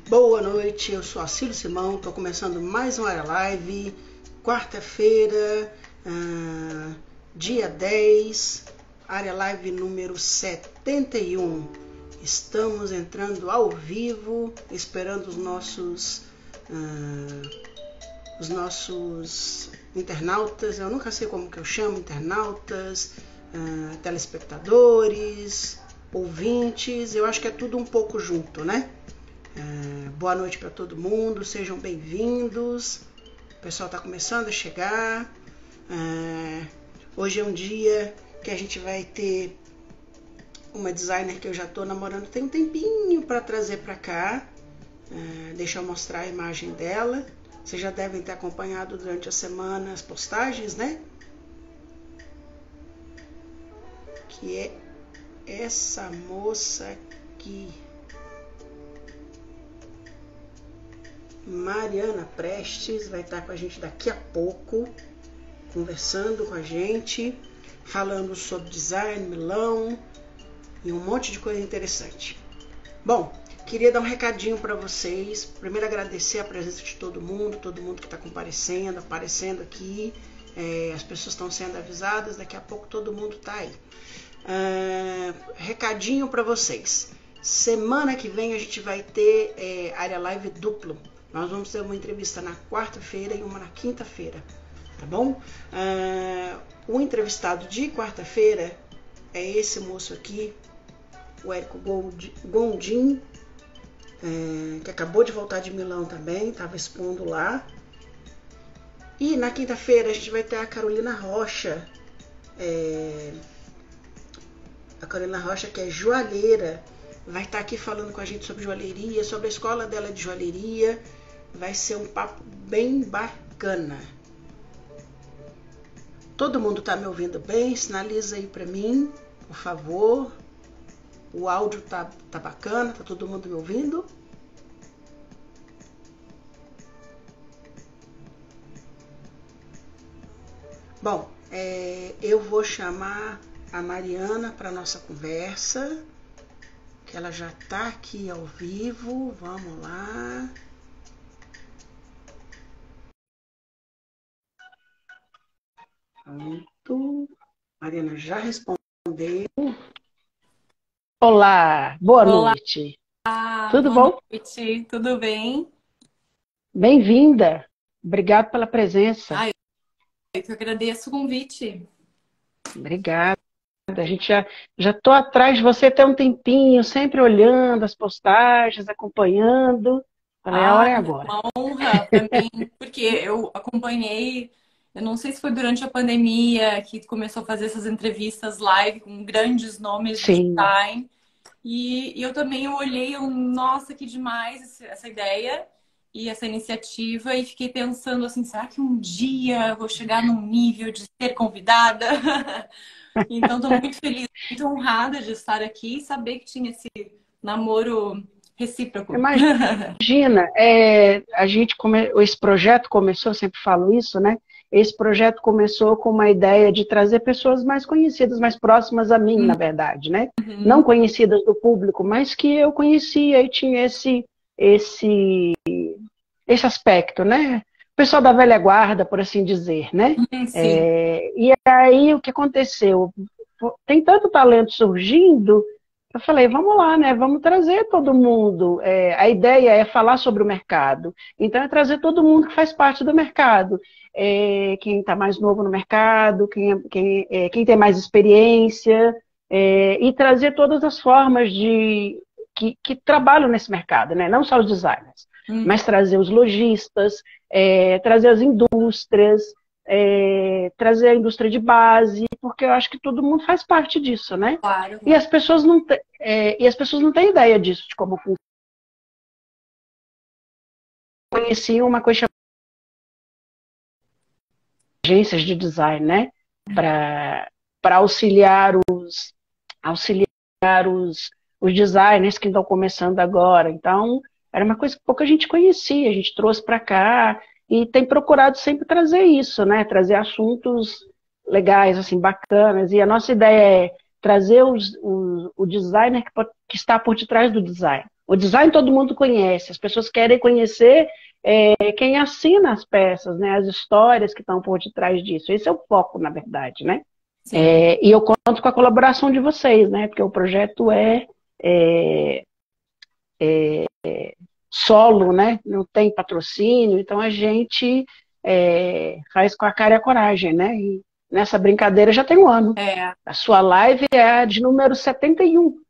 Boa noite, eu sou a Cílio Simão, estou começando mais uma Área Live, quarta-feira, dia 10, Área Live número 71. Estamos entrando ao vivo, esperando os nossos internautas, eu nunca sei como que eu chamo, internautas, telespectadores, ouvintes, eu acho que é tudo um pouco junto, né? Boa noite para todo mundo, sejam bem-vindos. O pessoal está começando a chegar. Hoje é um dia que a gente vai ter uma designer que eu já estou namorando tem um tempinho para trazer para cá. Deixa eu mostrar a imagem dela. Vocês já devem ter acompanhado durante a semana as postagens, né? Que é essa moça aqui. Mariana Prestes vai estar com a gente daqui a pouco, conversando com a gente, falando sobre design, Milão e um monte de coisa interessante. Bom, queria dar um recadinho para vocês. Primeiro agradecer a presença de todo mundo que está comparecendo, aparecendo aqui. As pessoas estão sendo avisadas, daqui a pouco todo mundo está aí. Recadinho para vocês. Semana que vem a gente vai ter área live duplo. Nós vamos ter uma entrevista na quarta-feira e uma na quinta-feira, tá bom? O entrevistado de quarta-feira é esse moço aqui, o Érico Gondim, que acabou de voltar de Milão também, estava expondo lá. E na quinta-feira a gente vai ter a Carolina Rocha, que é joalheira, vai estar aqui falando com a gente sobre joalheria, sobre a escola dela de joalheria. Vai ser um papo bem bacana. Todo mundo tá me ouvindo bem? Sinaliza aí pra mim, por favor. O áudio tá bacana? Tá todo mundo me ouvindo? Bom, eu vou chamar a Mariana para nossa conversa, que ela já tá aqui ao vivo. Vamos lá. Pronto. Mariana já respondeu. Olá, boa noite. Tudo boa bom? Noite, tudo bem? Bem-vinda. Obrigado pela presença. Eu que agradeço o convite. Obrigada. A gente já estou atrás de você até um tempinho, sempre olhando as postagens, acompanhando. Falei, a hora é agora. Uma honra para mim, porque eu acompanhei, eu não sei se foi durante a pandemia que começou a fazer essas entrevistas live com grandes nomes de Sim. design. E eu também olhei, nossa, que demais essa ideia e essa iniciativa, e fiquei pensando assim, será que um dia eu vou chegar num nível de ser convidada? Então, estou muito feliz, muito honrada de estar aqui e saber que tinha esse namoro recíproco. Imagina, esse projeto começou, eu sempre falo isso, né? Esse projeto começou com uma ideia de trazer pessoas mais conhecidas, mais próximas a mim, na verdade, né? Não conhecidas do público, mas que eu conhecia e tinha esse aspecto, né? O pessoal da velha guarda, por assim dizer, né? Sim. E aí, o que aconteceu? Tem tanto talento surgindo, eu falei, vamos lá, né? Vamos trazer todo mundo. A ideia é falar sobre o mercado. Então, é trazer todo mundo que faz parte do mercado. Quem está mais novo no mercado, quem tem mais experiência, e trazer todas as formas que trabalham nesse mercado, né? Não só os designers, mas trazer os lojistas, trazer as indústrias, trazer a indústria de base, porque eu acho que todo mundo faz parte disso, né? Claro. E as pessoas não têm ideia disso, de como funciona. Conheci uma coisa chamada agências de design, né? Para auxiliar os designers que estão começando agora. Então, era uma coisa que pouca gente conhecia, a gente trouxe para cá e tem procurado sempre trazer isso, né? Trazer assuntos legais, assim, bacanas. E a nossa ideia é trazer o designer que está por detrás do design. O design todo mundo conhece, as pessoas querem conhecer quem assina as peças, né? As histórias que estão por detrás disso. Esse é o foco, na verdade, né? Sim. E eu conto com a colaboração de vocês, né? Porque o projeto é solo, né? Não tem patrocínio, então a gente faz com a cara e a coragem, né? E nessa brincadeira já tem um ano. É, A sua live é a de número 71,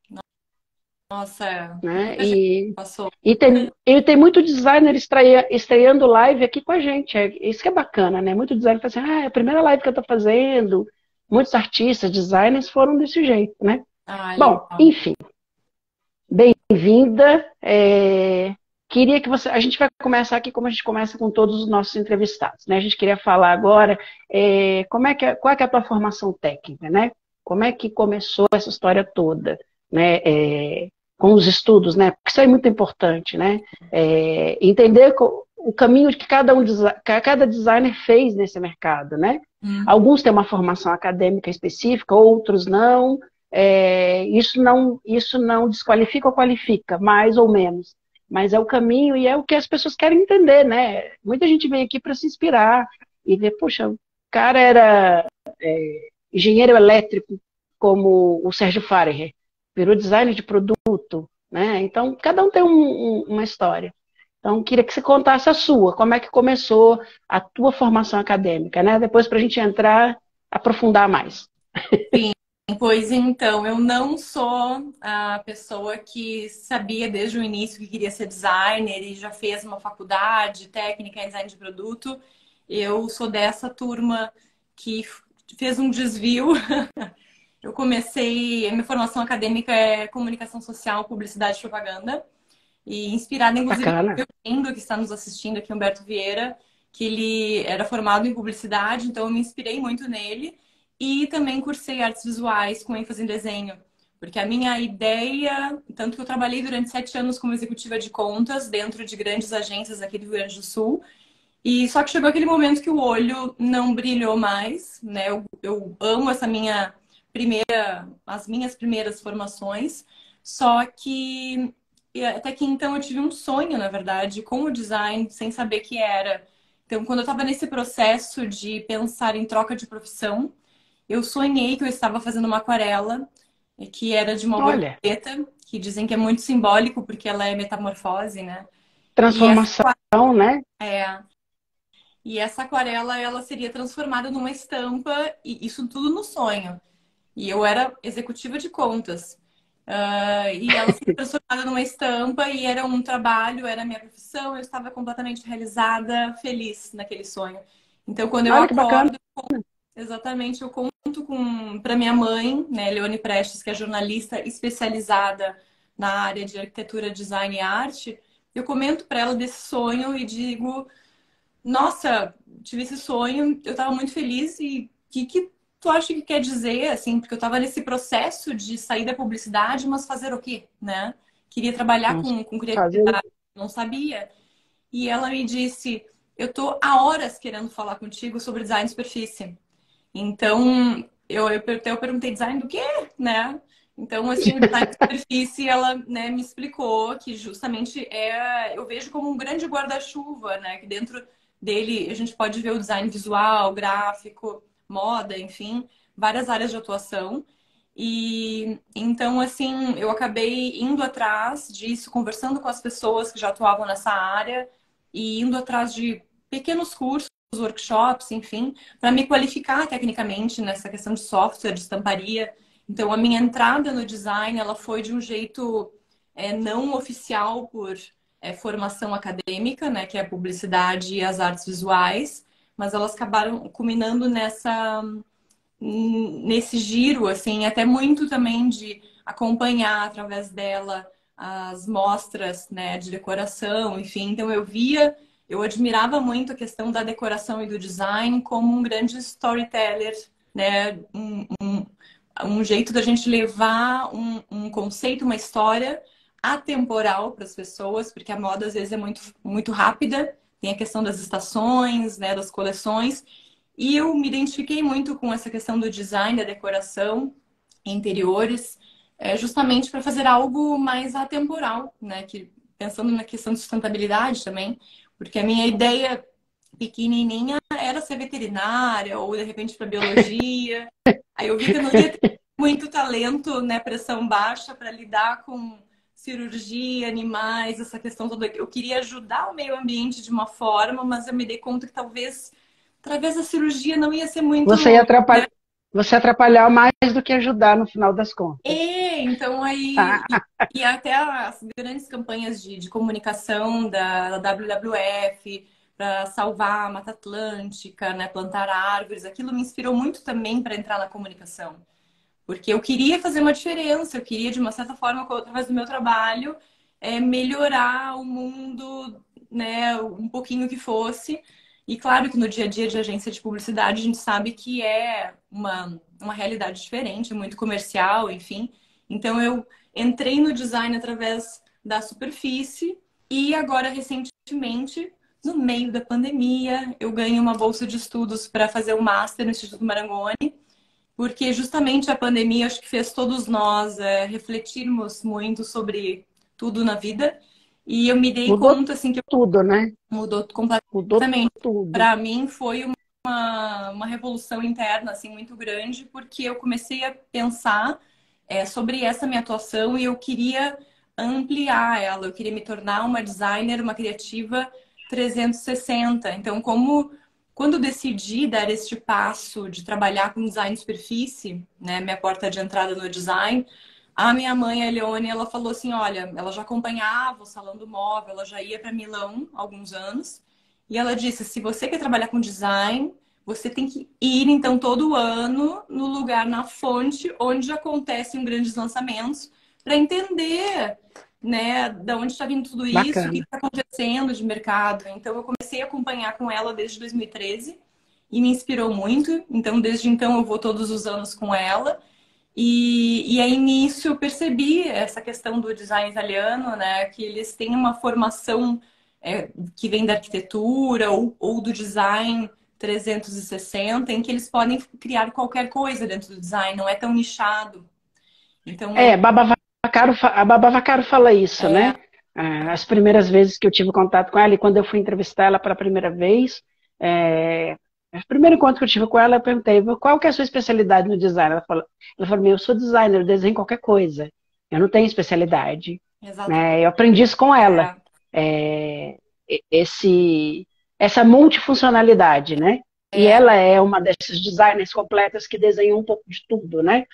nossa, né? muita gente passou. E tem muito designer estreando live aqui com a gente. Isso que é bacana, né? Muito designer fala assim, é a primeira live que eu estou fazendo. Muitos artistas, designers foram desse jeito, né? Ah, Bom, legal. enfim, bem-vinda. Queria que você. A gente vai começar aqui como a gente começa com todos os nossos entrevistados, né? A gente queria falar agora qual é que é a tua formação técnica, né? Como é que começou essa história toda, né? Com os estudos, né? Porque isso é muito importante, né? Entender o caminho que cada designer fez nesse mercado, né? Hum. Alguns têm uma formação acadêmica específica, outros não. Isso não desqualifica ou qualifica, mais ou menos. Mas é o caminho e é o que as pessoas querem entender, né? Muita gente vem aqui para se inspirar e ver, poxa, o cara era engenheiro elétrico, como o Sérgio Farrer, virou designer de produto, né? Então, cada um tem uma história. Então, queria que você contasse a sua, como é que começou a tua formação acadêmica, né? Depois, para a gente entrar, aprofundar mais. Sim, pois então, eu não sou a pessoa que sabia desde o início que queria ser designer e já fez uma faculdade técnica em design de produto. Eu sou dessa turma que fez um desvio. Eu comecei, a minha formação acadêmica é comunicação social, publicidade e propaganda. E inspirada, inclusive, no Bacana. meu lindo que está nos assistindo aqui, Humberto Vieira, que ele era formado em publicidade, então eu me inspirei muito nele. E também cursei artes visuais com ênfase em desenho. Porque a minha ideia, tanto que eu trabalhei durante 7 anos como executiva de contas dentro de grandes agências aqui do Rio Grande do Sul. E só que chegou aquele momento que o olho não brilhou mais, né? Eu amo essa as minhas primeiras formações, só que até que então eu tive um sonho, na verdade, com o design, sem saber que era. Então, quando eu estava nesse processo de pensar em troca de profissão, eu sonhei que eu estava fazendo uma aquarela, que era de uma Olha, borboleta, que dizem que é muito simbólico porque ela é metamorfose, né? E essa transformação, né? é, e essa aquarela, ela seria transformada numa estampa, e isso tudo no sonho. E eu era executiva de contas. E ela seria transformada numa estampa, e era um trabalho, era a minha profissão, eu estava completamente realizada, feliz naquele sonho. Então, quando eu Olha que bacana. acordo, exatamente, eu conto para minha mãe, né, Leone Prestes, que é jornalista especializada na área de arquitetura, design e arte, eu comento para ela desse sonho e digo. Nossa, tive esse sonho, eu tava muito feliz e o que tu acha que quer dizer, assim, porque eu tava nesse processo de sair da publicidade, mas fazer o quê, né? Queria trabalhar Vamos com fazer. criatividade, não sabia. E ela me disse, eu tô há horas querendo falar contigo sobre design de superfície. Então, eu perguntei design do quê, né? Então, assim, o design de superfície, ela, né, me explicou que justamente eu vejo como um grande guarda-chuva, né? Que dentro dele a gente pode ver o design visual, gráfico, moda, enfim, várias áreas de atuação. E então, assim, eu acabei indo atrás disso, conversando com as pessoas que já atuavam nessa área e indo atrás de pequenos cursos, workshops, enfim, para me qualificar tecnicamente nessa questão de software, de estamparia. Então, a minha entrada no design, ela foi de um jeito não oficial por formação acadêmica, né, que é a publicidade e as artes visuais, mas elas acabaram culminando nesse giro, assim, até muito também de acompanhar através dela as mostras, né, de decoração, enfim. Então eu admirava muito a questão da decoração e do design como um grande storyteller, né, um jeito da gente levar um conceito, uma história atemporal para as pessoas, porque a moda às vezes é muito rápida, tem a questão das estações, né, das coleções, e eu me identifiquei muito com essa questão do design, da decoração, interiores, justamente para fazer algo mais atemporal, né? Que, pensando na questão de sustentabilidade também, porque a minha ideia pequenininha era ser veterinária ou de repente para biologia. Aí eu vi que eu não ia ter muito talento, né, pressão baixa para lidar com cirurgia, animais, essa questão toda. Eu queria ajudar o meio ambiente de uma forma, mas eu me dei conta que talvez através da cirurgia não ia ser muito, Você ia né? você atrapalhar mais do que ajudar no final das contas. Então aí e até as grandes campanhas de comunicação da WWF para salvar a Mata Atlântica, né, plantar árvores, aquilo me inspirou muito também para entrar na comunicação. Porque eu queria fazer uma diferença, eu queria, de uma certa forma, através do meu trabalho, melhorar o mundo, né, um pouquinho que fosse. E claro que no dia a dia de agência de publicidade a gente sabe que é uma realidade diferente, muito comercial, enfim. Então eu entrei no design através da superfície e agora, recentemente, no meio da pandemia, eu ganhei uma bolsa de estudos para fazer um master no Instituto Marangoni. Porque justamente a pandemia acho que fez todos nós refletirmos muito sobre tudo na vida. E eu me dei Mudou conta assim que tudo, né? mudou Mudou completamente. tudo. Para mim foi uma revolução interna assim muito grande, porque eu comecei a pensar sobre essa minha atuação e eu queria ampliar ela. Eu queria me tornar uma designer, uma criativa 360. Então, quando eu decidi dar este passo de trabalhar com design de superfície, né, minha porta de entrada no design, a minha mãe, a Leone, ela falou assim, olha, ela já acompanhava o Salão do Móvel, ela já ia para Milão há alguns anos, e ela disse, se você quer trabalhar com design, você tem que ir, então, todo ano no lugar, na fonte, onde acontecem grandes lançamentos, para entender, né, da onde está vindo tudo isso, o que Bacana. está acontecendo de mercado. Então, eu comecei a acompanhar com ela desde 2013 e me inspirou muito. Então, desde então, eu vou todos os anos com ela. E aí, nisso, eu percebi essa questão do design italiano, né, que eles têm uma formação que vem da arquitetura ou do design 360, em que eles podem criar qualquer coisa dentro do design, não é tão nichado. Então, A Baba Vacaro fala isso, é, né? As primeiras vezes que eu tive contato com ela, e quando eu fui entrevistar ela para a primeira vez, o primeiro encontro que eu tive com ela, eu perguntei, qual que é a sua especialidade no design? Ela falou, eu sou designer, eu desenho qualquer coisa, eu não tenho especialidade. exatamente. Né? Eu aprendi isso com ela, É, é, esse, essa multifuncionalidade, né? E é, ela é uma dessas designers completas que desenham um pouco de tudo, né?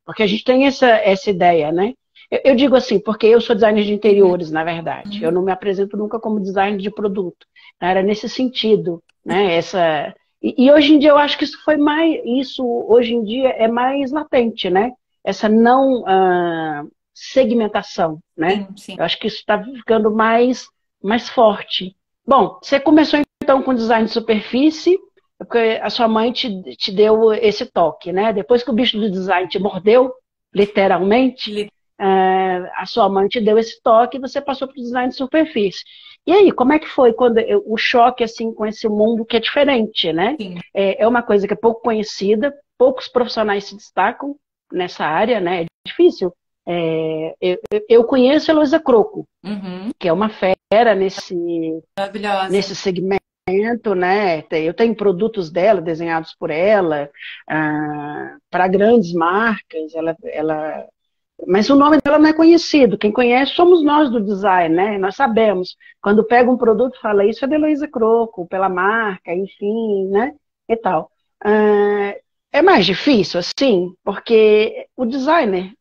Porque a gente tem essa ideia, né? Eu digo assim, porque eu sou designer de uhum, interiores, na verdade. Eu uhum, não me apresento nunca como designer de produto. Era nesse sentido, né? E hoje em dia eu acho que isso hoje em dia é mais latente, né? Essa não segmentação, né? sim, sim. Eu acho que isso está ficando mais forte. Bom, você começou então com design de superfície, porque a sua mãe te deu esse toque, né? Depois que o bicho do design te mordeu, literalmente, a sua mãe te deu esse toque e você passou para o design de superfície. E aí, como é que foi quando o choque assim com esse mundo que é diferente, né? Sim. É uma coisa que é pouco conhecida, poucos profissionais se destacam nessa área, né? É difícil. Eu conheço a Heloísa Croco, Uhum. que é uma fera Maravilhosa. nesse segmento, né? Eu tenho produtos dela desenhados por ela para grandes marcas. Mas o nome dela não é conhecido. Quem conhece somos nós do design, né? Nós sabemos. Quando pega um produto, fala isso é da Heloísa Croco, pela marca, enfim, né? E tal. Ah, é mais difícil, assim, porque o designer,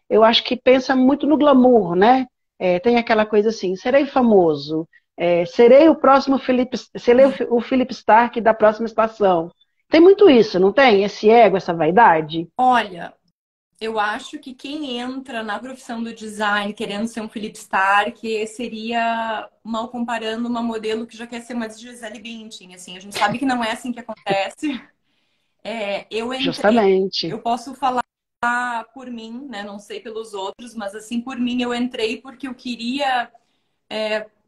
eu acho que pensa muito no glamour, né? Tem aquela coisa assim, serei famoso, serei o próximo serei o Philip Stark da próxima estação. Tem muito isso, não tem? Esse ego, essa vaidade? Olha, eu acho que quem entra na profissão do design querendo ser um Philip Stark seria, mal comparando, uma modelo que já quer ser uma Gisele Bündchen. Assim, a gente sabe que não é assim que acontece. Eu entrei, Justamente. eu posso falar por mim, né? Não sei pelos outros, mas assim, por mim eu entrei porque eu queria.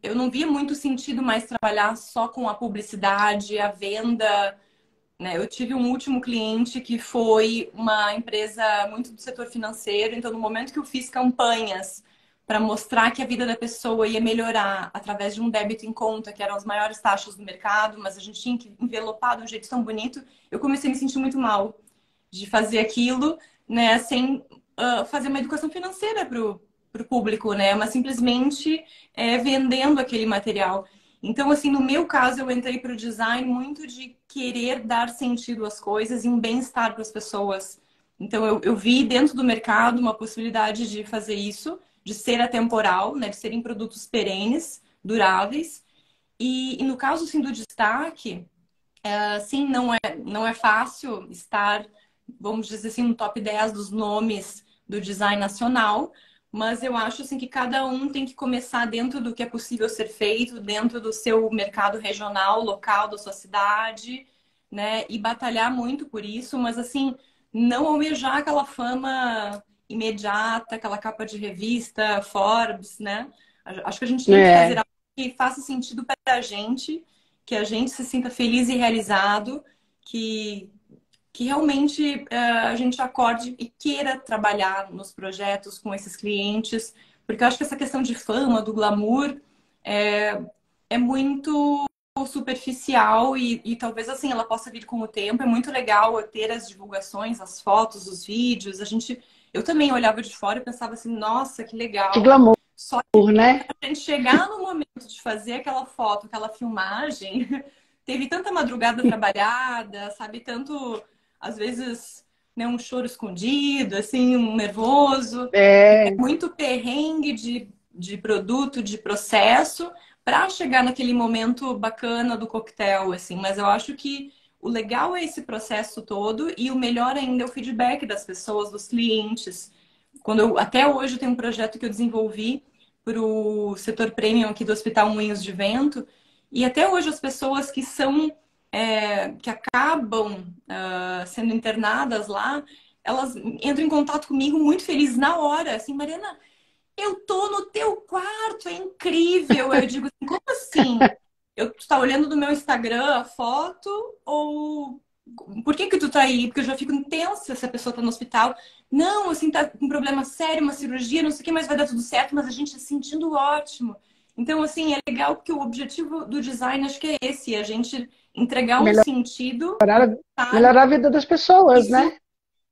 Eu não via muito sentido mais trabalhar só com a publicidade, a venda. né? Eu tive um último cliente que foi uma empresa muito do setor financeiro, então no momento que eu fiz campanhas para mostrar que a vida da pessoa ia melhorar através de um débito em conta, que eram as maiores taxas do mercado, mas a gente tinha que envelopar de um jeito tão bonito, eu comecei a me sentir muito mal de fazer aquilo, né, sem fazer uma educação financeira para o público, né, mas simplesmente vendendo aquele material. Então, assim, no meu caso, eu entrei para o design muito de querer dar sentido às coisas e um bem-estar para as pessoas. Então, eu vi dentro do mercado uma possibilidade de fazer isso, de ser atemporal, né, de serem produtos perenes, duráveis. E no caso, assim, do destaque, assim, não é fácil estar, vamos dizer assim, no top 10 dos nomes do design nacional, mas eu acho assim que cada um tem que começar dentro do que é possível ser feito, dentro do seu mercado regional, local, da sua cidade, né? E batalhar muito por isso, mas assim, não almejar aquela fama imediata, aquela capa de revista, Forbes, né? Acho que a gente tem que fazer É, algo que faça sentido para a gente, que a gente se sinta feliz e realizado, que, que realmente a gente acorde e queira trabalhar nos projetos com esses clientes, porque eu acho que essa questão de fama, do glamour, é, é muito superficial e talvez assim ela possa vir com o tempo. É muito legal ter as divulgações, as fotos, os vídeos. Eu também olhava de fora e pensava assim, nossa, que que legal. glamour, Só né? a gente chegar no momento de fazer aquela foto, aquela filmagem, teve tanta madrugada trabalhada, sabe? Tanto, às vezes, né, um choro escondido, assim, um nervoso. É É, muito perrengue de produto, de processo, para chegar naquele momento bacana do coquetel, assim. Mas eu acho que o legal é esse processo todo e o melhor ainda é o feedback das pessoas, dos clientes. Até hoje tem um projeto que eu desenvolvi para o setor premium aqui do Hospital Moinhos de Vento. E até hoje as pessoas que que acabam sendo internadas lá, elas entram em contato comigo muito felizes na hora. Assim, Mariana, eu tô no teu quarto, é incrível. Eu digo assim, como assim? Tu tá olhando do meu Instagram a foto ou por que que tu tá aí? Porque eu já fico intensa se a pessoa tá no hospital. Não, assim, tá com um problema sério, uma cirurgia, não sei o que, mas vai dar tudo certo, mas a gente tá se sentindo ótimo. Então, assim, é legal porque o objetivo do design acho que é esse, a gente entregar um sentido, um melhorar, detalhe, melhorar a vida das e pessoas, se né?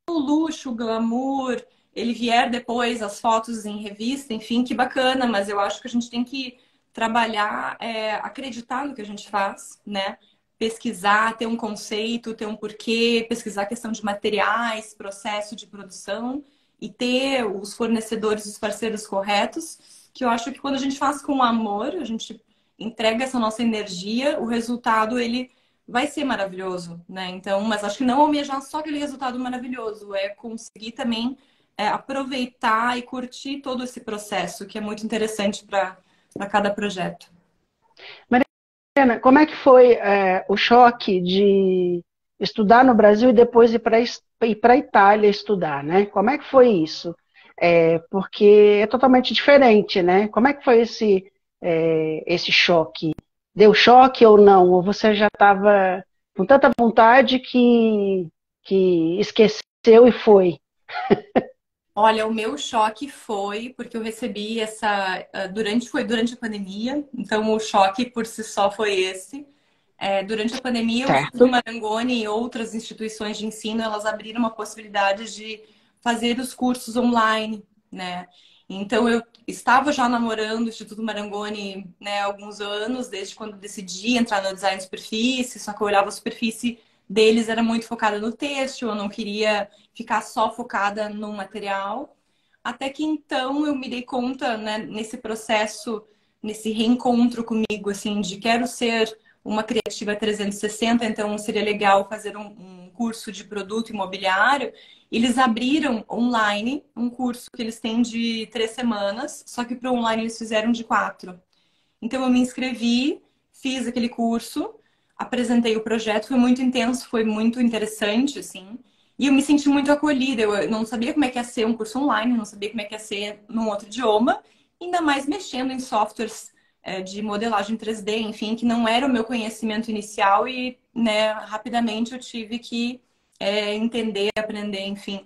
o luxo, o glamour, ele vier depois, as fotos em revista, enfim, que bacana, mas eu acho que a gente tem que trabalhar, acreditar no que a gente faz, né? Pesquisar, ter um conceito, ter um porquê, pesquisar a questão de materiais, processo de produção e ter os fornecedores, os parceiros corretos, que eu acho que quando a gente faz com amor, a gente entrega essa nossa energia, o resultado, ele vai ser maravilhoso, né? Então, mas acho que não almejar só aquele resultado maravilhoso, é conseguir também aproveitar e curtir todo esse processo, que é muito interessante para cada projeto. Mariana, como é que foi o choque de estudar no Brasil e depois ir para a Itália estudar, né? Como é que foi isso? Porque é totalmente diferente, né? Como é que foi esse choque? Deu choque ou não? Ou você já estava com tanta vontade que esqueceu e foi? Olha, o meu choque foi porque eu recebi foi durante a pandemia, então o choque por si só foi esse. Durante a pandemia, o Instituto Certo? Marangoni e outras instituições de ensino, elas abriram uma possibilidade de fazer os cursos online, né? Então, eu estava já namorando o Instituto Marangoni, né, há alguns anos, desde quando decidi entrar no design de superfície, só que eu olhava a superfície deles, era muito focada no têxtil, eu não queria ficar só focada no material. Até que então eu me dei conta, né, nesse processo, nesse reencontro comigo, assim, de quero ser uma criativa 360, então seria legal fazer um curso de produto imobiliário. Eles abriram online um curso que eles têm de 3 semanas, só que para o online eles fizeram de 4. Então eu me inscrevi, fiz aquele curso, apresentei o projeto, foi muito intenso, foi muito interessante, assim. E eu me senti muito acolhida. Eu não sabia como é que ia ser um curso online, não sabia como é que ia ser num outro idioma, ainda mais mexendo em softwares de modelagem 3D, enfim, que não era o meu conhecimento inicial e, né, rapidamente eu tive que entender, aprender, enfim.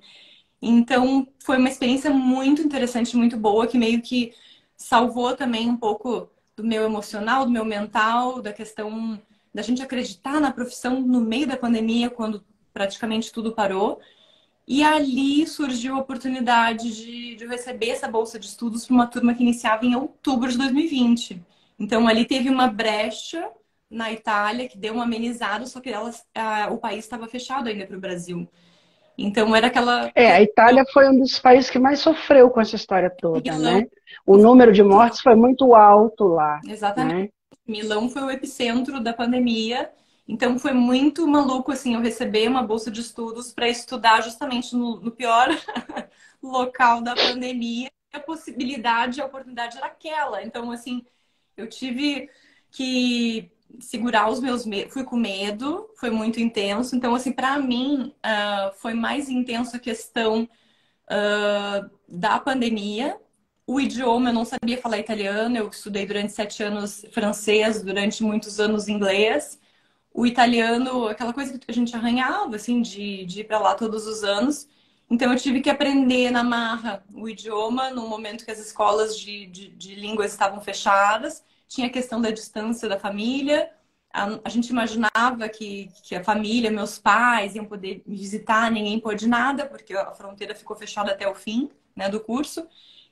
Então, foi uma experiência muito interessante, muito boa, que meio que salvou também um pouco do meu emocional, do meu mental, da questão da gente acreditar na profissão no meio da pandemia, quando praticamente tudo parou. E ali surgiu a oportunidade de eu receber essa bolsa de estudos para uma turma que iniciava em outubro de 2020. Então, ali teve uma brecha na Itália que deu uma amenizada, só que o país estava fechado ainda para o Brasil. Então, era aquela A questão Itália foi um dos países que mais sofreu com essa história de toda, Milão. né? O número de mortes foi muito alto lá, Exatamente. né? Milão foi o epicentro da pandemia. Então, foi muito maluco, assim, eu receber uma bolsa de estudos para estudar justamente no pior local da pandemia. A possibilidade, a oportunidade era aquela. Então, assim, eu tive que segurar os meus medos. Fui com medo, foi muito intenso. Então, assim, para mim, foi mais intenso a questão da pandemia. O idioma, eu não sabia falar italiano, eu estudei durante 7 anos francês, durante muitos anos inglês. O italiano, aquela coisa que a gente arranhava, assim, de ir para lá todos os anos. Então, eu tive que aprender na marra o idioma no momento que as escolas de línguas estavam fechadas. Tinha a questão da distância da família. A gente imaginava que a família, meus pais, iam poder me visitar, ninguém pôde nada, porque a fronteira ficou fechada até o fim, né, do curso.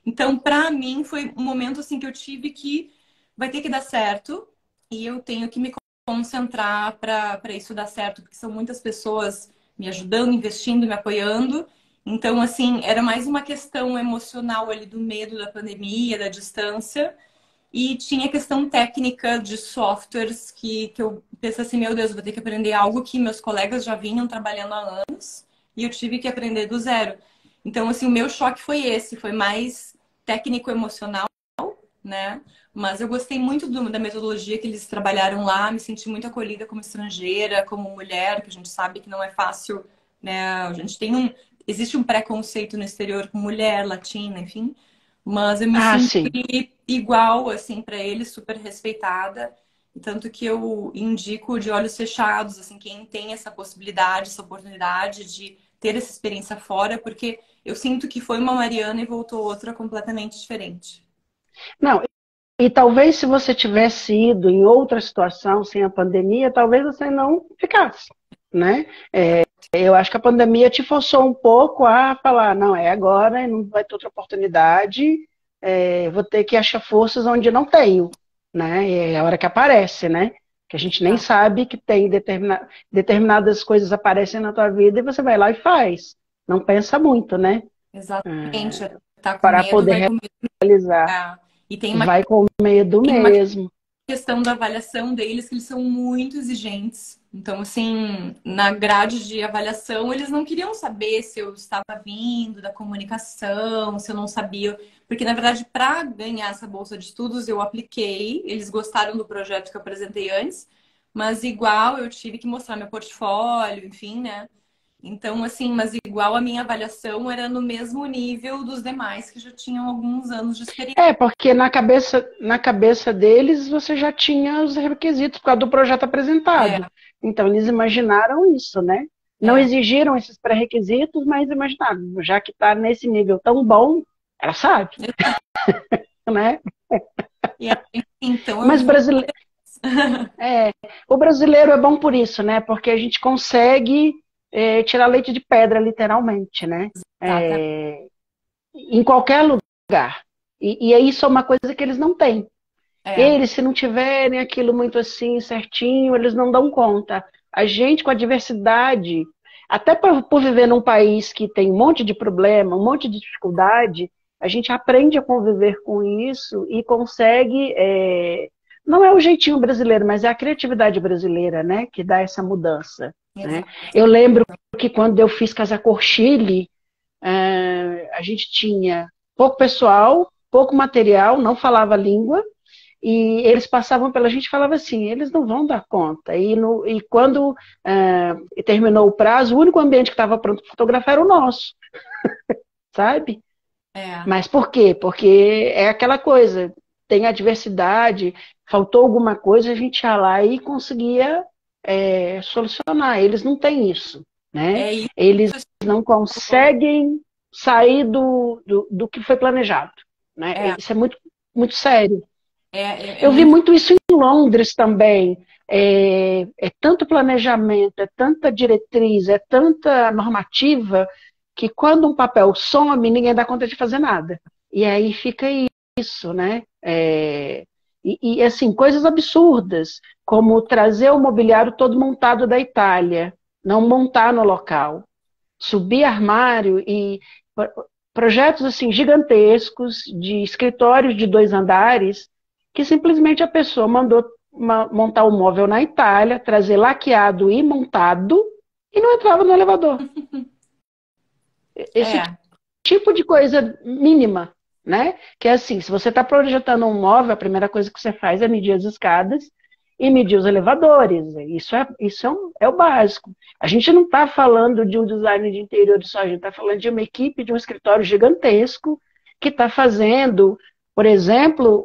Então, para mim, foi um momento assim que eu tive que vai ter que dar certo e eu tenho que me concentrar para isso dar certo, porque são muitas pessoas me ajudando, investindo, me apoiando. Então, assim, era mais uma questão emocional ali do medo da pandemia, da distância. E tinha questão técnica de softwares que eu pensei assim, meu Deus, vou ter que aprender algo que meus colegas já vinham trabalhando há anos e eu tive que aprender do zero. Então, assim, o meu choque foi esse, foi mais técnico-emocional, né? Mas eu gostei muito da metodologia que eles trabalharam lá, me senti muito acolhida como estrangeira, como mulher, que a gente sabe que não é fácil, né? A gente tem existe um preconceito no exterior com mulher, latina, enfim. Mas eu me Ah, sim. senti igual, assim, para eles, super respeitada. Tanto que eu indico de olhos fechados, assim, quem tem essa possibilidade, essa oportunidade de ter essa experiência fora, porque eu sinto que foi uma Mariana e voltou outra completamente diferente. Não, e talvez se você tivesse ido em outra situação, sem a pandemia, talvez você não ficasse, né? Eu acho que a pandemia te forçou um pouco a falar, não, é agora, não vai ter outra oportunidade, vou ter que achar forças onde não tenho, né? É a hora que aparece, né? Que a gente nem Tá. sabe que tem determinadas coisas aparecem na tua vida e você vai lá e faz. Não pensa muito, né? Exatamente. Tá com Para medo, vai poder com medo. realizar. E tem Vai com medo uma mesmo. questão da avaliação deles, que eles são muito exigentes. Então, assim, na grade de avaliação, eles não queriam saber se eu estava vindo da comunicação, se eu não sabia. Porque, na verdade, para ganhar essa bolsa de estudos, eu apliquei, eles gostaram do projeto que eu apresentei antes, mas igual eu tive que mostrar meu portfólio, enfim, né? Então, assim, mas igual a minha avaliação era no mesmo nível dos demais que já tinham alguns anos de experiência. Porque na cabeça deles você já tinha os requisitos por causa do projeto É, apresentado. Então eles imaginaram isso, né? Não é. exigiram esses pré-requisitos, mas imaginaram, já que está nesse nível tão bom, ela sabe, né? E aí, então eu Mas vou. é, o brasileiro é bom por isso, né? Porque a gente consegue tirar leite de pedra, literalmente, né? Exatamente. Em qualquer lugar. E isso é uma coisa que eles não têm. É, Eles, se não tiverem aquilo muito assim, certinho, eles não dão conta. A gente, com a diversidade, até por viver num país que tem um monte de problema, um monte de dificuldade, a gente aprende a conviver com isso e consegue. Não é o jeitinho brasileiro, mas é a criatividade brasileira, né, que dá essa mudança. Né? exato. Eu lembro que quando eu fiz Casa Cor Chile, a gente tinha pouco pessoal, pouco material, não falava a língua, e eles passavam pela gente e falavam assim, eles não vão dar conta. E quando terminou o prazo, o único ambiente que estava pronto para fotografar era o nosso, sabe? É, Mas por quê? Porque é aquela coisa, tem adversidade, faltou alguma coisa, a gente ia lá e conseguia solucionar. Eles não têm isso, né? É isso. Eles não conseguem sair do que foi planejado, né? É, Isso é muito, muito sério. é Eu vi muito. muito isso em Londres também. É tanto planejamento, é tanta diretriz, é tanta normativa, que quando um papel some, ninguém dá conta de fazer nada. E aí fica isso, né? Assim, coisas absurdas, como trazer o mobiliário todo montado da Itália, não montar no local, subir armário e projetos assim gigantescos de escritórios de 2 andares, que simplesmente a pessoa mandou montar o móvel na Itália, trazer laqueado e montado, e não entrava no elevador. Esse É, tipo de coisa mínima, né? Que é assim, se você está projetando um móvel, a primeira coisa que você faz é medir as escadas e medir os elevadores. Isso é o básico. A gente não está falando de um design de interior só, a gente está falando de uma equipe, de um escritório gigantesco que está fazendo, por exemplo,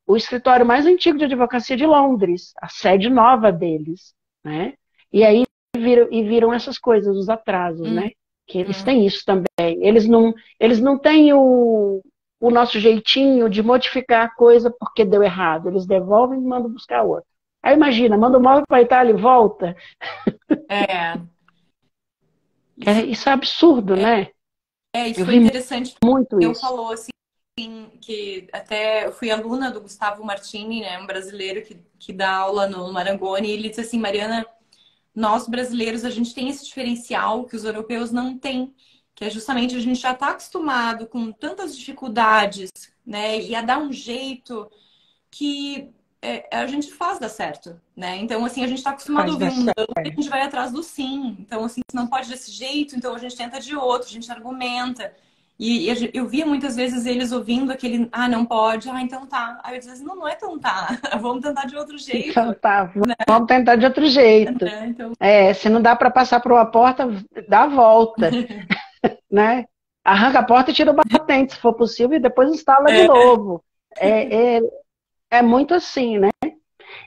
o escritório mais antigo de advocacia de Londres, a sede nova deles, né? E aí viram essas coisas, os atrasos, hum, né? Que eles hum. têm isso também. Eles não têm o nosso jeitinho de modificar a coisa porque deu errado. Eles devolvem e mandam buscar outro. Aí imagina, manda o móvel para a Itália e volta. É. Isso, Isso é absurdo, né? isso Eu foi vi interessante. muito Eu isso. falou assim que até eu fui aluna do Gustavo Martini, né, um brasileiro que dá aula no Marangoni, e ele disse assim, Mariana, nós brasileiros, a gente tem esse diferencial que os europeus não têm, que é justamente a gente já está acostumado com tantas dificuldades, né, e a dar um jeito que a gente faz dar certo, né? Então, assim, a gente está acostumado a Faz ouvir dar um não certo. e a gente vai atrás do sim. Então, assim, se não pode desse jeito, então a gente tenta de outro, a gente argumenta. Eu via muitas vezes eles ouvindo aquele, não pode, então tá. Aí eu dizia assim, não, não é tão tá, vamos tentar de outro jeito, Então tá, vamos tentar de outro jeito. né? Então, Se não dá para passar por uma porta, dá a volta, né? Arranca a porta e tira o batente, se for possível, e depois instala de é, novo. É, é, é muito assim, né?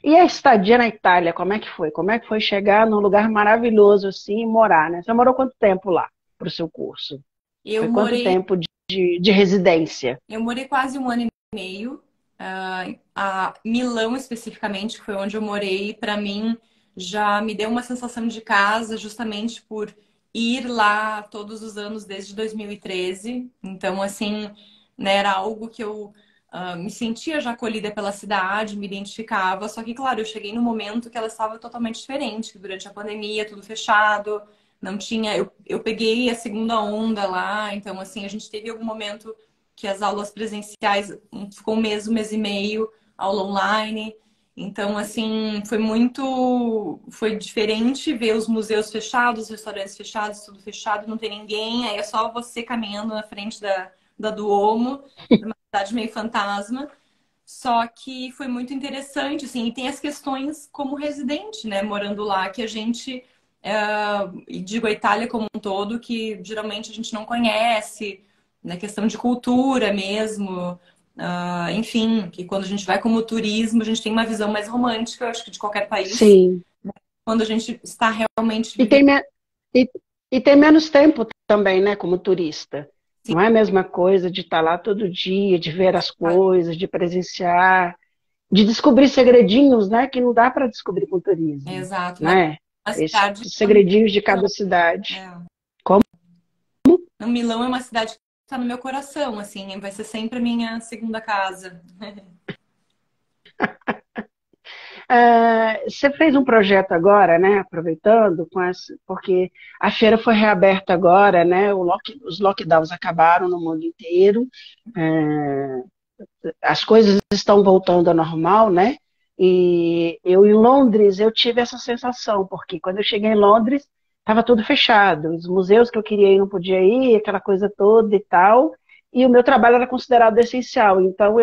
E a estadia na Itália, como é que foi? Como é que foi chegar num lugar maravilhoso assim e morar, né? Você morou quanto tempo lá para o seu curso? eu Foi quanto morei, tempo de residência? eu morei quase um ano e meio. A Milão, especificamente, que foi onde eu morei, para mim já me deu uma sensação de casa, justamente por ir lá todos os anos desde 2013. Então, assim, né, era algo que eu me sentia já acolhida pela cidade, me identificava. Só que, claro, eu cheguei no momento que ela estava totalmente diferente, que durante a pandemia, tudo fechado, não tinha. Eu peguei a segunda onda lá, então, assim, a gente teve algum momento que as aulas presenciais ficou um mês e meio, aula online. Então, assim, foi diferente ver os museus fechados, os restaurantes fechados, tudo fechado, não tem ninguém, aí é só você caminhando na frente da Duomo, uma cidade meio fantasma. Só que foi muito interessante, assim, e tem as questões como residente, né, morando lá, que a gente, e digo a Itália como um todo, que geralmente a gente não conhece, né, questão de cultura mesmo, enfim, que quando a gente vai como turismo, a gente tem uma visão mais romântica, eu acho que de qualquer país, Sim. quando a gente está realmente E vivendo. tem, e, e tem menos tempo também, né, como turista. Não é a mesma coisa de estar lá todo dia, de ver as coisas, de presenciar, de descobrir segredinhos, né, que não dá para descobrir com turismo, Exato, mas né? uma Esses cidade. segredinhos de cada cidade. É. Como? Não, Milão é uma cidade que está no meu coração, assim, vai ser sempre a minha segunda casa. Você fez um projeto agora, né? Aproveitando, porque a feira foi reaberta agora, né? Os lockdowns acabaram no mundo inteiro, é, as coisas estão voltando ao normal, né? E eu em Londres eu tive essa sensação, porque quando eu cheguei em Londres estava tudo fechado, os museus que eu queria ir não podia ir, aquela coisa toda e tal. E o meu trabalho era considerado essencial, então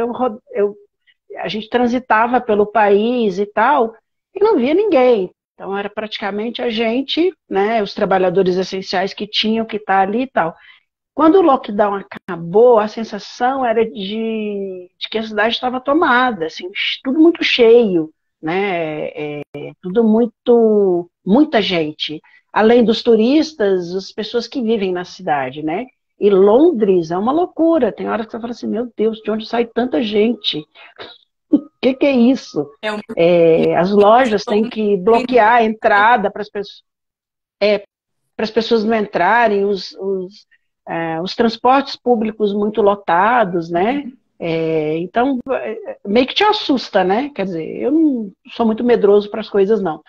a gente transitava pelo país e tal, e não via ninguém. Então era praticamente a gente, né, os trabalhadores essenciais que tinham que estar ali e tal. Quando o lockdown acabou, a sensação era de que a cidade estava tomada, assim, tudo muito cheio, né? Tudo muito, muita gente. Além dos turistas, as pessoas que vivem na cidade, né? E Londres é uma loucura. Tem horas que você fala assim, meu Deus, de onde sai tanta gente? O que é isso? É um As lojas têm que bloquear a entrada para as pessoas não entrarem, os transportes públicos muito lotados, né? Então, meio que te assusta, né? Quer dizer, eu não sou muito medroso para as coisas, não.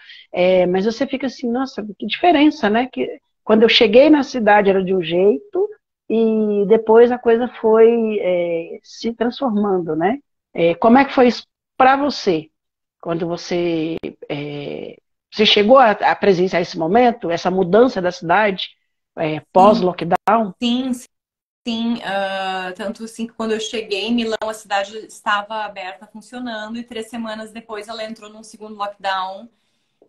Mas você fica assim, nossa, que diferença, né? Que quando eu cheguei na cidade era de um jeito e depois a coisa foi se transformando, né? Como é que foi isso para você? Quando você chegou a presenciar esse momento, essa mudança da cidade, sim, pós-lockdown? sim, sim. Tanto assim que quando eu cheguei em Milão, a cidade estava aberta, funcionando, e 3 semanas depois ela entrou num segundo lockdown,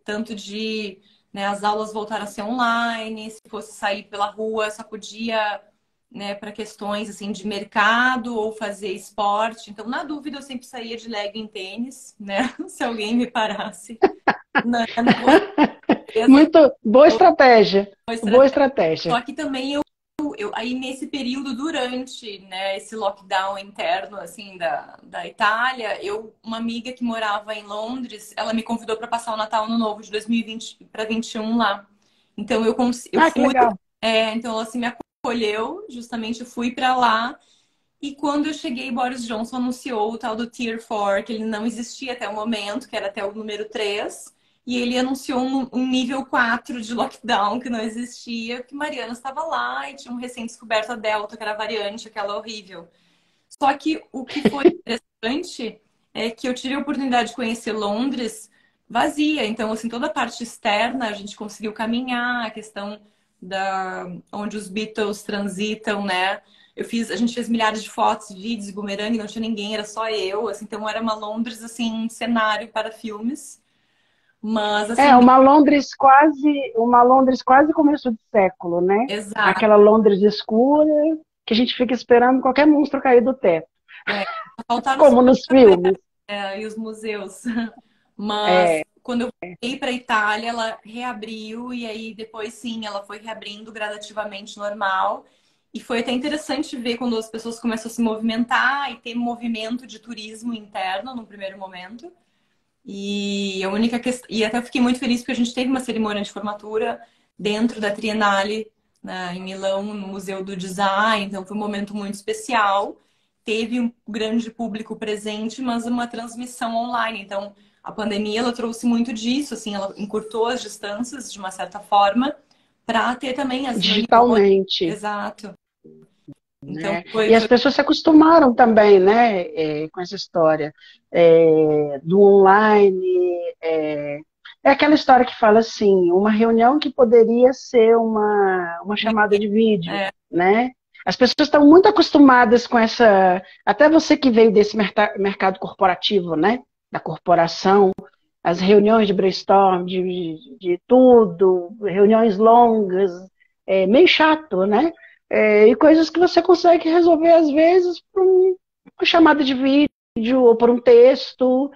tanto de, né, as aulas voltaram a ser online, se fosse sair pela rua, só podia, né, para questões assim de mercado ou fazer esporte. Então, na dúvida, eu sempre saía de legging e tênis, né? Se alguém me parasse. Não vou certeza, Muito boa estratégia. foi Boa estratégia. estratégia. Só que também aí nesse período durante, né, esse lockdown interno assim da Itália, uma amiga que morava em Londres, ela me convidou para passar o Natal no Novo de 2020 para 21 lá. Então eu Ah, que fui, legal. então ela assim me acolheu, justamente eu fui para lá. E quando eu cheguei, Boris Johnson anunciou o tal do Tier 4, que ele não existia até o momento, que era até o número 3. E ele anunciou um nível 4 de lockdown que não existia, que Mariana estava lá e tinha um recém-descoberto a Delta, que era a variante, aquela horrível. Só que o que foi interessante é que eu tive a oportunidade de conhecer Londres vazia. Então, assim, toda a parte externa a gente conseguiu caminhar, a questão da onde os Beatles transitam, né? A gente fez milhares de fotos, vídeos, bumerangue, não tinha ninguém, era só eu, assim, então era uma Londres assim, um cenário para filmes. Mas assim, Uma Londres quase começo de século, né? exato, Aquela Londres escura que a gente fica esperando qualquer monstro cair do teto, é, faltaram os como nos filmes. e os museus. Mas É, quando eu voltei para a Itália, ela reabriu e aí depois sim, ela foi reabrindo gradativamente normal. E foi até interessante ver quando as pessoas começam a se movimentar e ter movimento de turismo interno no primeiro momento. E a única questão, e até fiquei muito feliz porque a gente teve uma cerimônia de formatura dentro da Triennale, né, em Milão, no Museu do Design, então foi um momento muito especial. Teve um grande público presente, mas uma transmissão online. Então, a pandemia ela trouxe muito disso, assim, ela encurtou as distâncias de uma certa forma para ter também as reuniões. digitalmente. Exato. Então, Né? E as pessoas se acostumaram também, né, com essa história do online. É aquela história que fala assim, uma reunião que poderia ser uma chamada de vídeo, é, né? As pessoas estão muito acostumadas com essa. Até você que veio desse mercado corporativo, né? Da corporação, as reuniões de brainstorm, de tudo, reuniões longas, meio chato, né? E coisas que você consegue resolver, às vezes, por uma chamada de vídeo, ou por um texto,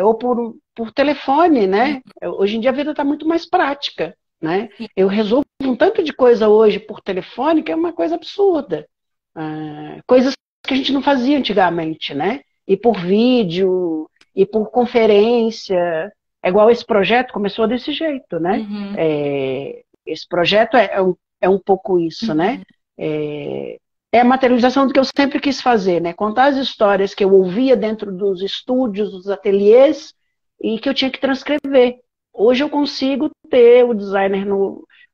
ou por telefone, né? Hoje em dia a vida está muito mais prática, né? Eu resolvo um tanto de coisa hoje por telefone que é uma coisa absurda. Coisas que a gente não fazia antigamente, né? E por vídeo, e por conferência. É igual esse projeto começou desse jeito, né? uhum, Esse projeto é um pouco isso, né? uhum, É a materialização do que eu sempre quis fazer, né? Contar as histórias que eu ouvia dentro dos estúdios, dos ateliês, e que eu tinha que transcrever. Hoje eu consigo ter o designer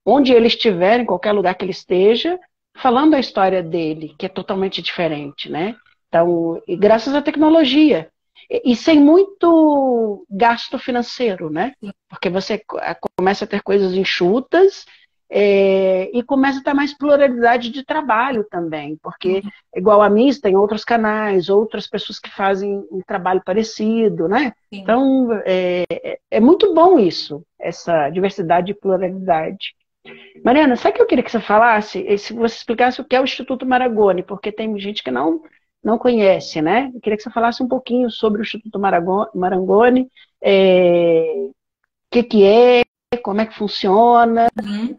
onde ele estiver, em qualquer lugar que ele esteja, falando a história dele, que é totalmente diferente, né? Então, e graças à tecnologia. E sem muito gasto financeiro, né? Porque você começa a ter coisas enxutas e começa a ter mais pluralidade de trabalho também, porque uhum, igual a Miss tem outros canais, outras pessoas que fazem um trabalho parecido, né? sim. Então é muito bom isso, essa diversidade e pluralidade. Mariana, sabe o que eu queria que você falasse? Se você explicasse o que é o Instituto Marangoni, porque tem gente que não conhece, né? Eu queria que você falasse um pouquinho sobre o Instituto Marangoni, o que é, como é que funciona, Uhum.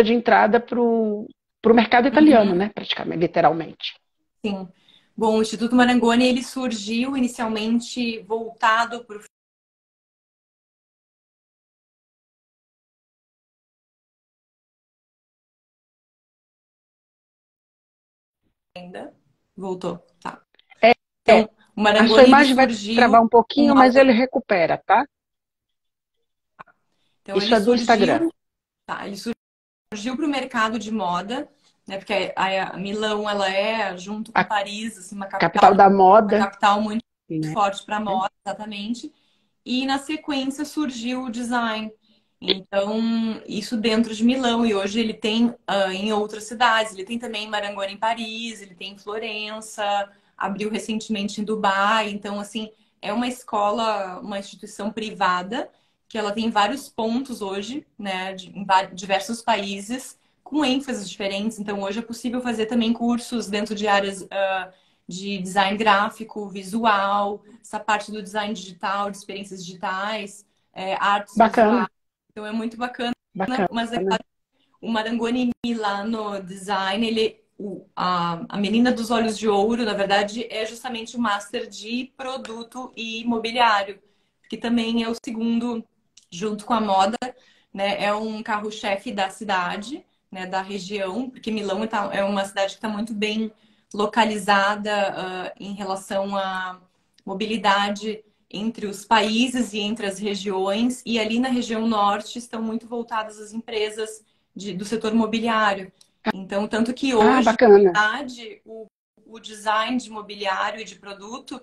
de entrada para o mercado italiano, Uhum. né? Praticamente, literalmente. Sim. Bom, o Instituto Marangoni, ele surgiu inicialmente voltado para o ainda. Voltou, tá. É, Então, o a sua Marangoni, ele imagem vai travar surgiu um pouquinho, com mas ele recupera, tá? Então, Isso ele é do Instagram. surgiu, tá, ele surgiu para o mercado de moda, né? Porque a Milão, ela é, junto com A Paris, assim, capital da uma moda, capital muito né? forte para moda, exatamente. E na sequência surgiu o design. Então, isso dentro de Milão. E hoje ele tem em outras cidades. Ele tem também em Marangoni, em Paris, ele tem em Florença, abriu recentemente em Dubai. Então, assim, é uma escola, uma instituição privada que ela tem vários pontos hoje, né, em diversos países, com ênfases diferentes. Então, hoje é possível fazer também cursos dentro de áreas de design gráfico, visual, essa parte do design digital, de experiências digitais, artes visuais. Bacana, Então é muito bacana, bacana. mas é claro, o Marangoni lá no design, a menina dos olhos de ouro, na verdade, é justamente o master de produto e imobiliário, que também é o segundo, junto com a moda, né? É um carro-chefe da cidade, né? Da região, porque Milão é uma cidade que está muito bem localizada, em relação à mobilidade entre os países e entre as regiões, e ali na região norte estão muito voltadas as empresas do setor imobiliário. Então, tanto que Ah, hoje, bacana. na verdade, o design de imobiliário e de produto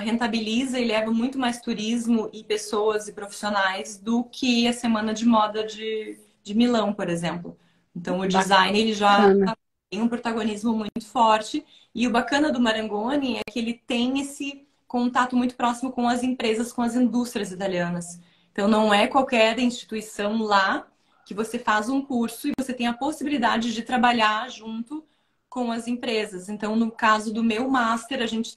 rentabiliza e leva muito mais turismo e pessoas e profissionais do que a Semana de Moda de Milão, por exemplo. Então, o design ele já Bacana. tem um protagonismo muito forte. E o bacana do Marangoni é que ele tem esse contato muito próximo com as empresas, com as indústrias italianas. Então, não é qualquer instituição lá que você faz um curso e você tem a possibilidade de trabalhar junto com as empresas. Então, no caso do meu master, a gente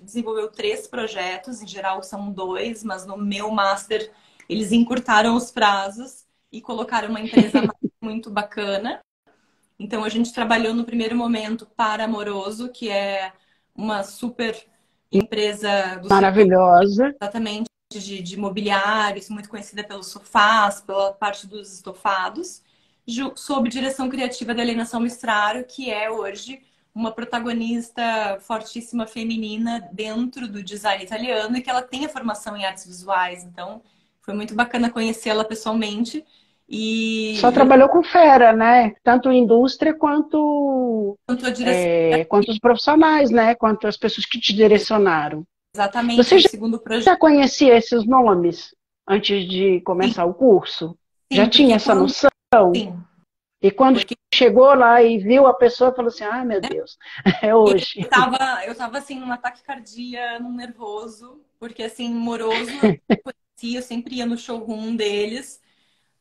desenvolveu 3 projetos, em geral são 2, mas no meu master eles encurtaram os prazos e colocaram uma empresa muito bacana. Então, a gente trabalhou no primeiro momento para Amoroso, que é uma super empresa do setor Maravilhosa. exatamente de mobiliários, muito conhecida pelos sofás, pela parte dos estofados, sob direção criativa da Helena Salmistraro, que é hoje uma protagonista fortíssima feminina dentro do design italiano e que ela tem a formação em artes visuais. Então, foi muito bacana conhecê-la pessoalmente. Só E eu trabalhou com fera, né? Tanto indústria quanto, tanto a direção quanto os profissionais, né? Quanto as pessoas que te direcionaram. exatamente Você no segundo projeto. já conhecia esses nomes antes de começar o curso? Já Sim, tinha porque essa quando noção? sim, E quando porque chegou lá e viu a pessoa, falou assim: ai meu Deus, é hoje. eu tava assim, num ataque cardíaco, num nervoso, porque assim, moroso, eu conhecia, eu sempre ia no showroom deles.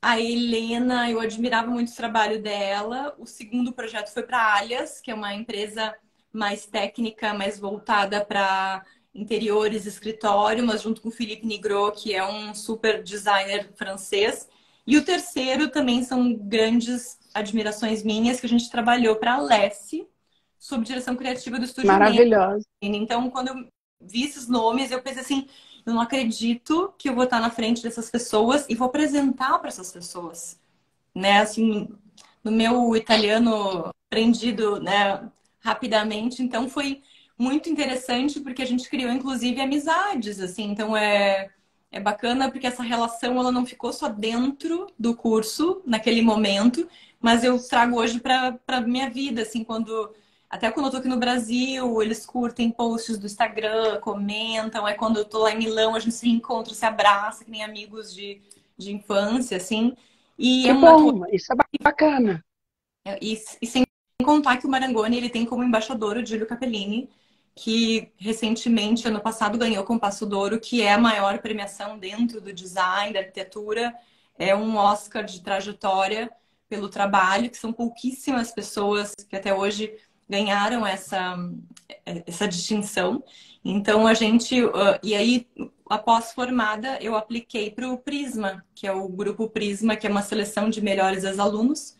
A Helena, eu admirava muito o trabalho dela. O segundo projeto foi para Alias, que é uma empresa mais técnica, mais voltada para interiores, escritório, mas junto com o Philippe Nigro, que é um super designer francês. E o terceiro também são grandes admirações minhas, que a gente trabalhou para a Alessi, sob direção criativa do Estúdio Nemo. Maravilhosa. Então, quando eu vi esses nomes, eu pensei assim, eu não acredito que eu vou estar na frente dessas pessoas e vou apresentar para essas pessoas, né? Assim, no meu italiano aprendido, né, rapidamente, então foi muito interessante porque a gente criou inclusive amizades, assim. Então é bacana porque essa relação ela não ficou só dentro do curso naquele momento, mas eu trago hoje para minha vida, assim, até quando eu tô aqui no Brasil, eles curtem posts do Instagram, comentam. É quando eu tô lá em Milão, a gente se encontra, se abraça, que nem amigos de infância, assim. E é Que um network. bom, isso é bacana. E sem contar que o Marangoni, ele tem como embaixador o Giulio Capellini, que recentemente, ano passado, ganhou o Compasso d'Ouro, que é a maior premiação dentro do design, da arquitetura. é um Oscar de trajetória pelo trabalho, que são pouquíssimas pessoas que até hoje ganharam essa distinção. Então, a gente... e aí, após formada, eu apliquei para o Prisma, que é o Grupo Prisma, que é uma seleção de melhores ex-alunos.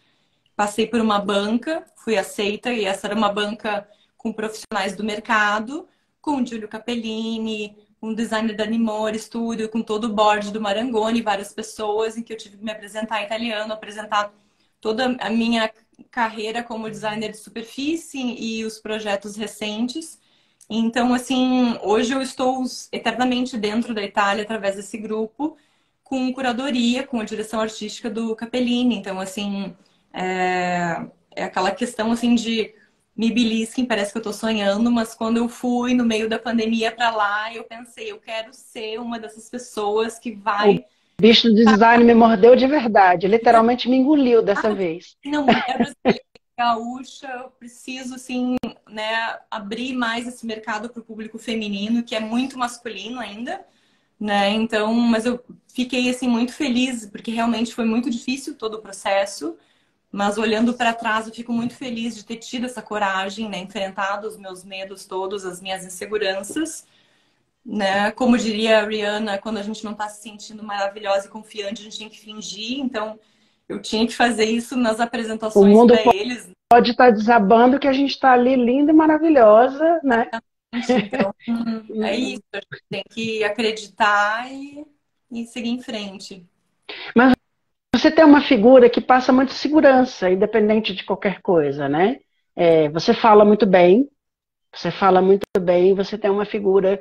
Passei por uma banca, fui aceita, e essa era uma banca com profissionais do mercado, com o Giulio Capellini, um designer da Nimori Studio, com todo o board do Marangoni, várias pessoas, em que eu tive que me apresentar em italiano, apresentar toda a minha carreira como designer de superfície e os projetos recentes. Então, assim, hoje eu estou eternamente dentro da Itália através desse grupo, com curadoria, com a direção artística do Capellini. Então, assim, é aquela questão, assim, de me belisquem, parece que eu tô sonhando, mas quando eu fui no meio da pandemia para lá, eu pensei, eu quero ser uma dessas pessoas que O vai... bicho do design me mordeu de verdade, literalmente me engoliu dessa vez. Não, mulher brasileira, gaúcha, eu preciso, assim, né, abrir mais esse mercado para o público feminino, que é muito masculino ainda, né? Então, mas eu fiquei, assim, muito feliz, porque realmente foi muito difícil todo o processo, mas olhando para trás, eu fico muito feliz de ter tido essa coragem, né, enfrentado os meus medos todos, as minhas inseguranças, né? Como diria a Rihanna, quando a gente não está se sentindo maravilhosa e confiante, a gente tem que fingir. Então, eu tinha que fazer isso nas O apresentações mundo para eles. pode estar desabando que a gente está ali linda e maravilhosa, né? Então, é isso. A gente tem que acreditar e seguir em frente. Mas você tem uma figura que passa muita segurança, independente de qualquer coisa, né? Você fala muito bem, você tem uma figura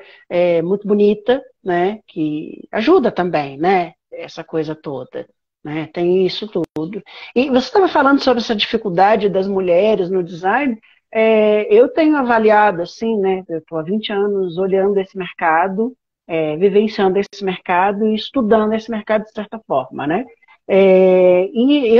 muito bonita, né? Que ajuda também, né? Essa coisa toda, né? Tem isso tudo. E você estava falando sobre essa dificuldade das mulheres no design. Eu tenho avaliado, assim, né? Eu estou há 20 anos olhando esse mercado, vivenciando esse mercado e estudando esse mercado de certa forma, né? E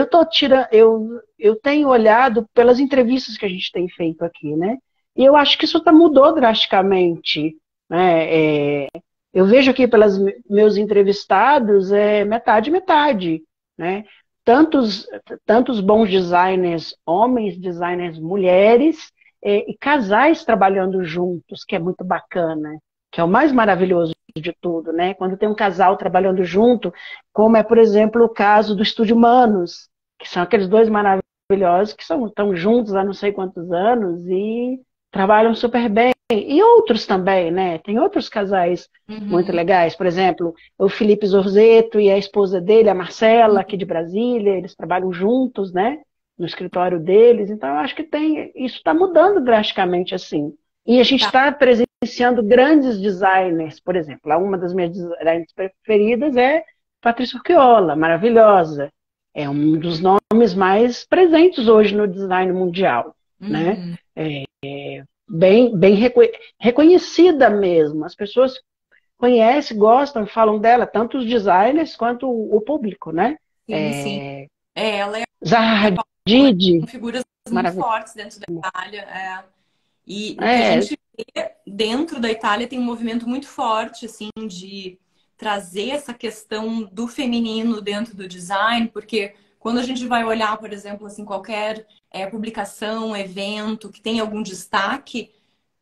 eu tenho olhado pelas entrevistas que a gente tem feito aqui, né? E eu acho que isso mudou drasticamente, né? Eu vejo aqui pelos meus entrevistados, metade, metade, né? Tantos, tantos bons designers, homens, designers mulheres, e casais trabalhando juntos, que é muito bacana, que é o mais maravilhoso de tudo, né? Quando tem um casal trabalhando junto, como é, por exemplo, o caso do Estúdio Manos, que são aqueles dois maravilhosos que estão juntos há não sei quantos anos e trabalham super bem. E outros também, né? Tem outros casais muito Uhum. legais. Por exemplo, o Felipe Zorzeto e a esposa dele, a Marcela, aqui de Brasília, eles trabalham juntos, né? No escritório deles. Então, eu acho que isso está mudando drasticamente assim. E a gente Tá. está presenciando grandes designers, por exemplo, uma das minhas designers preferidas é Patrícia Urquiola, maravilhosa. É um dos nomes mais presentes hoje no design mundial, né? Uhum. Bem reconhecida mesmo. As pessoas conhecem, gostam, falam dela, tanto os designers quanto o público, né? Sim, sim. Ela e Zaha a Paola Hadid, são figuras muito maravilhosa. fortes dentro da Itália. E o que a gente vê dentro da Itália tem um movimento muito forte, assim, de trazer essa questão do feminino dentro do design, porque quando a gente vai olhar, por exemplo, assim, qualquer publicação, evento que tem algum destaque,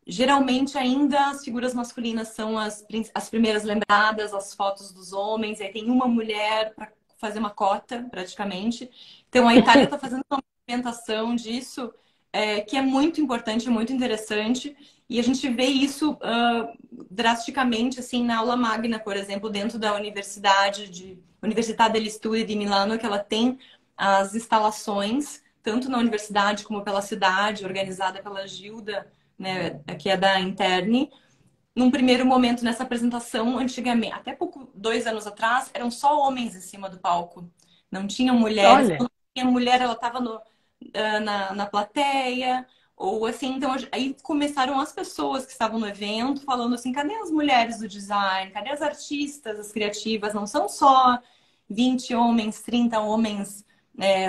geralmente ainda as figuras masculinas são as primeiras lembradas, as fotos dos homens, aí tem uma mulher para fazer uma cota, praticamente. Então a Itália está fazendo uma movimentação disso que é muito importante, muito interessante. E a gente vê isso drasticamente assim na aula magna, por exemplo, dentro da Università degli Studi di Milano, que ela tem as instalações, tanto na universidade como pela cidade, organizada pela Gilda, né, que é da Interni. Num primeiro momento, nessa apresentação, antigamente, até 2 anos atrás, eram só homens em cima do palco. Não tinham mulheres. Olha, Quando tinha mulher, ela estava na plateia, ou assim. Então, aí começaram as pessoas que estavam no evento falando assim: cadê as mulheres do design? Cadê as artistas, as criativas? Não são só 20 homens, 30 homens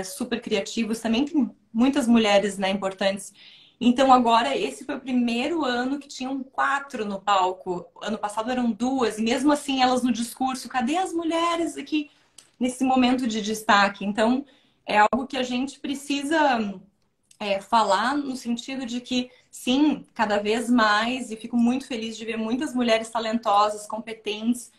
super criativos, também tem muitas mulheres, né, importantes. Então, agora, esse foi o primeiro ano que tinham 4 no palco. Ano passado eram 2, e mesmo assim, elas no discurso, cadê as mulheres aqui? nesse momento de destaque. Então, é algo que a gente precisa falar no sentido de que, sim, cada vez mais, e fico muito feliz de ver muitas mulheres talentosas, competentes,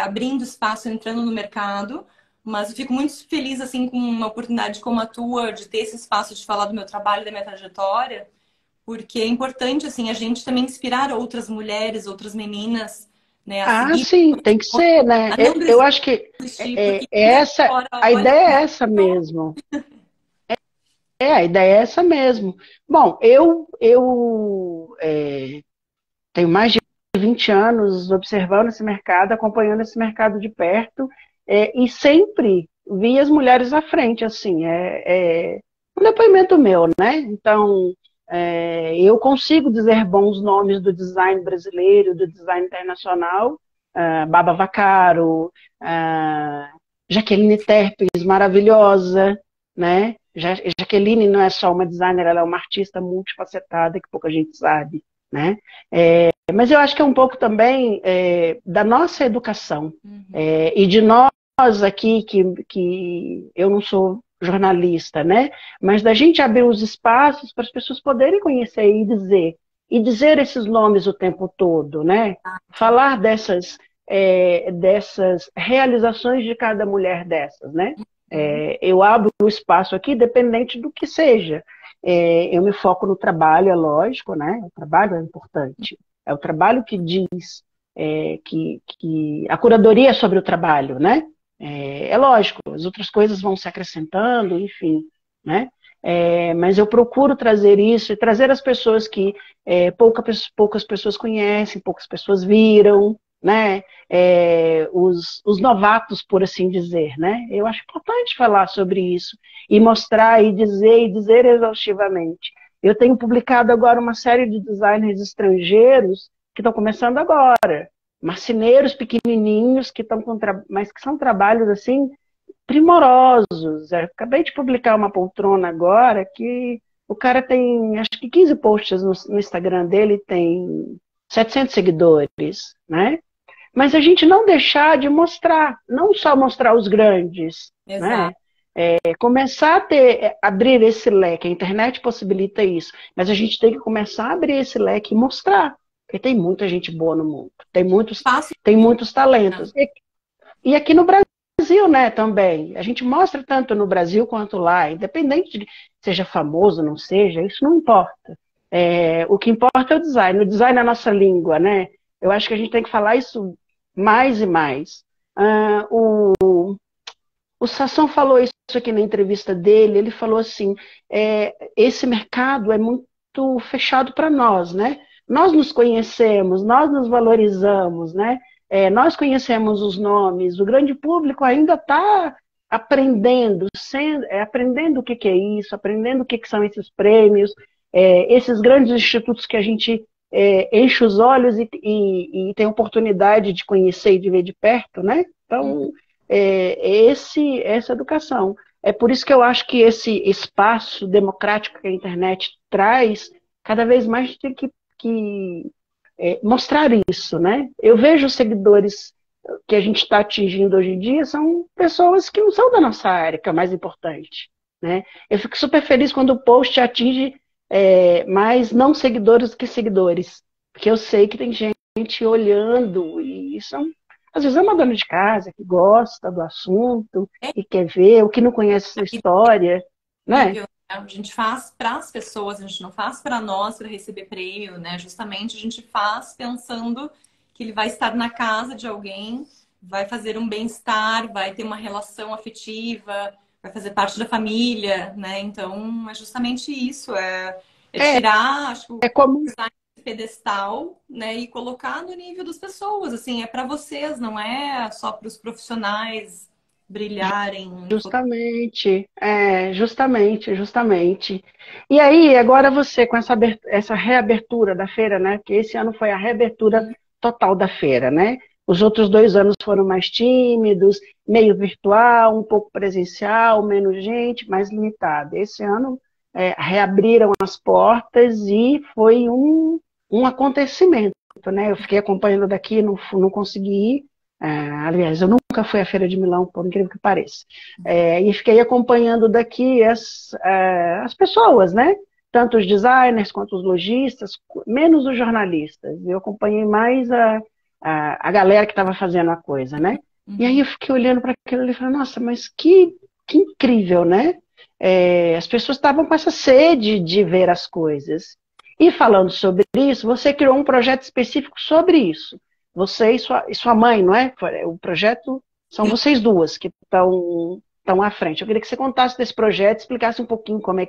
abrindo espaço, entrando no mercado, mas eu fico muito feliz, assim, com uma oportunidade como a tua, de ter esse espaço de falar do meu trabalho, da minha trajetória, porque é importante, assim, a gente também inspirar outras mulheres, outras meninas, né, a Ah, seguir, sim, tem que ser, né? a não Eu acho que desistir, porque é mundo essa, fora a olha ideia e é essa mesmo. A ideia é essa mesmo. Bom, eu tenho mais de 20 anos observando esse mercado, acompanhando esse mercado de perto, e sempre vi as mulheres à frente, assim, um depoimento meu, né? Então, eu consigo dizer bons nomes do design brasileiro, do design internacional, Baba Vacaro, ah, Jaqueline Terpes, maravilhosa, né? Jaqueline não é só uma designer, ela é uma artista multifacetada que pouca gente sabe, né? Mas eu acho que é um pouco também da nossa educação e de nós aqui, que eu não sou jornalista, né? Mas da gente abrir os espaços para as pessoas poderem conhecer e dizer esses nomes o tempo todo, né? Falar dessas realizações de cada mulher dessas, né? Eu abro o espaço aqui, dependente do que seja. Eu me foco no trabalho, é lógico, né? O trabalho é importante. É o trabalho que diz que a curadoria é sobre o trabalho, né? É lógico, as outras coisas vão se acrescentando, enfim, né? Mas eu procuro trazer isso e trazer as pessoas que poucas pessoas conhecem, poucas pessoas viram, né? Os novatos, por assim dizer, né? Eu acho importante falar sobre isso e mostrar e dizer exaustivamente. Eu tenho publicado agora uma série de designers estrangeiros que estão começando agora, marceneiros pequenininhos que estão mas que são trabalhos assim primorosos. Eu acabei de publicar uma poltrona agora que o cara tem acho que 15 posts no Instagram dele, tem 700 seguidores, né? Mas a gente não deixar de mostrar, não só mostrar os grandes, né? exato. Começar abrir esse leque, a internet possibilita isso, mas a gente tem que começar a abrir esse leque e mostrar, porque tem muita gente boa no mundo, Faço, tem muitos né? talentos. E aqui no Brasil, né, também. A gente mostra tanto no Brasil quanto lá, independente de seja famoso, não seja, isso não importa. O que importa é o design é a nossa língua, né? Eu acho que a gente tem que falar isso mais e mais. Ah, o Sasson falou isso aqui na entrevista dele, ele falou assim, esse mercado é muito fechado para nós, né? Nós nos conhecemos, nós nos valorizamos, né? Nós conhecemos os nomes, o grande público ainda está aprendendo, aprendendo o que, que é isso, aprendendo o que, que são esses prêmios, esses grandes institutos que a gente enche os olhos e tem oportunidade de conhecer e de ver de perto, né? Então, essa educação. É por isso que eu acho que esse espaço democrático que a internet traz, cada vez mais tem que mostrar isso, né? Eu vejo os seguidores que a gente está atingindo hoje em dia são pessoas que não são da nossa área, que é o mais importante, né? Eu fico super feliz quando o post atinge mais não seguidores do que seguidores, porque eu sei que tem gente olhando e são às vezes é uma dona de casa que gosta do assunto É e quer ver, o que não conhece essa história, né? incrível, né? A gente faz para as pessoas, a gente não faz para nós para receber prêmio, né? Justamente a gente faz pensando que ele vai estar na casa de alguém, vai fazer um bem-estar, vai ter uma relação afetiva, vai fazer parte da família, né? Então, é justamente isso, é É, tirar, acho que o é como design desse pedestal, né, e colocar no nível das pessoas, assim, é para vocês, não é só para os profissionais brilharem. justamente. E aí, agora você, com essa reabertura da feira, né? Porque esse ano foi a reabertura total da feira, né? Os outros 2 anos foram mais tímidos, meio virtual, um pouco presencial, menos gente, mais limitado. Esse ano reabriram as portas e foi um acontecimento, né? Eu fiquei acompanhando daqui, não consegui ir, Aliás, eu nunca fui à Feira de Milão, por incrível que pareça. E fiquei acompanhando daqui as pessoas, né? Tanto os designers quanto os lojistas, menos os jornalistas. Eu acompanhei mais a galera que estava fazendo a coisa, né? E aí eu fiquei olhando para aquilo e falei, nossa, mas que incrível, né? As pessoas estavam com essa sede de ver as coisas. E falando sobre isso, você criou um projeto específico sobre isso. Você e sua mãe, não é? O projeto são vocês duas que estão à frente. Eu queria que você contasse desse projeto, explicasse um pouquinho como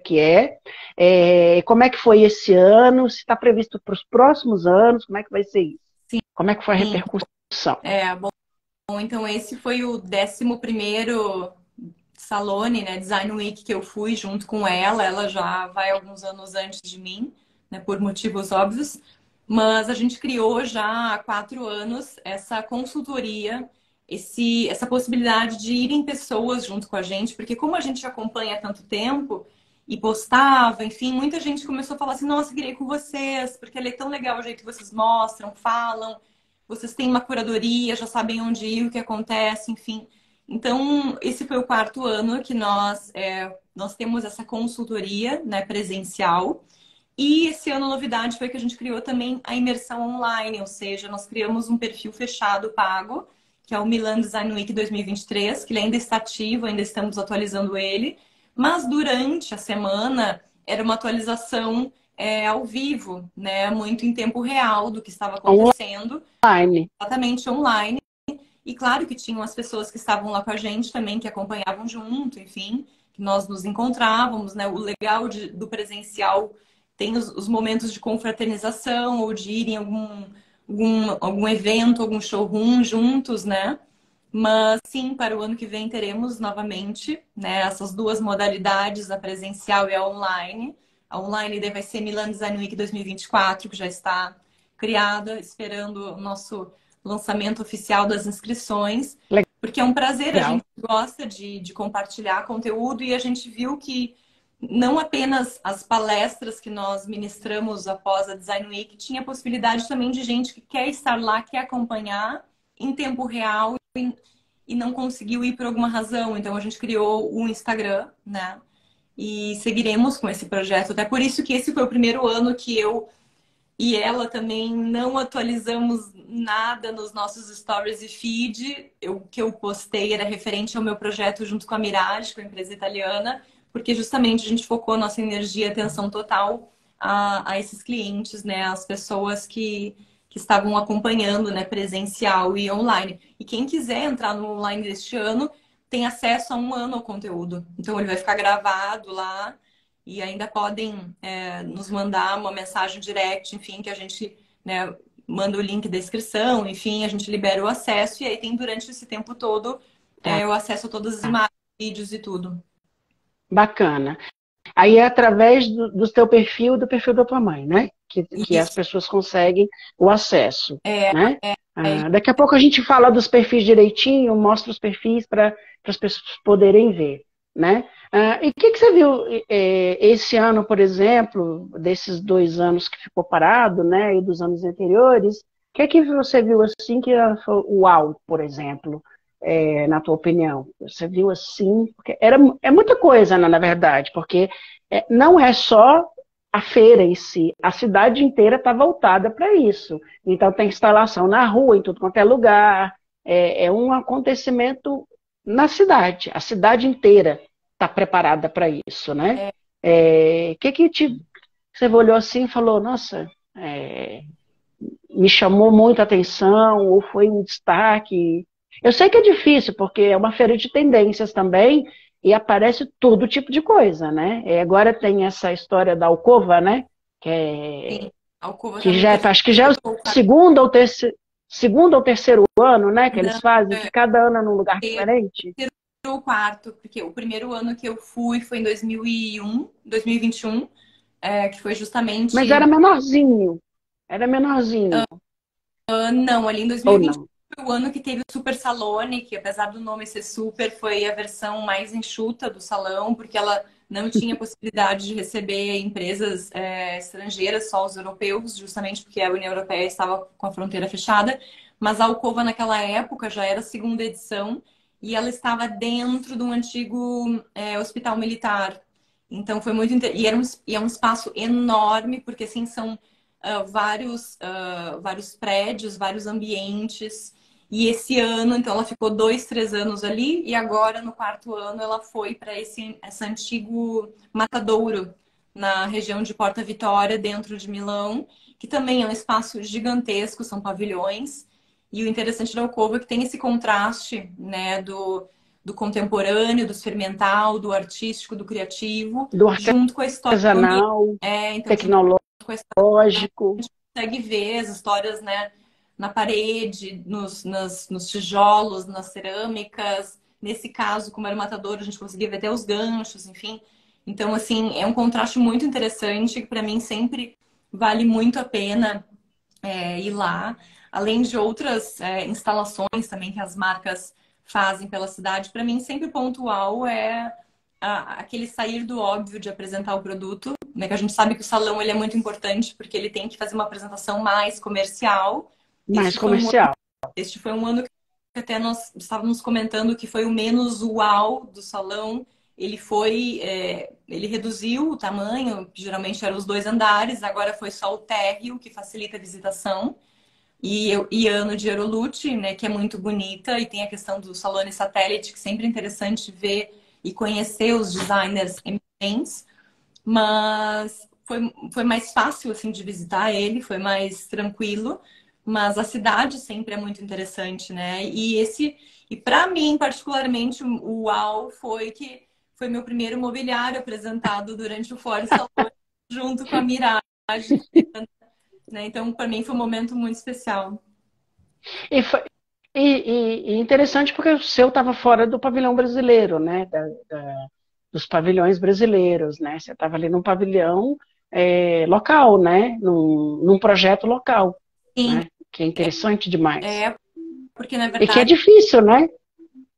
como é que foi esse ano, se está previsto para os próximos anos, como é que vai ser isso? Sim. Como é que foi a repercussão? Bom, então esse foi o 11º Salone, né, Design Week que eu fui junto com ela. Ela já vai alguns anos antes de mim, né, por motivos óbvios. Mas a gente criou já há 4 anos essa consultoria, essa possibilidade de irem pessoas junto com a gente, porque como a gente acompanha há tanto tempo e postava, enfim, muita gente começou a falar assim, nossa, queria ir com vocês, porque é tão legal o jeito que vocês mostram, falam, vocês têm uma curadoria, já sabem onde ir, o que acontece, enfim. Então, esse foi o 4º ano que nós temos essa consultoria, né, presencial. E esse ano a novidade foi que a gente criou também a imersão online, ou seja, nós criamos um perfil fechado pago, que é o Milan Design Week 2023, que ele ainda está ativo, ainda estamos atualizando ele. Mas durante a semana era uma atualização ao vivo, né? Muito em tempo real do que estava acontecendo. Online. Exatamente online. E claro que tinham as pessoas que estavam lá com a gente também, que acompanhavam junto, enfim, que nós nos encontrávamos, né? O legal do presencial tem os momentos de confraternização ou de irem algum evento, algum showroom juntos, né? Mas sim, para o ano que vem teremos novamente, né, essas duas modalidades, a presencial e a online. A online daí vai ser Milan Design Week 2024, que já está criada, esperando o nosso lançamento oficial das inscrições. Porque é um prazer, Legal. a gente gosta de compartilhar conteúdo e a gente viu que não apenas as palestras que nós ministramos após a Design Week, tinha a possibilidade também de gente que quer estar lá, quer acompanhar em tempo real e não conseguiu ir por alguma razão. Então a gente criou um Instagram, né? E seguiremos com esse projeto. Até por isso que esse foi o primeiro ano que eu e ela também não atualizamos nada nos nossos stories e feed. O que eu postei era referente ao meu projeto junto com a Mirage, com a empresa italiana, porque justamente a gente focou nossa energia e atenção total a esses clientes, né? As pessoas que estavam acompanhando, né? Presencial e online. E quem quiser entrar no online deste ano tem acesso a 1 ano ao conteúdo. Então ele vai ficar gravado lá. E ainda podem nos mandar uma mensagem direct, enfim, que a gente, né, manda o link da inscrição, enfim, a gente libera o acesso. E aí tem durante esse tempo todo o acesso a todas as imagens, vídeos e tudo. Bacana. Aí é através do teu perfil e do perfil da tua mãe, né? Que as pessoas conseguem o acesso, né? Daqui a pouco a gente fala dos perfis direitinho, mostra os perfis para as pessoas poderem ver, né? E o que você viu esse ano, por exemplo, desses 2 anos que ficou parado, né? E dos anos anteriores, o que você viu assim que foi uau, por exemplo? Na tua opinião? Você viu assim? Porque é muita coisa, na verdade, porque não é só a feira em si, a cidade inteira está voltada para isso. Então tem instalação na rua, em tudo quanto é lugar, é um acontecimento na cidade, a cidade inteira está preparada para isso, né? Você olhou assim e falou, nossa, me chamou muito a atenção, ou foi um destaque? Eu sei que é difícil, porque é uma feira de tendências também, e aparece todo tipo de coisa, né? Agora tem essa história da Alcova, né? Sim, a Alcova que acho que já é o segundo ou terceiro ano, né? Que eles fazem, que cada ano é num lugar diferente. O 4º, porque o primeiro ano que eu fui foi em 2021, que foi justamente... Mas era menorzinho. Era menorzinho. Não, ali em 2020 foi o ano que teve o Super Salone, que apesar do nome ser super, foi a versão mais enxuta do salão, porque ela não tinha possibilidade de receber empresas estrangeiras, só os europeus, justamente porque a União Europeia estava com a fronteira fechada. Mas a Alcova, naquela época, já era a segunda edição e ela estava dentro de um antigo hospital militar. Então foi muito e é um espaço enorme, porque assim são vários prédios, vários ambientes. E esse ano, então, ela ficou 2, 3 anos ali, e agora, no quarto ano, ela foi para esse antigo matadouro, na região de Porta Vitória, dentro de Milão, que também é um espaço gigantesco, são pavilhões. E o interessante da Alcova é que tem esse contraste, né, do contemporâneo, do experimental, do artístico, do criativo, Do junto com a história do ambiente. artesanal, Então, junto com a história, tecnológico. consegue ver as histórias, né, na parede, nos tijolos, nas cerâmicas. Nesse caso, como era o matador, a gente conseguia ver até os ganchos, enfim. Então, assim, é um contraste muito interessante que para mim sempre vale muito a pena ir lá. Além de outras instalações também que as marcas fazem pela cidade, para mim sempre pontual é aquele sair do óbvio de apresentar o produto, né? Que a gente sabe que o salão ele é muito importante porque ele tem que fazer uma apresentação mais comercial. Mais comercial. Este foi um ano que até nós estávamos comentando que foi o menos uau do salão. Ele reduziu o tamanho, geralmente eram os 2 andares, agora foi só o térreo, que facilita a visitação. E ano de Eurolute, né, que é muito bonita, e tem a questão do Salone Satélite, que sempre é interessante ver e conhecer os designers emergentes. Mas foi mais fácil, assim, de visitar ele, foi mais tranquilo. Mas a cidade sempre é muito interessante, né? E para mim, particularmente, o uau foi que foi meu primeiro mobiliário apresentado durante o Fórum Salone, junto com a Mirage, né? Então, para mim, foi um momento muito especial. E, foi, e interessante porque o seu estava fora do pavilhão brasileiro, né? Dos pavilhões brasileiros, né? Você estava ali num pavilhão local, né? Num projeto local, Sim, né? Que é interessante demais. porque na E que é verdade difícil, né?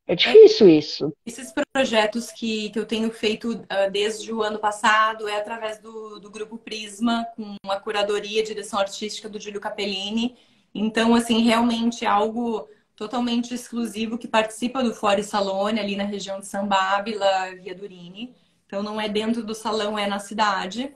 É difícil isso. esses projetos que eu tenho feito desde o ano passado é através do Grupo Prisma, com a curadoria e direção artística do Giulio Capellini. Então, assim, realmente é algo totalmente exclusivo que participa do Fora Salone, ali na região de San Babila, Via Durini. Então, não é dentro do salão, é na cidade.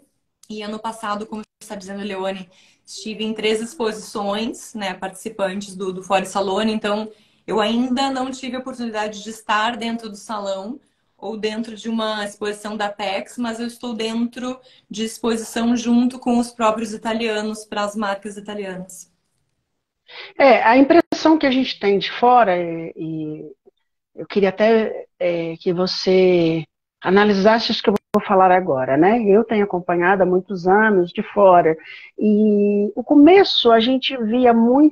E ano passado, como você está dizendo, Leone, estive em 3 exposições, né, participantes do Fora Salone. Então, eu ainda não tive a oportunidade de estar dentro do salão ou dentro de uma exposição da Pex, mas eu estou dentro de exposição junto com os próprios italianos, para as marcas italianas. A impressão que a gente tem de fora, e eu queria até que você analisasse isso que eu vou falar agora, né? Eu tenho acompanhado há muitos anos de fora, e o começo a gente via um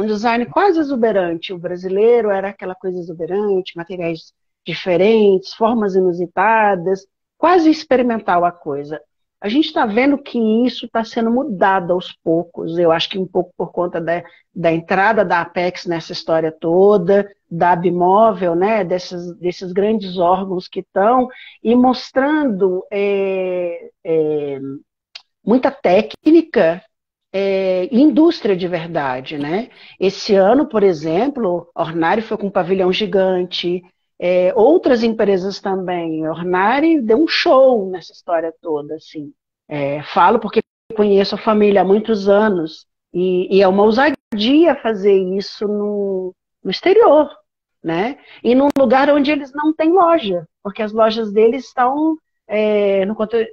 design quase exuberante. O brasileiro era aquela coisa exuberante, materiais diferentes, formas inusitadas, quase experimental a coisa. A gente está vendo que isso está sendo mudado aos poucos. Eu acho que um pouco por conta da entrada da Apex nessa história toda, da Abimóvel, né, desses grandes órgãos que estão, e mostrando muita técnica e indústria de verdade, né? Esse ano, por exemplo, Ornari foi com um pavilhão gigante, outras empresas também. Ornari deu um show nessa história toda, assim. Falo porque conheço a família há muitos anos e é uma ousadia fazer isso no exterior, né? E num lugar onde eles não têm loja, porque as lojas deles estão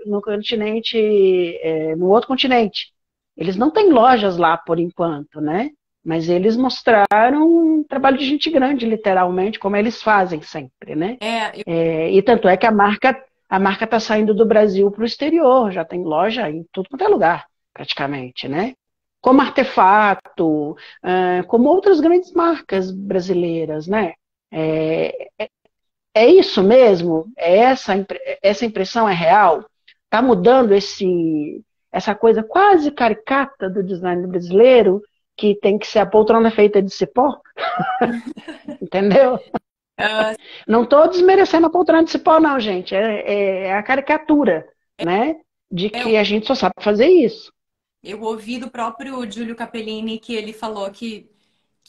no continente, no outro continente. Eles não têm lojas lá por enquanto, né? Mas eles mostraram um trabalho de gente grande, literalmente, como eles fazem sempre, né? E tanto é que a marca está saindo do Brasil para o exterior, já tem loja em tudo quanto é lugar, praticamente, né? Como Artefato, como outras grandes marcas brasileiras, né? É isso mesmo? Essa impressão é real? Está mudando essa coisa quase caricata do design brasileiro, que tem que ser a poltrona feita de cipó? Entendeu? Ah, Não estou desmerecendo a poltrona de cipó, não, gente. É a caricatura, né? De eu, que a gente só sabe fazer isso. eu ouvi do próprio Giulio Capellini que ele falou que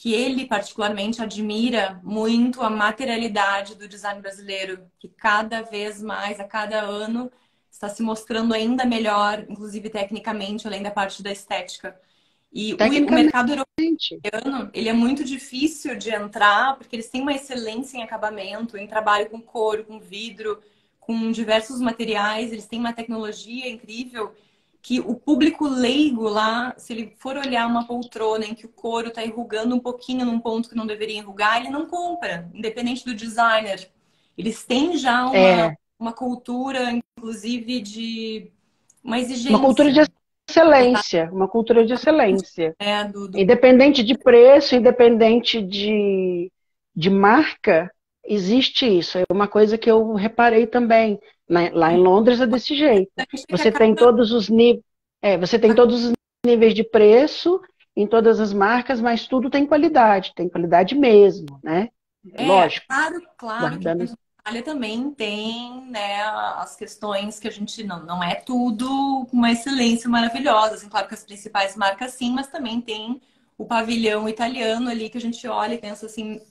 ele particularmente admira muito a materialidade do design brasileiro, que cada vez mais, a cada ano, está se mostrando ainda melhor, inclusive tecnicamente, além da parte da estética. E o mercado Tecnicamente. europeu, ele é muito difícil de entrar, porque eles têm uma excelência em acabamento, em trabalho com couro, com vidro, com diversos materiais, eles têm uma tecnologia incrível que o público leigo lá, se ele for olhar uma poltrona em que o couro está enrugando um pouquinho num ponto que não deveria enrugar, ele não compra, independente do designer. Eles têm já É uma cultura, inclusive, de uma uma cultura de exigência, excelência, uma cultura de excelência. né, Independente de preço, independente de marca, existe isso. É uma coisa que eu reparei também. Lá em Londres é desse jeito. que Você tem acaba. todos os níveis, você tem todos os níveis de preço em todas as marcas, mas tudo tem qualidade mesmo, né? Lógico, Claro que guardando. dentro da Itália também tem, né, as questões que a gente não é tudo uma excelência maravilhosa. Assim, claro que as principais marcas sim, mas também tem o pavilhão italiano ali que a gente olha e pensa assim,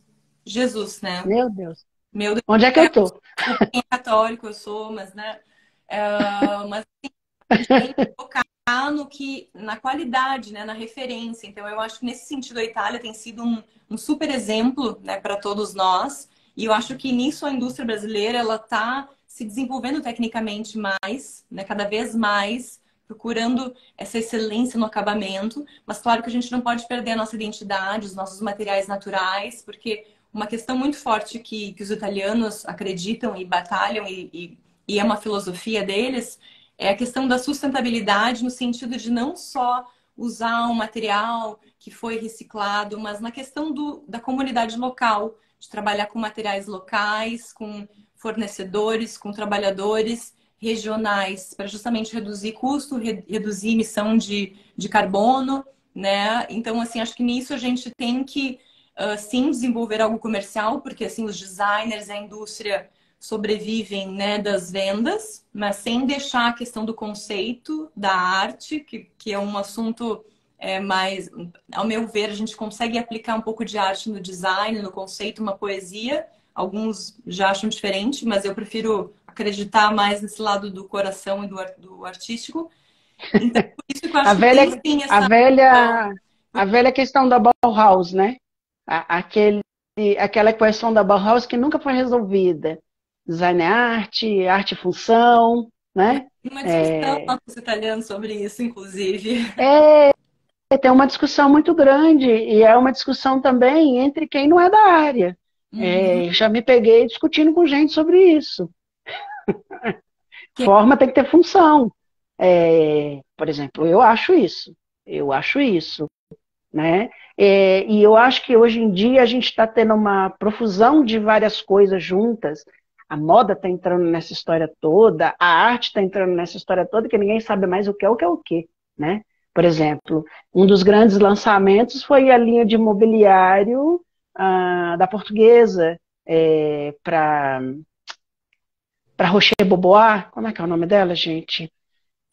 Jesus, né? Meu Deus, Meu Deus, onde é que eu tô? desculpa quem é católico eu sou, mas né, mas a gente tem que focar no que, na qualidade, né, na referência. Então, eu acho que nesse sentido a Itália tem sido um super exemplo, né, para todos nós. E eu acho que nisso a indústria brasileira ela está se desenvolvendo tecnicamente mais, né, cada vez mais, procurando essa excelência no acabamento. Mas claro que a gente não pode perder a nossa identidade, os nossos materiais naturais, porque uma questão muito forte que os italianos acreditam e batalham e é uma filosofia deles é a questão da sustentabilidade no sentido de não só usar um material que foi reciclado, mas na questão da comunidade local, de trabalhar com materiais locais, com fornecedores, com trabalhadores regionais, para justamente reduzir custo, reduzir emissão de carbono, né? Então, assim, acho que nisso a gente tem que, sim, desenvolver algo comercial, porque, assim, os designers, a indústria sobrevivem, né, das vendas, mas sem deixar a questão do conceito, da arte, que é um assunto mais, ao meu ver, a gente consegue aplicar um pouco de arte no design, no conceito, uma poesia. Alguns já acham diferente, mas eu prefiro acreditar mais nesse lado do coração e do artístico. Então, por isso que eu A acho que tem velha, sim a essa. velha, a velha questão da Bauhaus, né? Aquela equação da Bauhaus que nunca foi resolvida. Design é arte, arte é função, né? Uma discussão É, com os italianos sobre isso, inclusive. é, tem uma discussão muito grande e é uma discussão também entre quem não é da área. Uhum. Já me peguei discutindo com gente sobre isso. Forma tem que ter função. Por exemplo, eu acho isso, né? E eu acho que hoje em dia a gente está tendo uma profusão de várias coisas juntas. A moda está entrando nessa história toda, a arte está entrando nessa história toda, que ninguém sabe mais o que é o que, né? Por exemplo, um dos grandes lançamentos foi a linha de mobiliário da Portuguesa para Rocher Bobois, como é que é o nome dela, gente?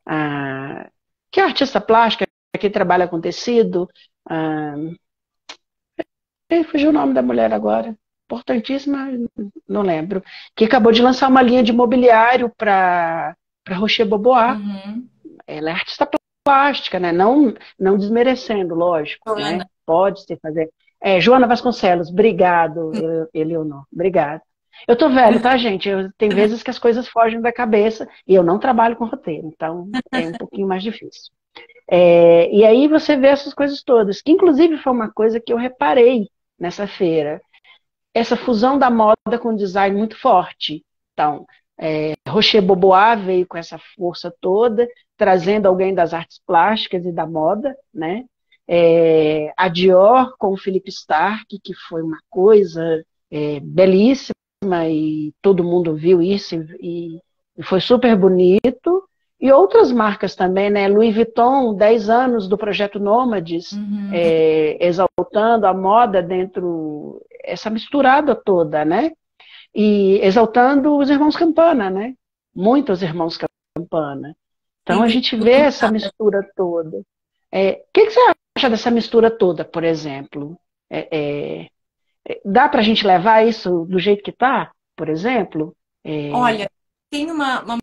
Ah, que é artista plástica que trabalha com tecido. Ah, fugiu o nome da mulher agora. Importantíssima, não lembro. Que acabou de lançar uma linha de mobiliário para Rocher Bobois. Uhum. Ela é artista plástica, né? Não desmerecendo, lógico, né? Joana. Pode se fazer. Joana Vasconcelos, obrigado, Eleonor, obrigado. Eu tô velho, tá, gente? Tem vezes que as coisas fogem da cabeça e eu não trabalho com roteiro, então é um pouquinho mais difícil. E aí você vê essas coisas todas, que inclusive foi uma coisa que eu reparei nessa feira. Essa fusão da moda com o design muito forte. Então, Rocher Bobois veio com essa força toda, trazendo alguém das artes plásticas e da moda, né? A Dior com o Philippe Starck, que foi uma coisa belíssima e todo mundo viu isso e foi super bonito. E outras marcas também, né? Louis Vuitton, 10 anos do Projeto Nômades, Uhum. exaltando a moda dentro essa misturada toda, né? E exaltando os irmãos Campana, né? Muitos irmãos Campana. Então a Tem gente vê essa mistura toda. O que você acha dessa mistura toda, por exemplo? Dá para a gente levar isso do jeito que está, por exemplo? Olha, tem uma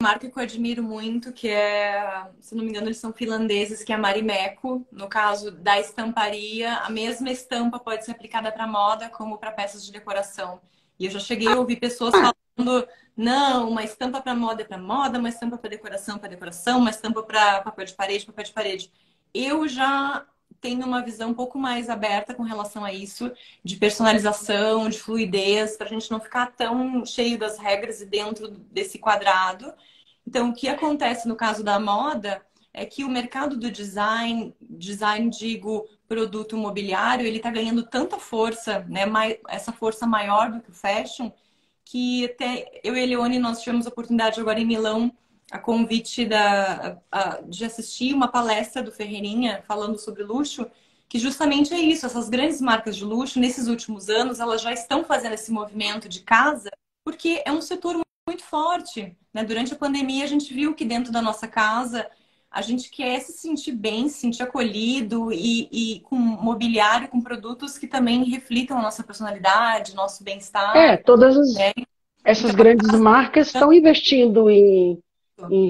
marca que eu admiro muito, que é, se não me engano, eles são finlandeses, que é a Marimekko. No caso da estamparia, a mesma estampa pode ser aplicada para moda como para peças de decoração. E eu já cheguei a ouvir pessoas falando, não, uma estampa para moda, uma estampa para decoração, uma estampa para papel de parede, papel de parede. Eu já tenho uma visão um pouco mais aberta com relação a isso, de personalização, de fluidez, para a gente não ficar tão cheio das regras e dentro desse quadrado. Então, o que acontece no caso da moda é que o mercado do design, digo, produto mobiliário, ele está ganhando tanta força, né? Essa força maior do que o fashion, que até eu e a Leone, nós tivemos a oportunidade agora em Milão, a convite de assistir uma palestra do Ferreirinha falando sobre luxo, que justamente é isso, essas grandes marcas de luxo, nesses últimos anos, elas já estão fazendo esse movimento de casa, porque é um setor muito forte, né? Durante a pandemia, a gente viu que dentro da nossa casa, a gente quer se sentir bem, se sentir acolhido e com mobiliário, com produtos que também reflitam a nossa personalidade, nosso bem-estar, Todas né? essas Então, grandes marcas estão investindo em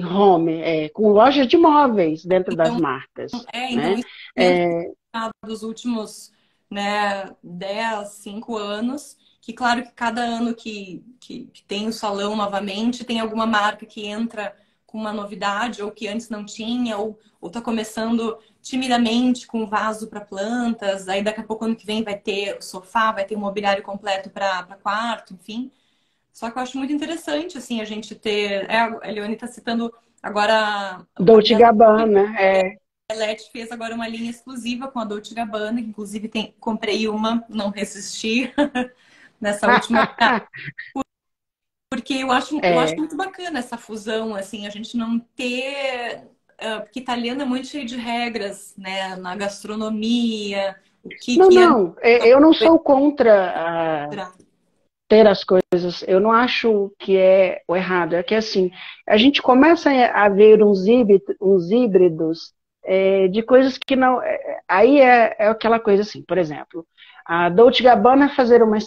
home, com lojas de móveis dentro das então, marcas, então né? isso dentro dos últimos, né, 10, 5 anos, que claro que cada ano que tem o salão novamente, tem alguma marca que entra com uma novidade, ou que antes não tinha, ou está começando timidamente com vaso para plantas, aí daqui a pouco ano que vem vai ter o sofá, vai ter um mobiliário completo para quarto, enfim. Só que eu acho muito interessante, assim, a gente ter... a Leone está citando agora a Dolce Bia Gabbana, Let fez agora uma linha exclusiva com a Dolce Gabbana, que inclusive comprei uma, não resisti nessa última, porque eu acho muito bacana essa fusão, assim, a gente não ter, porque italiano é muito cheio de regras, né, na gastronomia, o que é Não, eu não sou contra ter as coisas, eu não acho que é o errado, é que assim, a gente começa a ver uns híbridos de coisas que não. Aí é aquela coisa assim, por exemplo, a Dolce Gabbana fazer uma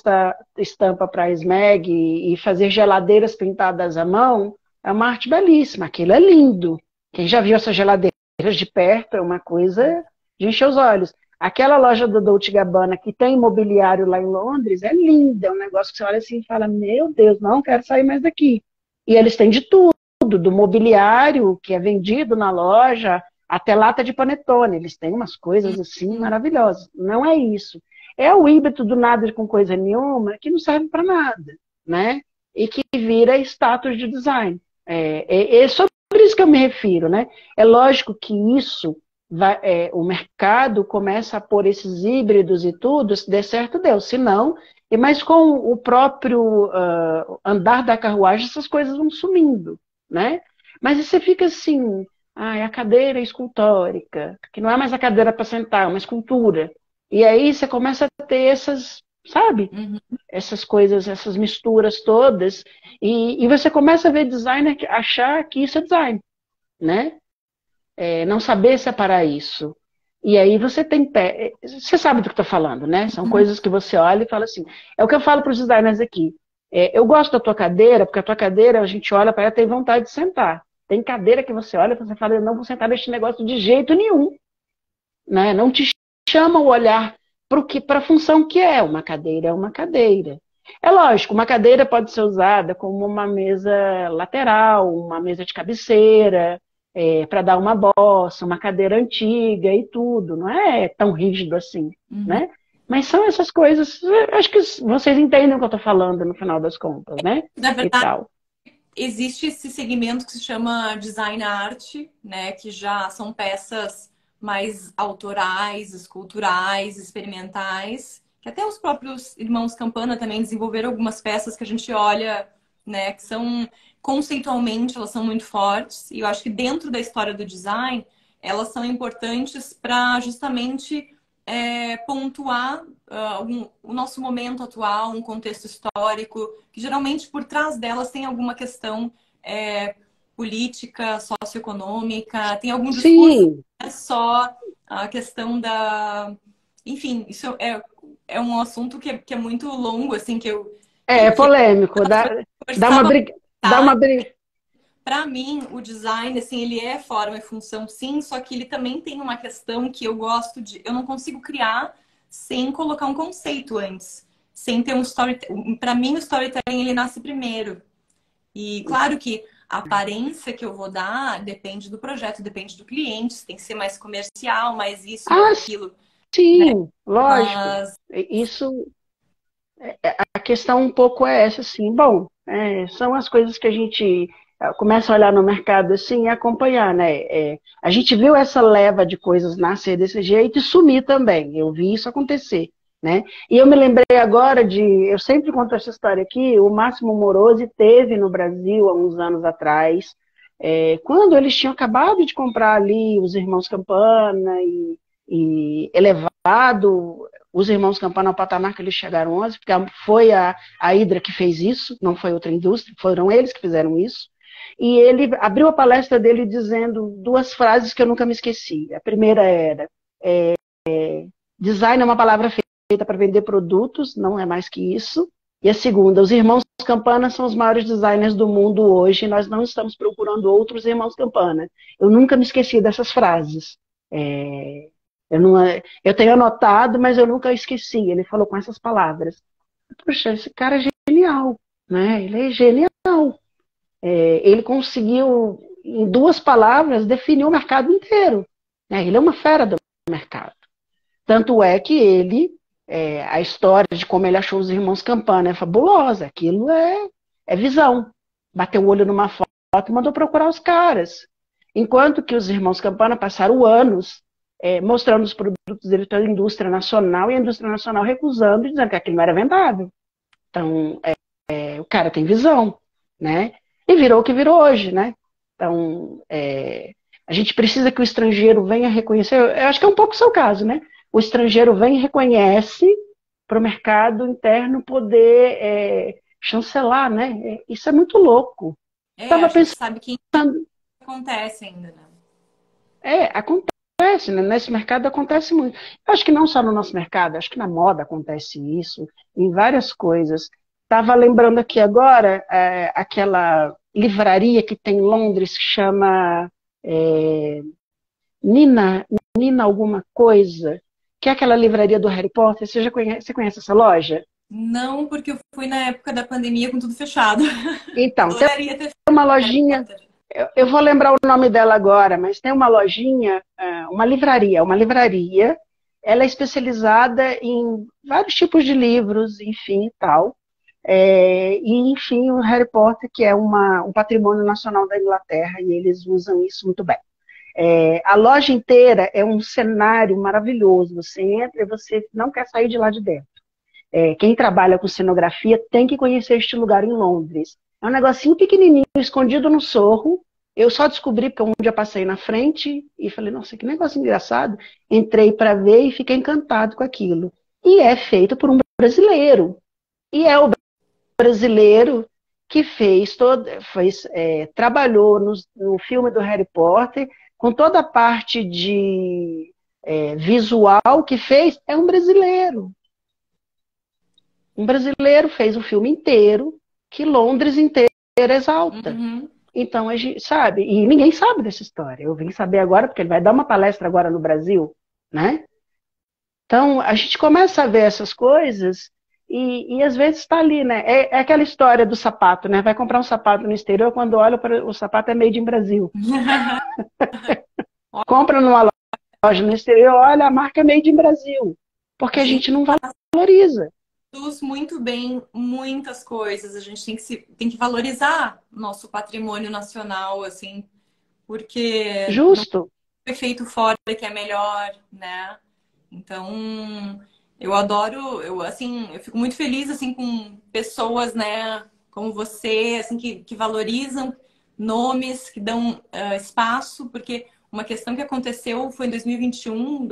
estampa para a Smeg e fazer geladeiras pintadas à mão é uma arte belíssima, aquilo é lindo. Quem já viu essas geladeiras de perto é uma coisa de encher os olhos. Aquela loja do Dolce Gabbana que tem imobiliário lá em Londres é linda, é um negócio que você olha assim e fala, meu Deus, não quero sair mais daqui. E eles têm de tudo, do mobiliário que é vendido na loja, até lata de panetone, eles têm umas coisas assim maravilhosas. Não é isso. É o híbrido do nada com coisa nenhuma que não serve para nada, né? E que vira status de design. É sobre isso que eu me refiro, né? É lógico que isso o mercado começa a pôr esses híbridos e tudo, se der certo, deu. Se não, mas com o próprio andar da carruagem, essas coisas vão sumindo, né? Mas você fica assim, a cadeira escultórica, que não é mais a cadeira para sentar, é uma escultura. E aí você começa a ter essas, sabe? Essas coisas, essas misturas todas, e você começa a ver designer achar que isso é design, né? Não saber separar isso. E aí você tem você sabe do que eu estou falando, né? São coisas que você olha e fala assim. É o que eu falo para os designers aqui. Eu gosto da tua cadeira, porque a tua cadeira a gente olha para ela e tem vontade de sentar. Tem cadeira que você olha e você fala, eu não vou sentar neste negócio de jeito nenhum. Né? Não te chama o olhar para a função que é. Uma cadeira é uma cadeira. É lógico, uma cadeira pode ser usada como uma mesa lateral, uma mesa de cabeceira, para dar uma bossa, uma cadeira antiga e tudo. Não é tão rígido assim, né? Mas são essas coisas, acho que vocês entendem o que eu estou falando no final das contas, né? Na E verdade, tal. existe esse segmento que se chama design art, né? Que já são peças mais autorais, esculturais, experimentais. Que até os próprios irmãos Campana também desenvolveram algumas peças que a gente olha, né? Que são, conceitualmente, elas são muito fortes. E eu acho que dentro da história do design, elas são importantes para justamente pontuar o nosso momento atual, um contexto histórico, que geralmente por trás delas tem alguma questão política, socioeconômica, tem algum discurso, Sim, não é só a questão da... Enfim, isso é um assunto que é muito longo, assim, é que polêmico, dá uma conversava. briga, dá uma briga. Para mim, o design, assim, ele é forma e função, sim, só que ele também tem uma questão que eu gosto de... Eu não consigo criar sem colocar um conceito antes. Sem ter um storytelling. Para mim, o storytelling, ele nasce primeiro. E claro que a aparência que eu vou dar depende do projeto, depende do cliente. Tem que ser mais comercial, mais isso, mais Ah, aquilo. sim, lógico. Mas Isso, a questão um pouco é essa, assim. Bom, são as coisas que a gente começa a olhar no mercado assim e acompanhar, né? A gente viu essa leva de coisas nascer desse jeito e sumir também. Eu vi isso acontecer, né? E eu me lembrei agora eu sempre conto essa história aqui, o Máximo Morosi teve no Brasil há uns anos atrás, quando eles tinham acabado de comprar ali os Irmãos Campana e elevado os Irmãos Campana ao patamar que eles chegaram hoje, porque foi a Hydra que fez isso, não foi outra indústria, foram eles que fizeram isso. E ele abriu a palestra dele dizendo duas frases que eu nunca me esqueci. A primeira era: design é uma palavra feita para vender produtos, não é mais que isso. E a segunda: os irmãos Campana são os maiores designers do mundo hoje, e nós não estamos procurando outros irmãos Campana. Eu nunca me esqueci dessas frases. É, eu, não, eu tenho anotado, mas eu nunca esqueci. Ele falou com essas palavras. Poxa, esse cara é genial, né? Ele é genial. Ele conseguiu, em duas palavras, definir o mercado inteiro, né? Ele é uma fera do mercado. Tanto é que a história de como ele achou os irmãos Campana é fabulosa. Aquilo é visão. Bateu o olho numa foto e mandou procurar os caras. Enquanto que os irmãos Campana passaram anos mostrando os produtos dele para a indústria nacional e a indústria nacional recusando e dizendo que aquilo não era vendável. Então, o cara tem visão, né? E virou o que virou hoje, né? Então, a gente precisa que o estrangeiro venha reconhecer. Eu acho que é um pouco o seu caso, né? O estrangeiro vem e reconhece para o mercado interno poder chancelar, né? Isso é muito louco. a Estava gente pensando, sabe que acontece ainda, né? acontece, né? Nesse mercado acontece muito. Eu acho que não só no nosso mercado, acho que na moda acontece isso, em várias coisas. Estava lembrando aqui agora aquela livraria que tem em Londres que chama é, Nina, Nina alguma coisa, que é aquela livraria do Harry Potter. Você conhece essa loja? Não, porque eu fui na época da pandemia com tudo fechado. Então, tem Adoraria ter feito uma Harry lojinha, Potter. eu vou lembrar o nome dela agora, mas tem uma lojinha, uma livraria, ela é especializada em vários tipos de livros, enfim, e tal. E, enfim, o Harry Potter, que é um patrimônio nacional da Inglaterra, e eles usam isso muito bem. A loja inteira é um cenário maravilhoso. Você entra e você não quer sair de lá de dentro. Quem trabalha com cenografia tem que conhecer este lugar em Londres. É um negocinho pequenininho, escondido no sorro. Eu só descobri porque um dia passei na frente e falei, nossa, que negócio engraçado. Entrei para ver e fiquei encantado com aquilo. E é feito por um brasileiro. E é o brasileiro que trabalhou no filme do Harry Potter, com toda a parte de visual que fez, é um brasileiro. Um brasileiro fez o filme inteiro, que Londres inteira exalta. Uhum. Então, a gente sabe, e ninguém sabe dessa história. Eu vim saber agora, porque ele vai dar uma palestra agora no Brasil, né? Então, a gente começa a ver essas coisas e às vezes está ali, né? É aquela história do sapato, né? Vai comprar um sapato no exterior, quando olha para o sapato é made in Brasil. Compra numa loja no exterior, olha, a marca é made in Brasil. A Porque a gente gente não valoriza. produz muito bem muitas coisas. A gente tem que valorizar nosso patrimônio nacional, assim, porque não Justo. foi feito fora que é melhor, né? Então, eu adoro, assim, eu fico muito feliz assim com pessoas, né, como você, assim, que valorizam nomes, que dão espaço, porque uma questão que aconteceu foi em 2021,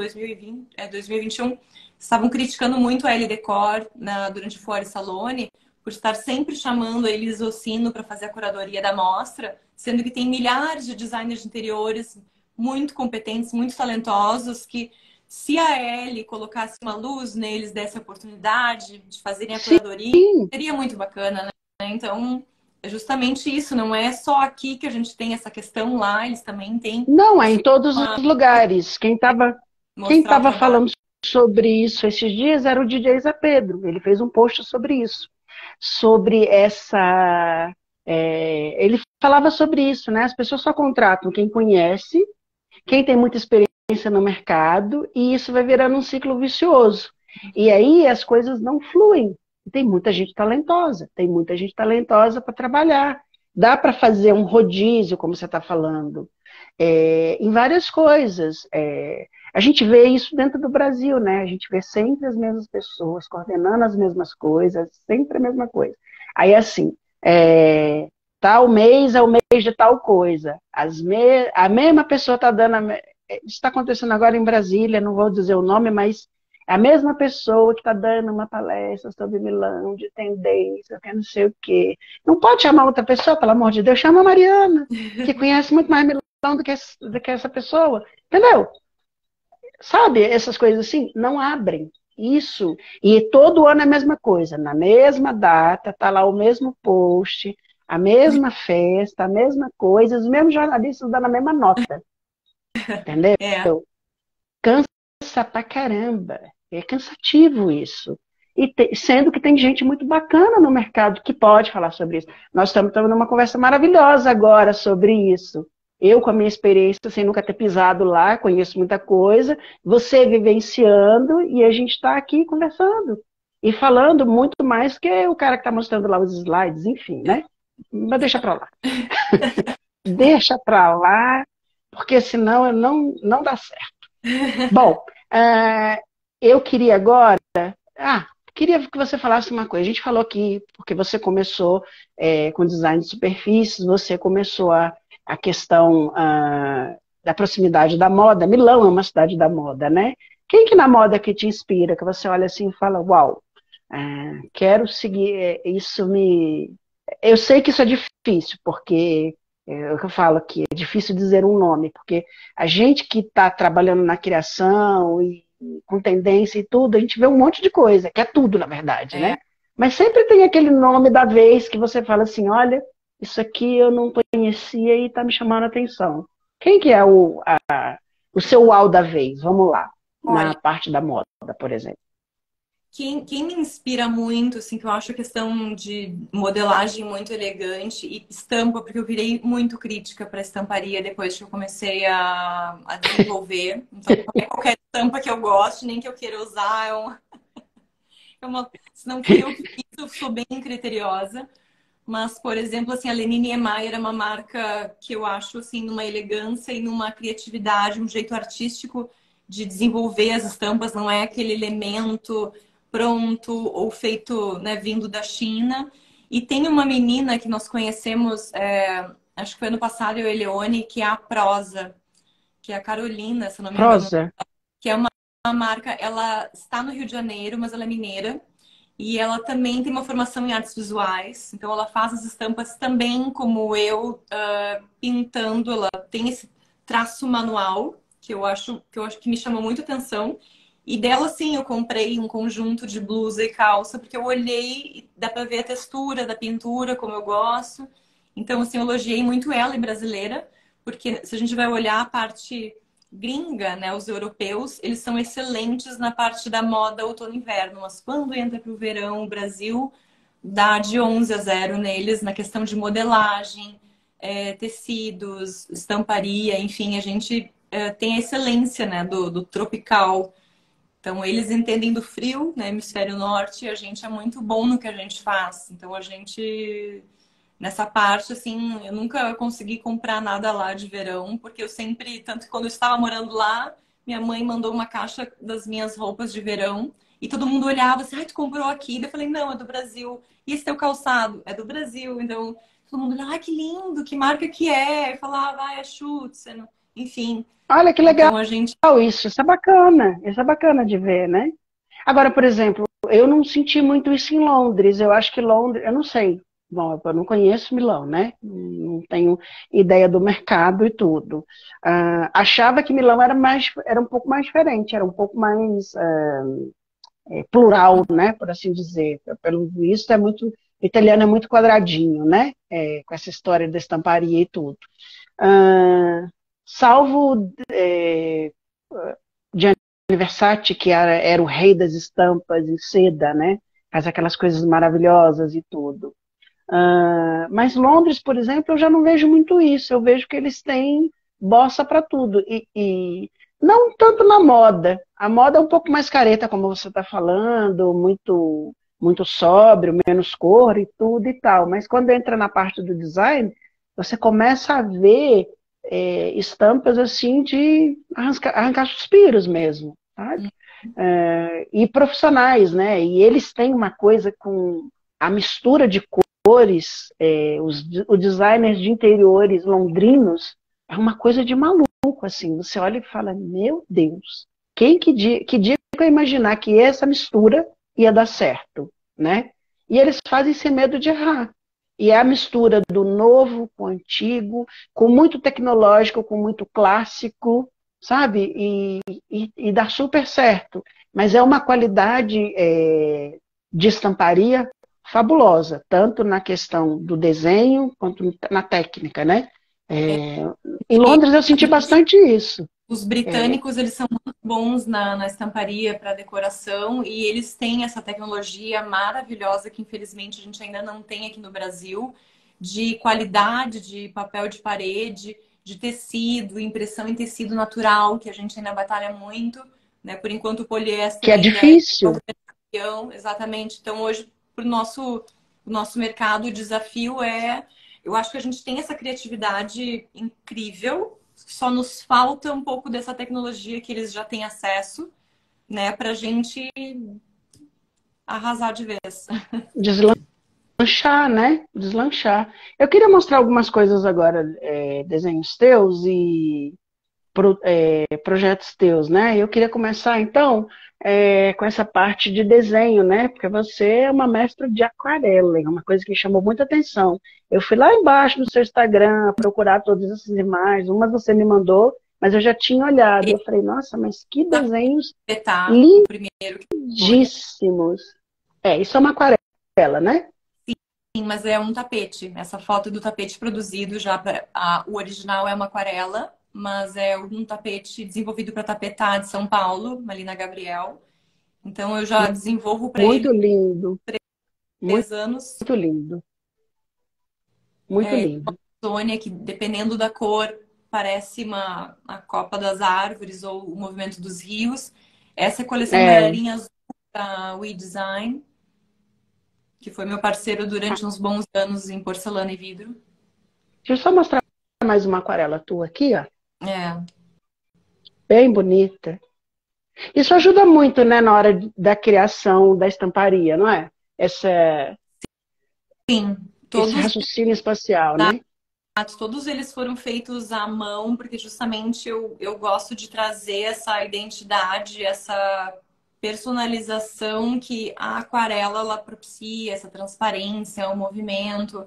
estavam criticando muito a LA Decor durante o Fora Salone, por estar sempre chamando a Elis Ossino para fazer a curadoria da mostra, sendo que tem milhares de designers de interiores muito competentes, muito talentosos, que se a Ellie colocasse uma luz neles, dessa oportunidade de fazerem a curadoria, Sim. seria muito bacana, né? Então, é justamente isso, não é só aqui que a gente tem essa questão, lá eles também têm Não, a é em todos os lugares. Quem mostrar o tava trabalho. falando sobre isso esses dias era o DJ Zé Pedro. Ele fez um post sobre isso. Sobre essa. Ele falava sobre isso, né? As pessoas só contratam quem conhece, quem tem muita experiência no mercado, e isso vai virando um ciclo vicioso. E aí as coisas não fluem. Tem muita gente talentosa, tem muita gente talentosa para trabalhar. Dá para fazer um rodízio, como você está falando, em várias coisas. A gente vê isso dentro do Brasil, né? A gente vê sempre as mesmas pessoas coordenando as mesmas coisas, sempre a mesma coisa. Aí, assim, tal mês é o mês de tal coisa. A mesma pessoa está dando. Isso está acontecendo agora em Brasília, não vou dizer o nome, mas é a mesma pessoa que está dando uma palestra sobre Milão, de tendência, que não sei o quê. Não pode chamar outra pessoa, pelo amor de Deus, chama a Mariana, que conhece muito mais Milão do que essa pessoa. Entendeu? Sabe, essas coisas assim, não abrem. Isso. E todo ano é a mesma coisa. Na mesma data, tá lá o mesmo post, a mesma festa, a mesma coisa, os mesmos jornalistas dando a mesma nota. Entendeu? É, Cansa pra caramba. É cansativo isso. Sendo que tem gente muito bacana no mercado que pode falar sobre isso. Nós estamos tendo uma conversa maravilhosa agora sobre isso. Eu, com a minha experiência, sem nunca ter pisado lá, conheço muita coisa, você vivenciando, e a gente está aqui conversando. E falando muito mais que o cara que está mostrando lá os slides, enfim, né? Mas deixa para lá. Deixa para lá, porque senão não dá certo. Bom, eu queria agora. Queria que você falasse uma coisa. A gente falou aqui, porque você começou com design de superfícies, você começou a questão da proximidade da moda. Milão é uma cidade da moda, né? Quem que na moda que te inspira, que você olha assim e fala, uau, quero seguir, isso me. Eu sei que isso é difícil, porque é o que eu falo aqui, é difícil dizer um nome, porque a gente que está trabalhando na criação e com tendência e tudo, a gente vê um monte de coisa, que é tudo, na verdade, é. né? Mas sempre tem aquele nome da vez que você fala assim, olha, isso aqui eu não conhecia e está me chamando a atenção. Quem que é o seu uau da vez? Vamos lá, na Olha, parte da moda, por exemplo. quem me inspira muito, assim, que eu acho a questão de modelagem muito elegante e estampa, porque eu virei muito crítica para estamparia depois que eu comecei a desenvolver. Então, não é qualquer estampa que eu goste, nem que eu queira usar. Se não fui eu que fiz, eu sou bem criteriosa. Mas, por exemplo, assim, a Lenine Niemeyer é uma marca que eu acho, assim, numa elegância e numa criatividade, um jeito artístico de desenvolver as estampas. Não é aquele elemento pronto ou feito, né, vindo da China. E tem uma menina que nós conhecemos, acho que foi ano passado, eu e a Eleone, que é a Prosa, que é a Carolina, se eu não me engano, Prosa. que é uma marca, ela está no Rio de Janeiro, mas ela é mineira. E ela também tem uma formação em artes visuais, então ela faz as estampas também como eu, pintando. Ela tem esse traço manual que me chamou muito atenção. E dela, sim, eu comprei um conjunto de blusa e calça, porque eu olhei e dá pra ver a textura da pintura, como eu gosto. Então, assim, eu elogiei muito ela e brasileira, porque se a gente vai olhar a parte gringa, né, os europeus, eles são excelentes na parte da moda outono-inverno, mas quando entra para o verão, o Brasil dá de 11-0 neles na questão de modelagem, tecidos, estamparia, enfim, a gente tem a excelência, né, do tropical. Então, eles entendem do frio, né, hemisfério norte, e a gente é muito bom no que a gente faz. Então, a gente nessa parte, assim, eu nunca consegui comprar nada lá de verão, porque eu sempre, tanto que quando eu estava morando lá, minha mãe mandou uma caixa das minhas roupas de verão e todo mundo olhava assim, ai, tu comprou aqui? Eu falei, não, é do Brasil. E esse teu calçado? É do Brasil. Então, todo mundo olhava, ai, que lindo, que marca que é? Eu falava, ah, é Schutz. enfim. Olha que legal Então a gente. isso é bacana de ver, né? Agora, por exemplo, eu não senti muito isso em Londres. Eu acho que Londres, eu não sei. Bom, eu não conheço Milão, né? Não tenho ideia do mercado e tudo. Achava que Milão era um pouco mais diferente, era um pouco mais plural, né? Por assim dizer. Pelo visto, o italiano é muito quadradinho, né? Com essa história da estamparia e tudo. Ah, salvo Gianni Versace, que era o rei das estampas em seda, né? Faz aquelas coisas maravilhosas e tudo. Mas Londres, por exemplo, eu já não vejo muito isso. Eu vejo que eles têm bossa para tudo. E não tanto na moda. A moda é um pouco mais careta, como você está falando, muito sóbrio, menos cor e tudo e tal. Mas quando entra na parte do design, você começa a ver estampas assim de arrancar suspiros mesmo, sabe? E profissionais, né? E eles têm uma coisa com a mistura de cores, os designers de interiores londrinos, é uma coisa de maluco, assim. Você olha e fala, meu Deus, que dia que eu ia imaginar que essa mistura ia dar certo, né? E eles fazem sem medo de errar. E é a mistura do novo com o antigo, com muito tecnológico, com muito clássico, sabe? E dá super certo. Mas é uma qualidade de estamparia fabulosa, tanto na questão do desenho quanto na técnica, né? Em Londres eu senti bastante isso. Os britânicos, eles são muito bons na estamparia para decoração e eles têm essa tecnologia maravilhosa que infelizmente a gente ainda não tem aqui no Brasil, de qualidade de papel de parede, de tecido, impressão em tecido natural, que a gente ainda batalha muito, né? Por enquanto o Que poliéster é ainda é o difícil. campeão, exatamente. Então hoje, para o nosso mercado, o desafio é, eu acho que a gente tem essa criatividade incrível, só nos falta um pouco dessa tecnologia que eles já têm acesso, né, para a gente arrasar de vez. Deslanchar, né? Deslanchar. Eu queria mostrar algumas coisas agora, desenhos teus e projetos teus, né? Eu queria começar, então, com essa parte de desenho, né? Porque você é uma mestra de aquarela, é uma coisa que me chamou muita atenção. Eu fui lá embaixo no seu Instagram procurar todas essas imagens, umas você me mandou, mas eu já tinha olhado. Eu falei, nossa, mas que desenhos O primeiro que foi. lindíssimos. Isso é uma aquarela, né? Sim, mas é um tapete. Essa foto do tapete produzido já o original é uma aquarela, mas é um tapete desenvolvido para tapetar de São Paulo, Malina Gabriel. Então eu já desenvolvo para ele Muito lindo, 3 anos. muito lindo, muito lindo. Sônia, que dependendo da cor, parece a copa das árvores ou o movimento dos rios. Essa é a coleção É, Bailarina Azul da We Design, que foi meu parceiro durante uns bons anos em porcelana e vidro. deixa eu só mostrar mais uma aquarela tua aqui, ó. É, Bem bonita. Isso ajuda muito, né, na hora da criação da estamparia, não é? sim, Esse todos, raciocínio espacial, né? todos eles foram feitos à mão, porque justamente eu gosto de trazer essa identidade, essa personalização que a aquarela ela propicia, essa transparência, o movimento.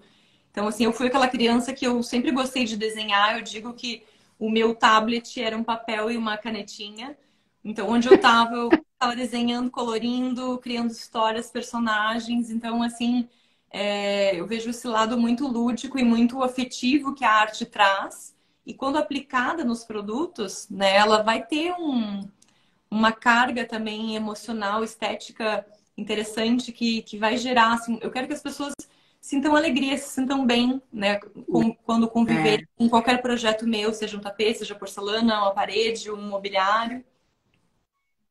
Então, assim, eu fui aquela criança que eu sempre gostei de desenhar. Eu digo que o meu tablet era um papel e uma canetinha. Então, onde eu estava desenhando, colorindo, criando histórias, personagens. Então, assim, eu vejo esse lado muito lúdico e muito afetivo que a arte traz. E quando aplicada nos produtos, né, ela vai ter uma carga também emocional, estética interessante que vai gerar, assim, eu quero que as pessoas sintam alegria, se sintam bem, né, quando É, conviverem com qualquer projeto meu, seja um tapete, seja porcelana, uma parede, um mobiliário.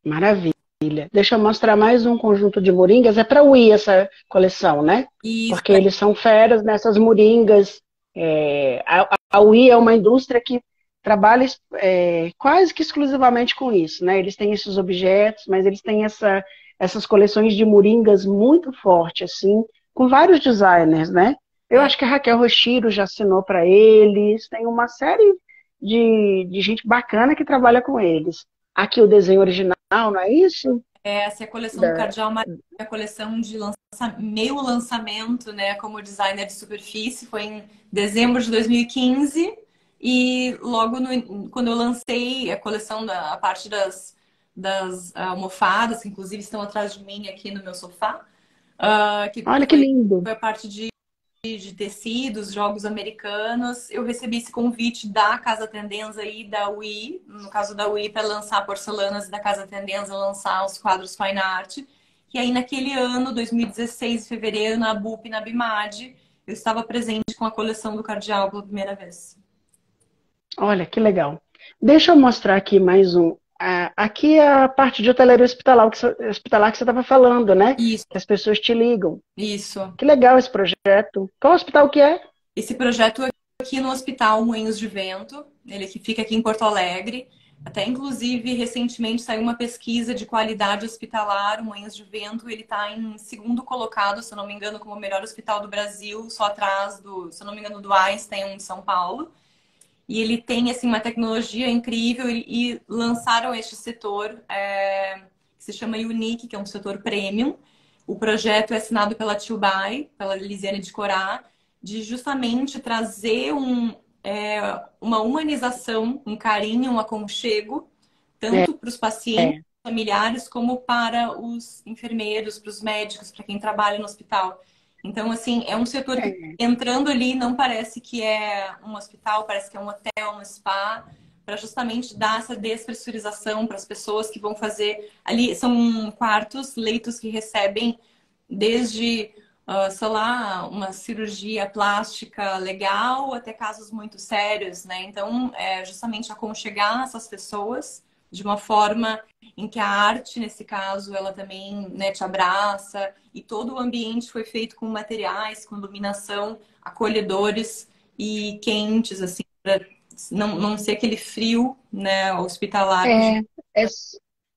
maravilha. Deixa eu mostrar mais um conjunto de moringas. É para o I essa coleção, né? E isso Porque eles são feras nessas moringas. A UI é uma indústria que trabalha quase que exclusivamente com isso, né? Eles têm esses objetos, mas eles têm essas coleções de moringas muito fortes, assim, com vários designers, né? Eu é, acho que a Raquel Rochiro já assinou para eles, tem uma série de gente bacana que trabalha com eles. Aqui o desenho original, não é isso? Essa é a coleção do Da- Cardeal Maria, a coleção de meio lançamento, né, como designer de superfície, foi em dezembro de 2015 e logo quando eu lancei a coleção a parte das almofadas, que inclusive estão atrás de mim aqui no meu sofá, que Olha que lindo. foi a parte de tecidos, jogos americanos, eu recebi esse convite da Casa Tendenza e da UI, no caso da UI, para lançar porcelanas e da Casa Tendenza lançar os quadros Fine Art. E aí, naquele ano, 2016, em fevereiro, na BUP, na BIMAD, eu estava presente com a coleção do Cardeal pela primeira vez. Olha que legal. Deixa eu mostrar aqui mais um. Aqui é a parte de hotelaria hospitalar que você estava falando, né? Isso, Que as pessoas te ligam. isso. Que legal esse projeto. Qual hospital que é? Esse projeto é aqui no Hospital Moinhos de Vento, ele que fica aqui em Porto Alegre. Até, inclusive, recentemente saiu uma pesquisa de qualidade hospitalar, o Moinhos de Vento, ele está em segundo colocado, se eu não me engano, como o melhor hospital do Brasil, só atrás se eu não me engano, do Einstein, em São Paulo. E ele tem, assim, uma tecnologia incrível e lançaram este setor, que se chama Unique, que é um setor premium. O projeto é assinado pela Tilbai, pela Lisiane de Corá, de justamente trazer uma humanização, um carinho, um aconchego, tanto para os pacientes, É, familiares, como para os enfermeiros, para os médicos, para quem trabalha no hospital. Então, assim, é um setor que é. entrando ali não parece que é um hospital, parece que é um hotel, um spa, para justamente dar essa despressurização para as pessoas que vão fazer ali. São quartos, leitos que recebem desde, sei lá, uma cirurgia plástica legal até casos muito sérios, né? Então, é justamente aconchegar essas pessoas de uma forma em que a arte, nesse caso, ela também, né, te abraça e todo o ambiente foi feito com materiais, com iluminação, acolhedores e quentes, assim, para não ser aquele frio, né, hospitalar que a gente... É,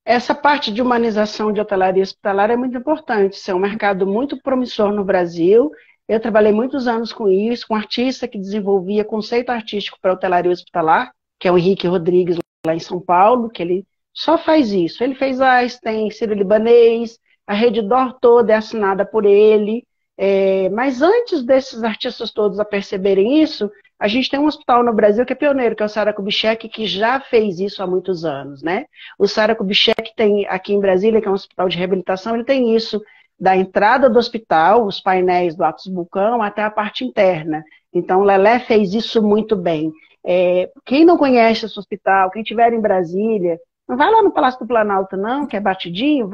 essa parte de humanização de hotelaria hospitalar é muito importante. Isso é um mercado muito promissor no Brasil. Eu trabalhei muitos anos com isso, com um artista que desenvolvia conceito artístico para hotelaria hospitalar, que é o Henrique Rodrigues, lá em São Paulo, que ele só faz isso. Ele fez Einstein, Sírio-Libanês, a Redditor toda é assinada por ele. Mas antes desses artistas todos a perceberem isso, a gente tem um hospital no Brasil que é pioneiro, que é o Sara Kubitschek, que já fez isso há muitos anos, né? O Sara Kubitschek tem aqui em Brasília, que é um hospital de reabilitação, ele tem isso da entrada do hospital, os painéis do Atos Bulcão, até a parte interna. Então, o Lelé fez isso muito bem. Quem não conhece esse hospital, quem estiver em Brasília, não vai lá no Palácio do Planalto, não, que é batidinho,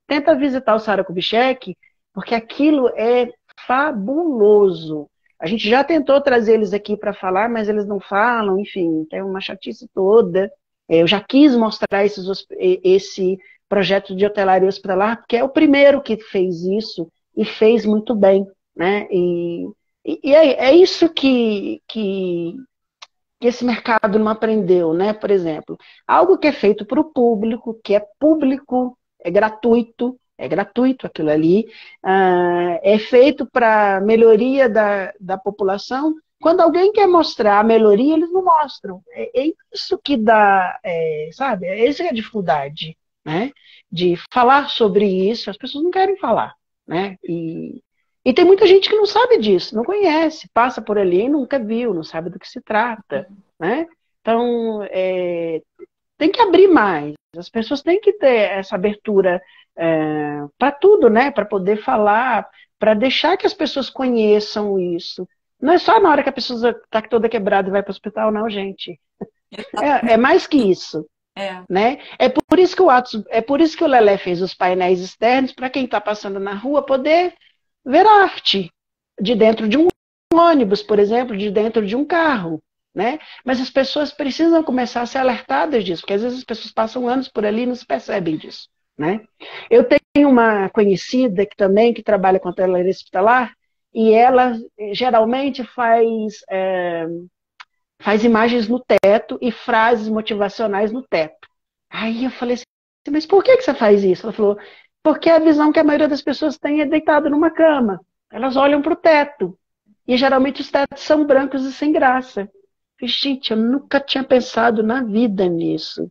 tenta visitar o Sara Kubitschek, porque aquilo é fabuloso. A gente já tentou trazer eles aqui para falar, mas eles não falam, enfim, tem uma chatice toda. Eu já quis mostrar esse projeto de hotelaria hospitalar, porque é o primeiro que fez isso e fez muito bem, né? É isso que esse mercado não aprendeu, né? Por exemplo, algo que é feito para o público, que é público, é gratuito aquilo ali, é feito para melhoria da população. Quando alguém quer mostrar a melhoria, eles não mostram. É isso que dá, sabe? Essa é a dificuldade, né? De falar sobre isso, as pessoas não querem falar, né? E tem muita gente que não sabe disso, não conhece, passa por ali e nunca viu, não sabe do que se trata, né? Então, tem que abrir mais. As pessoas têm que ter essa abertura para tudo, né? Para poder falar, para deixar que as pessoas conheçam isso. Não é só na hora que a pessoa está toda quebrada e vai para o hospital, não, gente. É mais que isso. É. Né? É por isso que o Lelé fez os painéis externos para quem está passando na rua poder ver arte de dentro de um ônibus, por exemplo, de dentro de um carro, né? Mas as pessoas precisam começar a ser alertadas disso, porque às vezes as pessoas passam anos por ali e não se percebem disso, né? Eu tenho uma conhecida que trabalha com hotelaria hospitalar e ela geralmente faz imagens no teto e frases motivacionais no teto. Aí eu falei assim, mas por que você faz isso? Ela falou, porque a visão que a maioria das pessoas tem é deitado numa cama. Elas olham para o teto. E geralmente os tetos são brancos e sem graça. Gente, eu nunca tinha pensado na vida nisso.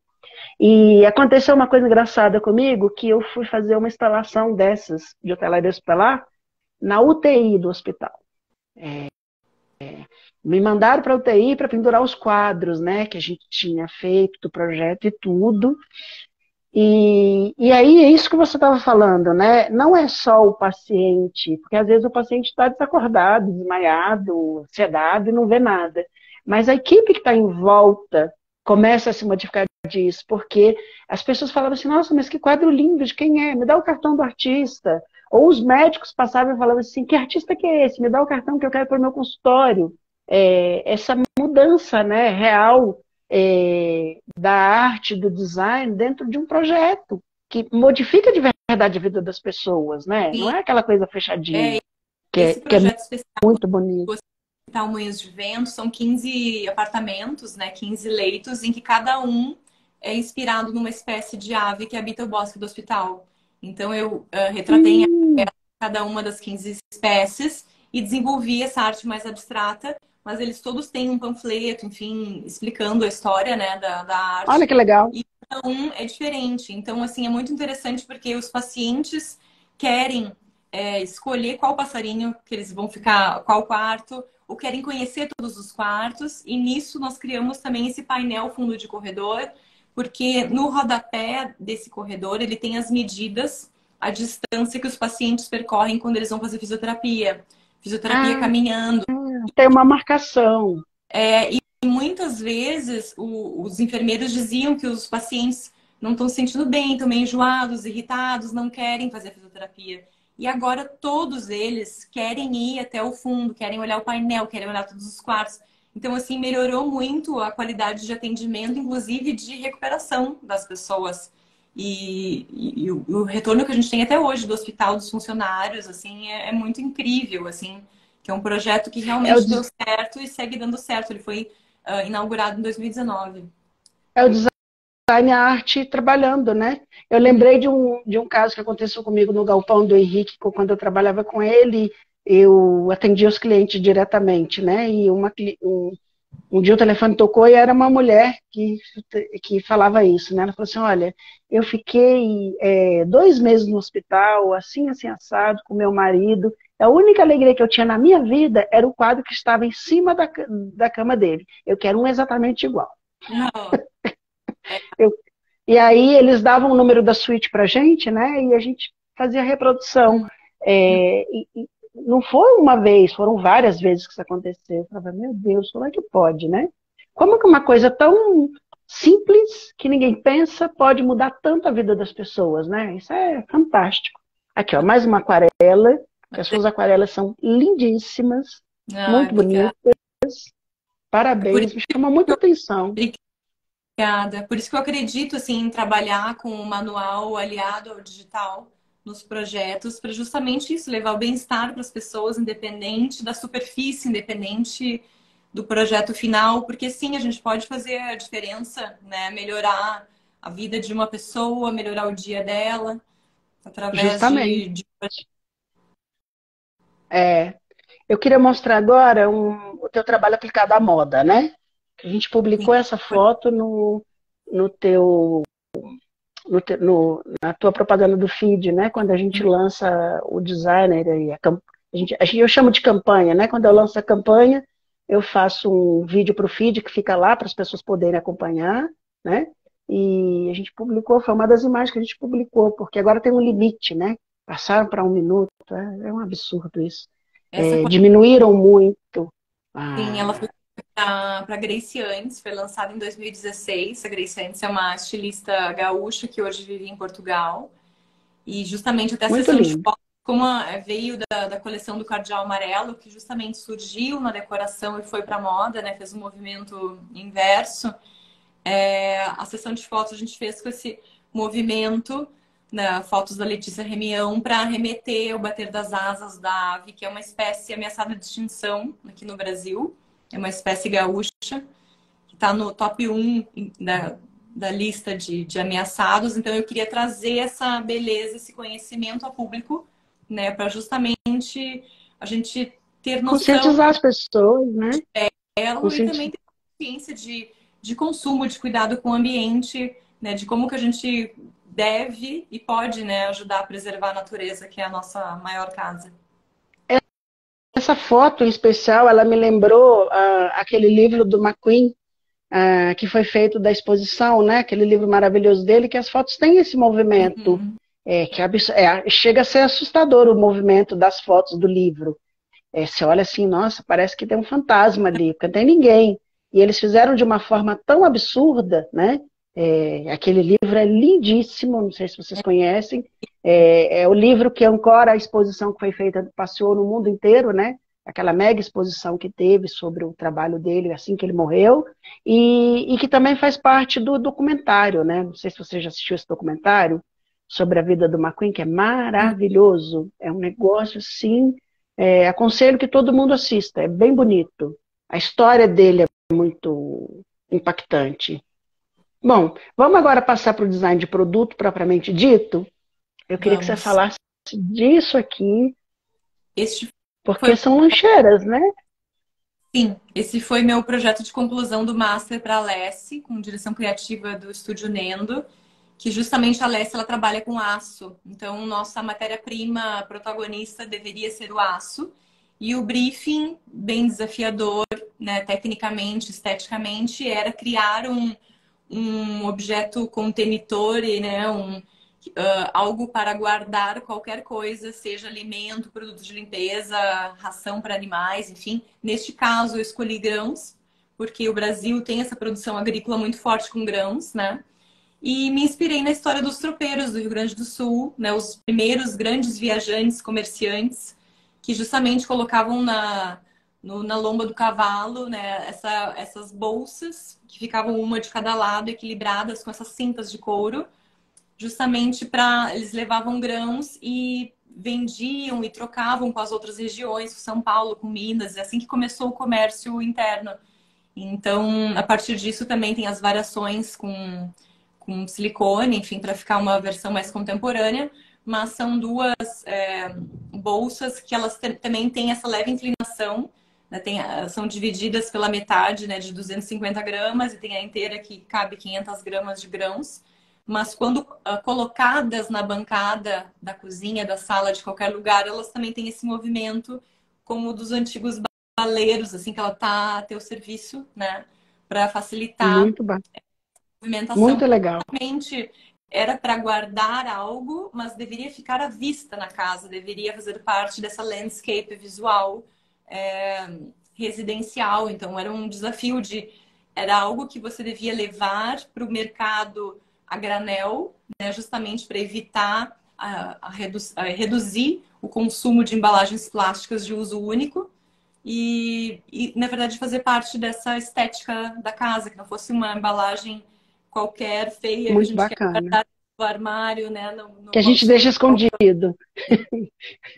E aconteceu uma coisa engraçada comigo, que eu fui fazer uma instalação dessas, de hotelaria hospitalar, na UTI do hospital. Me mandaram para a UTI para pendurar os quadros, né, que a gente tinha feito do projeto e tudo. E aí é isso que você estava falando, né? Não é só o paciente, porque às vezes o paciente está desacordado, desmaiado, sedado e não vê nada. Mas a equipe que está em volta começa a se modificar disso, porque as pessoas falavam assim, nossa, mas que quadro lindo, de quem é? Me dá o cartão do artista. Ou os médicos passavam e falavam assim, que artista que é esse? Me dá o cartão que eu quero para o meu consultório. Essa mudança, né, real, da arte, do design dentro de um projeto que modifica de verdade a vida das pessoas, né? Não Sim, é aquela coisa fechadinha, é esse que é projeto especial muito bonito. do Hospital Moinhos de Vento são 15 apartamentos, né, 15 leitos, em que cada um é inspirado numa espécie de ave que habita o bosque do hospital. Então eu retratei cada uma das 15 espécies e desenvolvi essa arte mais abstrata, mas eles todos têm um panfleto, enfim, explicando a história, né, da Olha arte. que legal. E cada um é diferente. Então, assim, é muito interessante porque os pacientes querem escolher qual passarinho que eles vão ficar, qual quarto, ou querem conhecer todos os quartos. E nisso nós criamos também esse painel fundo de corredor, porque no rodapé desse corredor ele tem as medidas, a distância que os pacientes percorrem quando eles vão fazer fisioterapia. Fisioterapia Ah, caminhando. tem uma marcação. E muitas vezes os enfermeiros diziam que os pacientes não estão se sentindo bem, estão meio enjoados, irritados, não querem fazer fisioterapia. E agora todos eles querem ir até o fundo, querem olhar o painel, querem olhar todos os quartos. Então, assim, melhorou muito a qualidade de atendimento, inclusive de recuperação das pessoas. E o retorno que a gente tem até hoje do hospital, dos funcionários, assim, é muito incrível, assim, que é um projeto que É o, realmente deu certo e segue dando certo. Ele foi inaugurado em 2019. é o design, a arte trabalhando, né? Eu lembrei de um caso que aconteceu comigo no galpão do Henrique, quando eu trabalhava com ele, eu atendia os clientes diretamente, né? E um dia o telefone tocou e era uma mulher que falava isso, né? Ela falou assim, olha, eu fiquei 2 meses no hospital, assim, assim, assado, com meu marido. A única alegria que eu tinha na minha vida era o quadro que estava em cima da cama dele. Eu quero um exatamente igual. Não, Eu, e aí eles davam o número da suíte pra gente, né? E a gente fazia a reprodução. Não foi uma vez, foram várias vezes que isso aconteceu. Eu falava, meu Deus, como é que pode, né? Como é que uma coisa tão simples, que ninguém pensa, pode mudar tanto a vida das pessoas, né? Isso é fantástico. Aqui, ó, mais uma aquarela, que as suas aquarelas são lindíssimas, ai, muito obrigada. bonitas. Por Parabéns, me chamou muita atenção. Obrigada. Por isso que eu acredito assim, em trabalhar com o manual aliado ao digital nos projetos, para justamente isso, levar o bem-estar para as pessoas, independente da superfície, independente do projeto final, porque sim, a gente pode fazer a diferença, né? Melhorar a vida de uma pessoa, melhorar o dia dela, através Justamente. de... É, eu queria mostrar agora o teu trabalho aplicado à moda, né? A gente publicou essa foto no teu, na tua propaganda do feed, né? Quando a gente lança o designer e eu chamo de campanha, né? Quando eu lanço a campanha, eu faço um vídeo para o feed que fica lá para as pessoas poderem acompanhar, né? E a gente publicou, foi uma das imagens que a gente publicou, porque agora tem um limite, né? Passaram para 1 minuto, é um absurdo isso. Essa Diminuíram muito. Sim, ela foi Ah, para Grace Antes, foi lançada em 2016. A Grace Antes é uma estilista gaúcha que hoje vive em Portugal. E justamente até a muito sessão de lindo. fotos, como veio da coleção do Cardeal Amarelo, que justamente surgiu na decoração e foi para moda, né? Fez um movimento inverso. A sessão de fotos a gente fez com esse movimento, né, fotos da Letícia Remião, para remeter ao bater das asas da ave, que é uma espécie ameaçada de extinção aqui no Brasil. É uma espécie gaúcha, que está no top 1 da lista de ameaçados. Então, eu queria trazer essa beleza, esse conhecimento ao público, né, para justamente a gente ter noção Conscientizar as pessoas, né? dela e também Conscientizar. consciência de consumo, de cuidado com o ambiente, né? De como que a gente deve e pode, né, ajudar a preservar a natureza, que é a nossa maior casa. Essa foto em especial, ela me lembrou aquele livro do McQueen, que foi feito da exposição, né? Aquele livro maravilhoso dele, que as fotos têm esse movimento, Uhum. chega a ser assustador o movimento das fotos do livro. Você olha assim, nossa, parece que tem um fantasma ali, porque não tem ninguém. E eles fizeram de uma forma tão absurda, né? Aquele livro é lindíssimo, não sei se vocês conhecem. É o livro que ancora a exposição que foi feita, passeou no mundo inteiro, né? Aquela mega exposição que teve sobre o trabalho dele assim que ele morreu, e que também faz parte do documentário, né? Não sei se você já assistiu esse documentário sobre a vida do McQueen, que é maravilhoso. É um negócio assim. Aconselho que todo mundo assista, é bem bonito. A história dele é muito impactante. Bom, vamos agora passar para o design de produto propriamente dito. Eu queria que você Vamos. falasse disso aqui, Este porque foi, são lancheiras, né? sim, esse foi meu projeto de conclusão do Master para a Alessi, com direção criativa do Estúdio Nendo, que justamente a Alessi ela trabalha com aço. Então, nossa matéria-prima protagonista deveria ser o aço. E o briefing, bem desafiador, né, tecnicamente, esteticamente, era criar um objeto contentor, né, algo para guardar qualquer coisa, seja alimento, produto de limpeza, ração para animais, enfim. Neste caso, eu escolhi grãos, porque o Brasil tem essa produção agrícola muito forte com grãos, né? E me inspirei na história dos tropeiros do Rio Grande do Sul, né? Os primeiros grandes viajantes, comerciantes, que justamente colocavam na lomba do cavalo, né? Essas bolsas, que ficavam uma de cada lado, equilibradas com essas cintas de couro, justamente para eles levavam grãos e vendiam e trocavam com as outras regiões, com São Paulo, com Minas, é assim que começou o comércio interno. Então, a partir disso também tem as variações com silicone, enfim, para ficar uma versão mais contemporânea, mas são duas bolsas que elas também têm essa leve inclinação, né? São divididas pela metade, né, de 250 gramas, e tem a inteira que cabe 500 gramas de grãos. Mas quando colocadas na bancada da cozinha, da sala, de qualquer lugar, elas também têm esse movimento como o dos antigos baleiros, assim, que ela tá a teu serviço, né, para facilitar Muito, a movimentação. muito legal. Realmente era para guardar algo, mas deveria ficar à vista na casa, deveria fazer parte dessa landscape visual residencial. Então era um desafio era algo que você devia levar para o mercado a granel, né, justamente para evitar reduzir o consumo de embalagens plásticas de uso único e, na verdade, fazer parte dessa estética da casa, que não fosse uma embalagem qualquer, feia, que a Muito gente quer bacana. guardar no armário, né, Que a gente deixa escondido,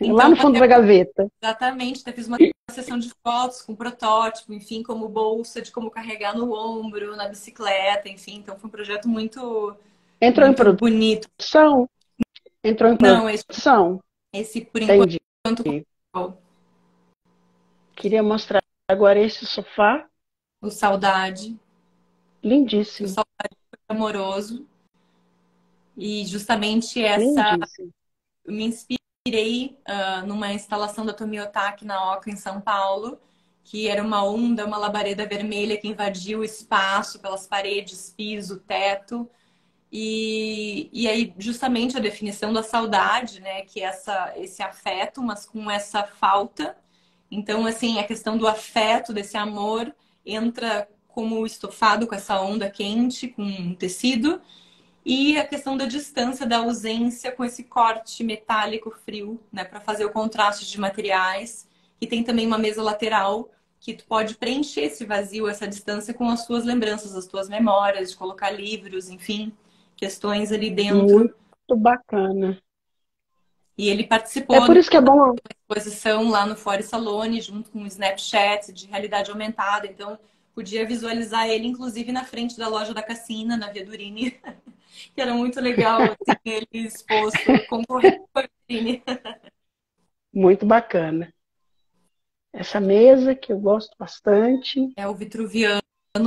lá Então, no fundo da gaveta. exatamente, eu fiz uma sessão de fotos com protótipo, enfim, como bolsa de como carregar no ombro, na bicicleta, enfim. Então, foi um projeto muito, Entrou em muito bonito. produção? Entrou em Não, produção? esse por enquanto, Entendi. o Queria mostrar agora esse sofá, Saudade, o lindíssimo, Saudade Amoroso. E justamente lindíssimo. eu me inspirei numa instalação da Tomiotaki na Oca, em São Paulo, que era uma onda, uma labareda vermelha que invadiu o espaço pelas paredes, piso, teto. E aí, justamente a definição da saudade, né? Que é esse afeto, mas com essa falta. Então, assim, a questão do afeto, desse amor, entra como estofado com essa onda quente, com um tecido. E a questão da distância, da ausência com esse corte metálico frio, né, para fazer o contraste de materiais. E tem também uma mesa lateral que tu pode preencher esse vazio, essa distância com as tuas lembranças, as tuas memórias, de colocar livros, enfim, questões ali dentro. Muito bacana. E ele É participou por da isso que é bom. exposição lá no Fora Salone, junto com o Snapchat de realidade aumentada. Então, podia visualizar ele, inclusive, na frente da loja da Cassina, na Via Durini. Que era muito legal, assim, ele exposto, concorrendo com a vitrine. Muito bacana. Essa mesa que eu gosto bastante. É o Vitruviano.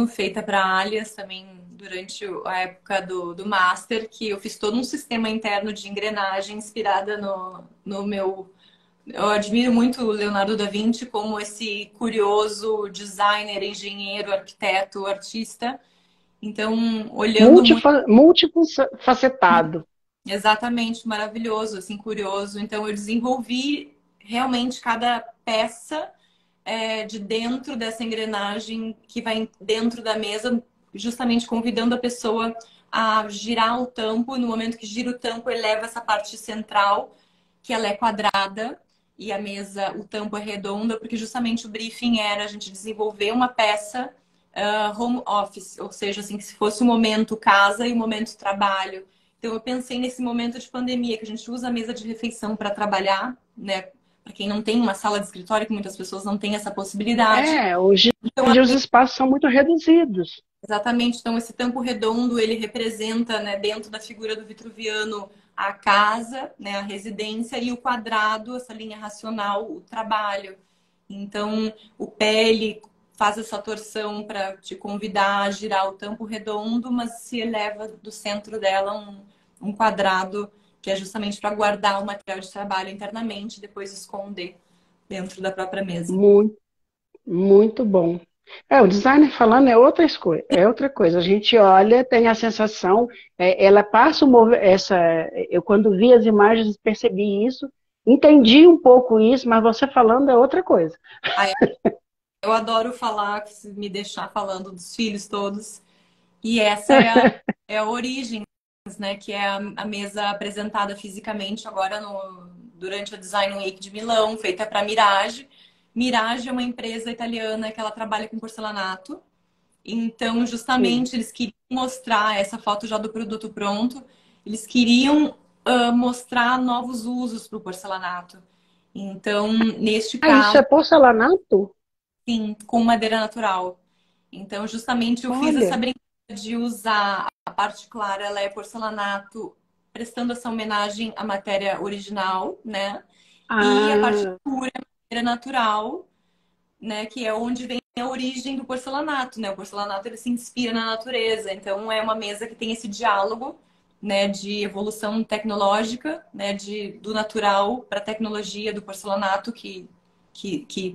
feita para Alias também durante a época do Master, que eu fiz todo um sistema interno de engrenagem inspirada no meu. Eu admiro muito o Leonardo da Vinci como esse curioso designer, engenheiro, arquiteto, artista. Então, olhando muito. Multifacetado. Exatamente, maravilhoso, assim, curioso. Então, eu desenvolvi realmente cada peça de dentro dessa engrenagem que vai dentro da mesa, justamente convidando a pessoa a girar o tampo. No momento que gira o tampo, eleva essa parte central, que ela é quadrada, e a mesa, o tampo é redonda, porque justamente o briefing era a gente desenvolver uma peça home office, ou seja, assim, que se fosse o momento casa e o momento trabalho. Então, eu pensei nesse momento de pandemia, que a gente usa a mesa de refeição para trabalhar, né? Para quem não tem uma sala de escritório, que muitas pessoas não têm essa possibilidade. Hoje Então, em dia os espaços são muito reduzidos. exatamente. Então, esse tampo redondo, ele representa, né, dentro da figura do vitruviano, a casa, né, a residência, e o quadrado, essa linha racional, o trabalho. Então, o pele faz essa torção para te convidar a girar o tampo redondo, mas se eleva do centro dela um quadrado, que é justamente para guardar o material de trabalho internamente e depois esconder dentro da própria mesa. Muito, muito bom. O designer falando é outra coisa. A gente olha, tem a sensação, ela passa eu quando vi as imagens percebi isso, entendi um pouco isso, mas você falando é outra coisa. Eu adoro falar, se me deixar falando dos filhos todos. E essa é a origem, né? Que é a mesa apresentada fisicamente agora durante a Design Week de Milão, feita para Mirage. Mirage é uma empresa italiana que ela trabalha com porcelanato. Então, Sim. justamente, eles queriam mostrar essa foto já do produto pronto. Eles queriam mostrar novos usos para o porcelanato. Então, neste Isso caso, é porcelanato? sim, com madeira natural. Então, justamente eu fiz essa Olha. brincadeira de usar a parte clara, ela é porcelanato, prestando essa homenagem à matéria original, né? E a parte Ah, escura, é madeira natural, né? Que é onde vem a origem do porcelanato, né? O porcelanato ele se inspira na natureza, então é uma mesa que tem esse diálogo, né? De evolução tecnológica, né? Do natural para a tecnologia do porcelanato que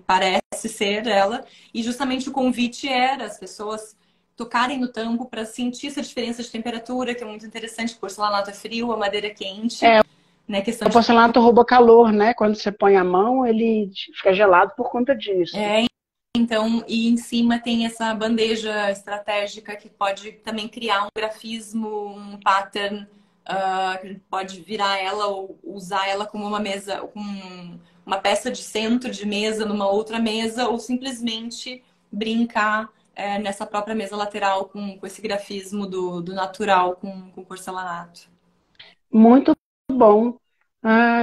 parece ser ela. E justamente o convite era as pessoas tocarem no tampo para sentir essa diferença de temperatura, que é muito interessante. O porcelanato é frio, a madeira é quente, né? Questão o de porcelanato rouba calor, né? Quando você põe a mão, ele fica gelado por conta disso. é, então, e em cima tem essa bandeja estratégica que pode também criar um grafismo, um pattern, que a gente pode virar ela ou usar ela como uma mesa, como uma peça de centro de mesa numa outra mesa, ou simplesmente brincar nessa própria mesa lateral com esse grafismo do natural com porcelanato. Muito bom.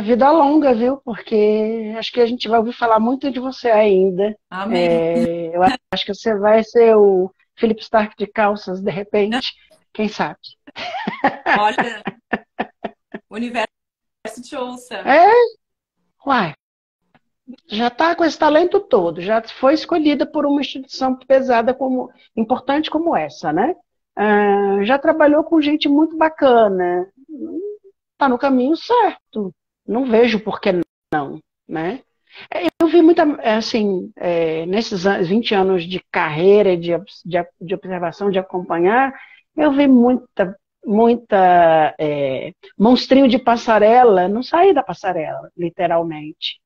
Vida longa, viu? Porque acho que a gente vai ouvir falar muito de você ainda. Amém. Eu acho que você vai ser o Philip Stark de calças, de repente. Quem sabe? Olha, o universo te ouça. É, uai, já está com esse talento todo, já foi escolhida por uma instituição pesada importante como essa, né? Já trabalhou com gente muito bacana, está no caminho certo. Não vejo por que não, né? Eu vi muita, assim, nesses 20 anos de carreira, de observação, de acompanhar, eu vi muita monstrinho de passarela, não saí da passarela, literalmente.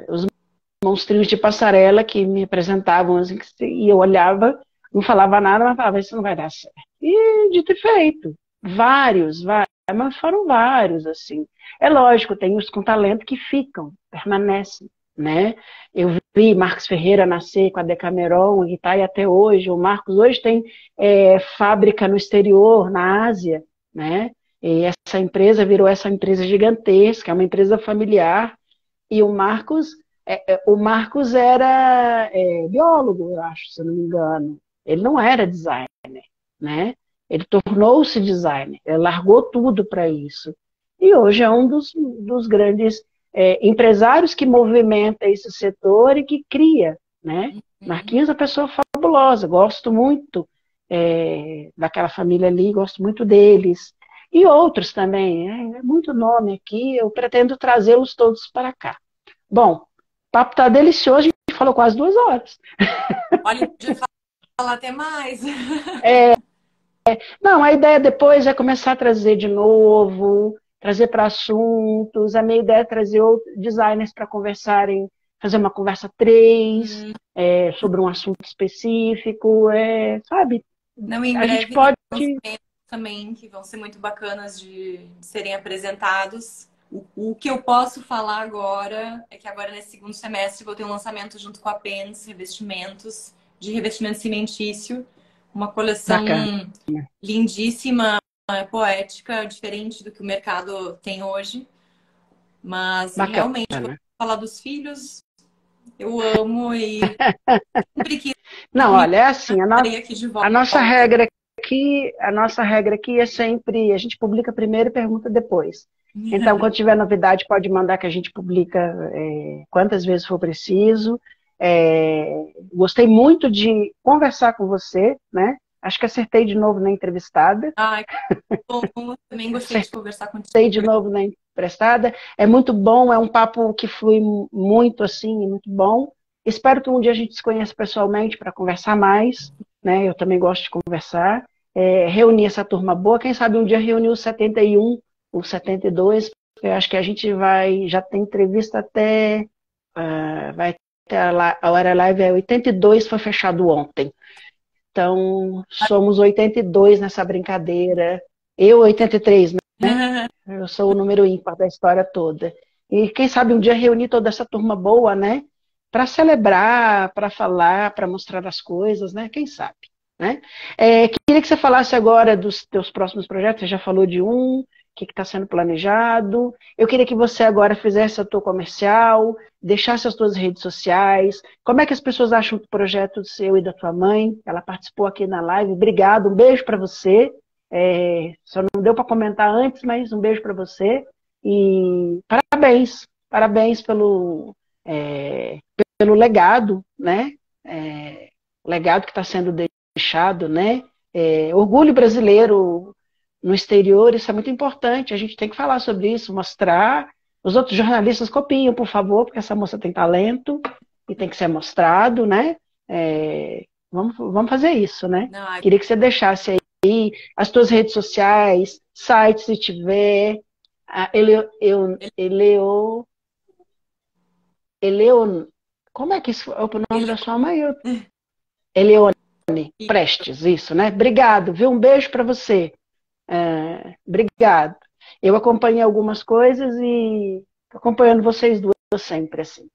Os monstrinhos de passarela que me apresentavam, assim, e eu olhava, não falava nada, mas falava, isso não vai dar certo. E dito e feito, vários, mas foram vários, assim. É lógico, tem os com talento que ficam, permanecem, né? Eu vi Marcos Ferreira nascer com a Decameron e está aí até hoje. O Marcos hoje tem fábrica no exterior, na Ásia, né? E essa empresa virou essa empresa gigantesca, é uma empresa familiar. E o Marcos era biólogo, eu acho, se eu não me engano. Ele não era designer, né? Ele tornou-se designer, ele largou tudo para isso. E hoje é um dos grandes empresários que movimenta esse setor e que cria, né? Marquinhos é uma pessoa fabulosa, gosto muito daquela família ali, gosto muito deles. E outros também, é muito nome aqui, eu pretendo trazê-los todos para cá. Bom, o papo tá delicioso, a gente falou quase 2 horas. Olha, podia falar até mais. Não, a ideia depois é começar a trazer de novo, trazer para assuntos. A minha ideia é trazer outros designers para conversarem, fazer uma conversa três, sobre um assunto específico, sabe? Não, em A gente breve tem pode. lançamentos também que vão ser muito bacanas de serem apresentados. O que eu posso falar agora é que agora nesse segundo semestre vou ter um lançamento junto com a Pens Revestimentos, de revestimento cimentício, uma coleção Bacana, lindíssima, poética, diferente do que o mercado tem hoje. Mas realmente, quando bacana. falar dos filhos, eu amo e sempre quis Não, me olha, é assim, estarei aqui de a volta. nossa regra aqui é sempre, a gente publica primeiro e pergunta depois. Então, quando tiver novidade, pode mandar que a gente publica quantas vezes for preciso. Gostei muito de conversar com você, né? Acho que acertei de novo na entrevistada. Ai, bom, também gostei de conversar Acertei de contigo. novo na emprestada. É muito bom, é um papo que flui muito assim, muito bom. Espero que um dia a gente se conheça pessoalmente para conversar mais, né? Eu também gosto de conversar. Reunir essa turma boa, quem sabe um dia reunir os 71, os 72. Eu acho que a gente já tem entrevista até, vai ter a hora live é 82, foi fechado ontem. Então, somos 82 nessa brincadeira. Eu, 83, né? Eu sou o número ímpar da história toda. E quem sabe um dia reunir toda essa turma boa, né? Para celebrar, para falar, para mostrar as coisas, né? Quem sabe, né? Queria que você falasse agora dos teus próximos projetos. Você já falou de um, o que está sendo planejado. Eu queria que você agora fizesse a tua comercial, deixasse as tuas redes sociais. Como é que as pessoas acham do projeto seu e da tua mãe? Ela participou aqui na live. Obrigado, um beijo para você. Só não deu para comentar antes, mas um beijo para você. E parabéns, parabéns pelo legado, né? Legado que está sendo deixado, né? Orgulho brasileiro no exterior, isso é muito importante. A gente tem que falar sobre isso, mostrar. Os outros jornalistas copiam, por favor, porque essa moça tem talento e tem que ser mostrado, né? Vamos fazer isso, né? Não, ai, Queria que você deixasse aí as tuas redes sociais, sites se tiver. Eleon, como é que isso é o nome ele, da sua mãe? Eleone Prestes, isso, né? Obrigado, viu? Um beijo para você. Obrigado. Eu acompanhei algumas coisas e acompanhando vocês duas sempre, assim.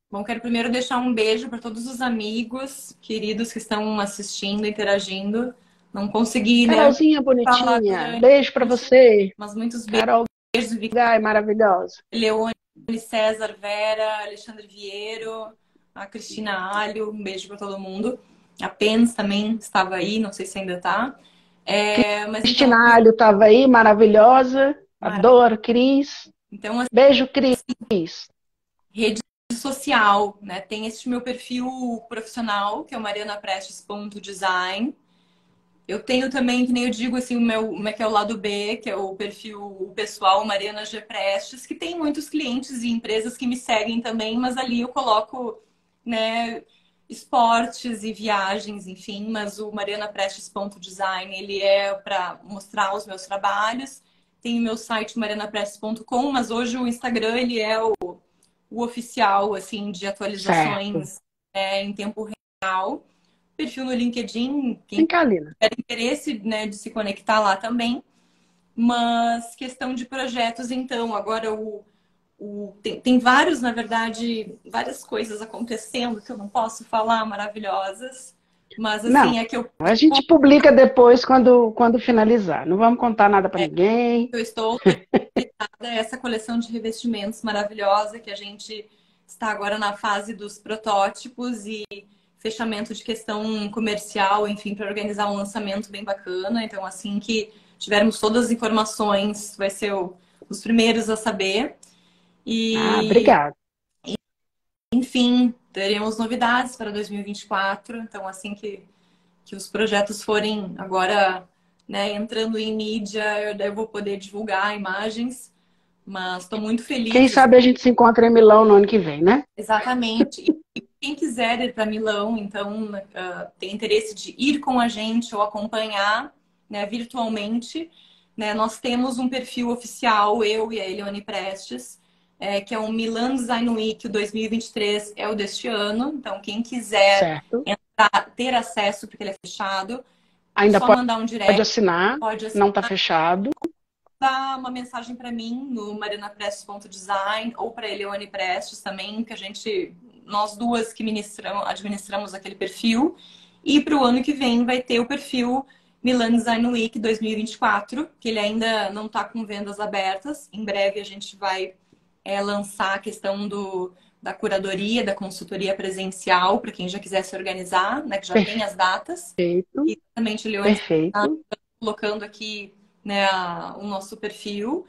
bom, quero primeiro deixar um beijo para todos os amigos queridos que estão assistindo, interagindo. Não consegui, né, Carolzinha falar bonitinha, grande, beijo para você. mas muitos Carol beijos, Vicky, Gai, maravilhosa. Leone, César, Vera, Alexandre Vieiro, a Cristina Alho, um beijo para todo mundo. A Pens também estava aí, não sei se ainda está. Mas então, Cristina Alho estava aí, maravilhosa. maravilha. Adoro, Cris. Então, Beijo, Cris. rede social, né? Tem esse meu perfil profissional, que é o marianaprestes.design. Eu tenho também, que nem eu digo, assim, que é o lado B, que é o perfil pessoal Mariana G. Prestes, que tem muitos clientes e empresas que me seguem também, mas ali eu coloco, né, esportes e viagens, enfim, mas o marianaprestes.design, ele é para mostrar os meus trabalhos. Tem o meu site marianaprestes.com, mas hoje o Instagram, ele é o oficial, assim, de Certo. atualizações em tempo real. Perfil no LinkedIn, Vem quem cá, Lina. tiver interesse, né, de se conectar lá também. Mas questão de projetos, então, agora tem vários, na verdade, várias coisas acontecendo que eu não posso falar, maravilhosas. Mas, Não, assim, é que a gente publica depois quando finalizar. Não vamos contar nada para ninguém. eu estou a essa coleção de revestimentos maravilhosa que a gente está agora na fase dos protótipos e fechamento de questão comercial, enfim, para organizar um lançamento bem bacana. Então, assim que tivermos todas as informações, vai ser os primeiros a saber. E, Obrigada. enfim, teremos novidades para 2024. Então, assim que os projetos forem agora, né, entrando em mídia, eu vou poder divulgar imagens. Mas estou muito Quem feliz. sabe a gente se encontra em Milão no ano que vem, né? Exatamente. E quem quiser ir para Milão, então, tem interesse de ir com a gente ou acompanhar, né, virtualmente, né, nós temos um perfil oficial, eu e a Eliane Prestes, que é o Milan Design Week 2023, é o deste ano. Então, quem quiser Certo. entrar, ter acesso, porque ele é fechado, é Ainda só mandar um pode direct, assinar, pode não está fechado. dar uma mensagem para mim no marinaprestes.design ou para Eliane Prestes também, que nós duas que administramos aquele perfil. E para o ano que vem vai ter o perfil Milan Design Week 2024, que ele ainda não está com vendas abertas. Em breve a gente vai lançar a questão da curadoria, da consultoria presencial, para quem já quiser se organizar, né, que já tem as datas. Perfeito. E também a Eliane está Perfeito. colocando aqui, né, o nosso perfil.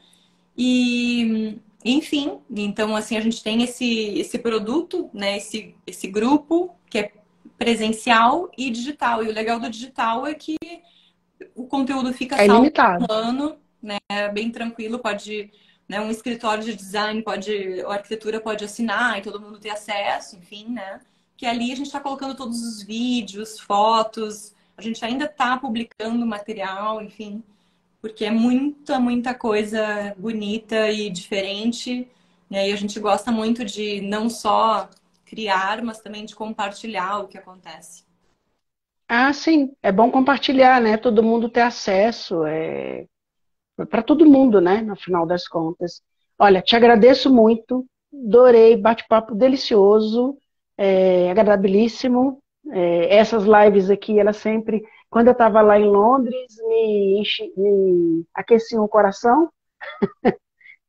E, enfim, então assim, a gente tem esse produto, né, esse grupo que é presencial e digital. E o legal do digital é que o conteúdo fica É salvo ilimitado. um ano, né, é bem tranquilo, pode, né, um escritório de design pode, a arquitetura pode assinar e todo mundo ter acesso, enfim, né? Que ali a gente está colocando todos os vídeos, fotos, a gente ainda está publicando material, enfim, porque é muita coisa bonita e diferente, né? E a gente gosta muito de não só criar, mas também de compartilhar o que acontece. Ah, sim. É bom compartilhar, né? Todo mundo ter acesso. Para todo mundo, né? No final das contas. Olha, te agradeço muito. Adorei, bate-papo delicioso, agradabilíssimo. Essas lives aqui, elas sempre, quando eu estava lá em Londres, me aqueciam o coração,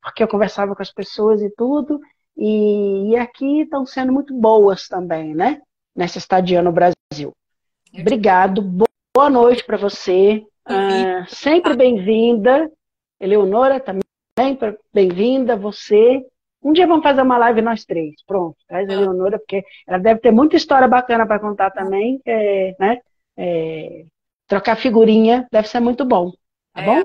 porque eu conversava com as pessoas e tudo. E aqui estão sendo muito boas também, né? Nessa estadia no Brasil. Eu te Obrigado. Boa noite para você. convido, Sempre bem-vinda. Eleonora também, bem-vinda. Você. Um dia vamos fazer uma live nós três. Pronto, traz a Eleonora, porque ela deve ter muita história bacana para contar também, né? É, trocar figurinha deve ser muito bom, tá é, bom?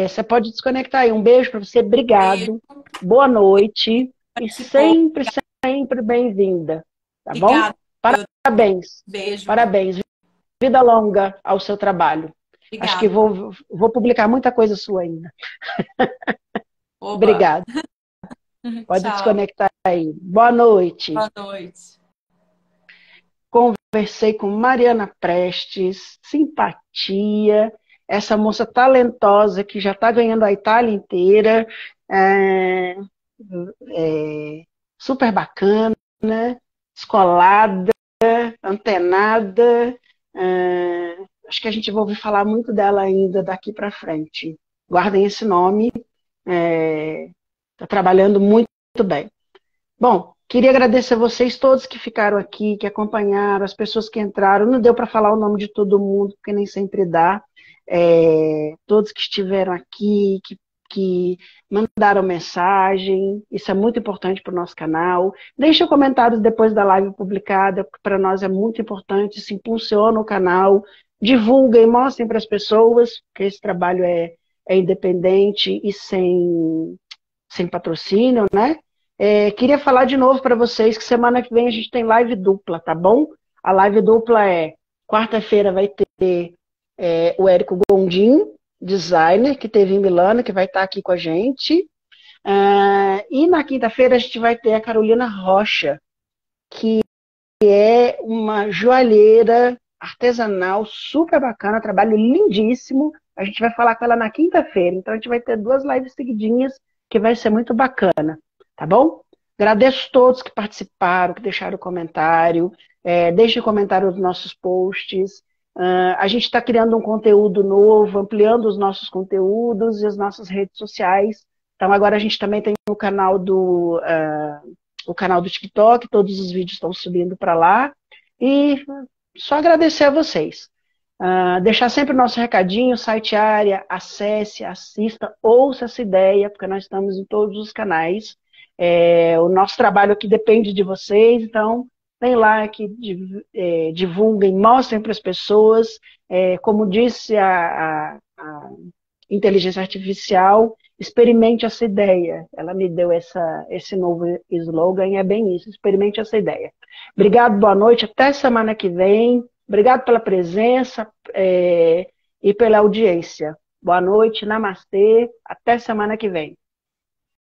Você pode desconectar aí. Um beijo para você. beijo, Obrigado. Boa noite. E participou. sempre bem-vinda, tá bom? Obrigada. Parabéns. Beijo. Parabéns. Vida longa ao seu trabalho. Acho que Obrigada. vou publicar muita coisa sua ainda. Oba. Obrigada. Pode Tchau. desconectar aí. Boa noite. Boa noite. Conversei com Mariana Prestes, simpatia, essa moça talentosa que já está ganhando a Itália inteira, é, super bacana, descolada, antenada. Acho que a gente vai ouvir falar muito dela ainda daqui para frente. Guardem esse nome. Está trabalhando muito bem. Bom, queria agradecer a vocês todos que ficaram aqui, que acompanharam, as pessoas que entraram. Não deu para falar o nome de todo mundo, porque nem sempre dá. Todos que estiveram aqui, que mandaram mensagem, isso é muito importante para o nosso canal. Deixem comentários depois da live publicada, porque para nós é muito importante, isso impulsiona o canal. Divulguem, mostrem para as pessoas que esse trabalho é independente e sem patrocínio, né? Queria falar de novo para vocês que semana que vem a gente tem live dupla, tá bom? A live dupla quarta-feira vai ter o Érico Gondim, designer, que teve em Milano, que vai estar aqui com a gente. E na quinta-feira a gente vai ter a Carolina Rocha, que é uma joalheira artesanal super bacana, trabalho lindíssimo. A gente vai falar com ela na quinta-feira, então a gente vai ter 2 lives seguidinhas, que vai ser muito bacana, tá bom? Agradeço a todos que participaram, que deixaram comentário, deixem comentário nos nossos posts. A gente está criando um conteúdo novo, ampliando os nossos conteúdos e as nossas redes sociais. Então agora a gente também tem o canal do TikTok, todos os vídeos estão subindo para lá. E só agradecer a vocês. Deixar sempre o nosso recadinho, site área, acesse, assista, ouça essa ideia, porque nós estamos em todos os canais. O nosso trabalho aqui depende de vocês, então tem lá que divulguem, mostrem para as pessoas, como disse a inteligência artificial, experimente essa ideia. Ela me deu esse novo slogan, e é bem isso, experimente essa ideia. Obrigado, boa noite, até semana que vem. Obrigado pela presença e pela audiência. Boa noite, namastê, até semana que vem.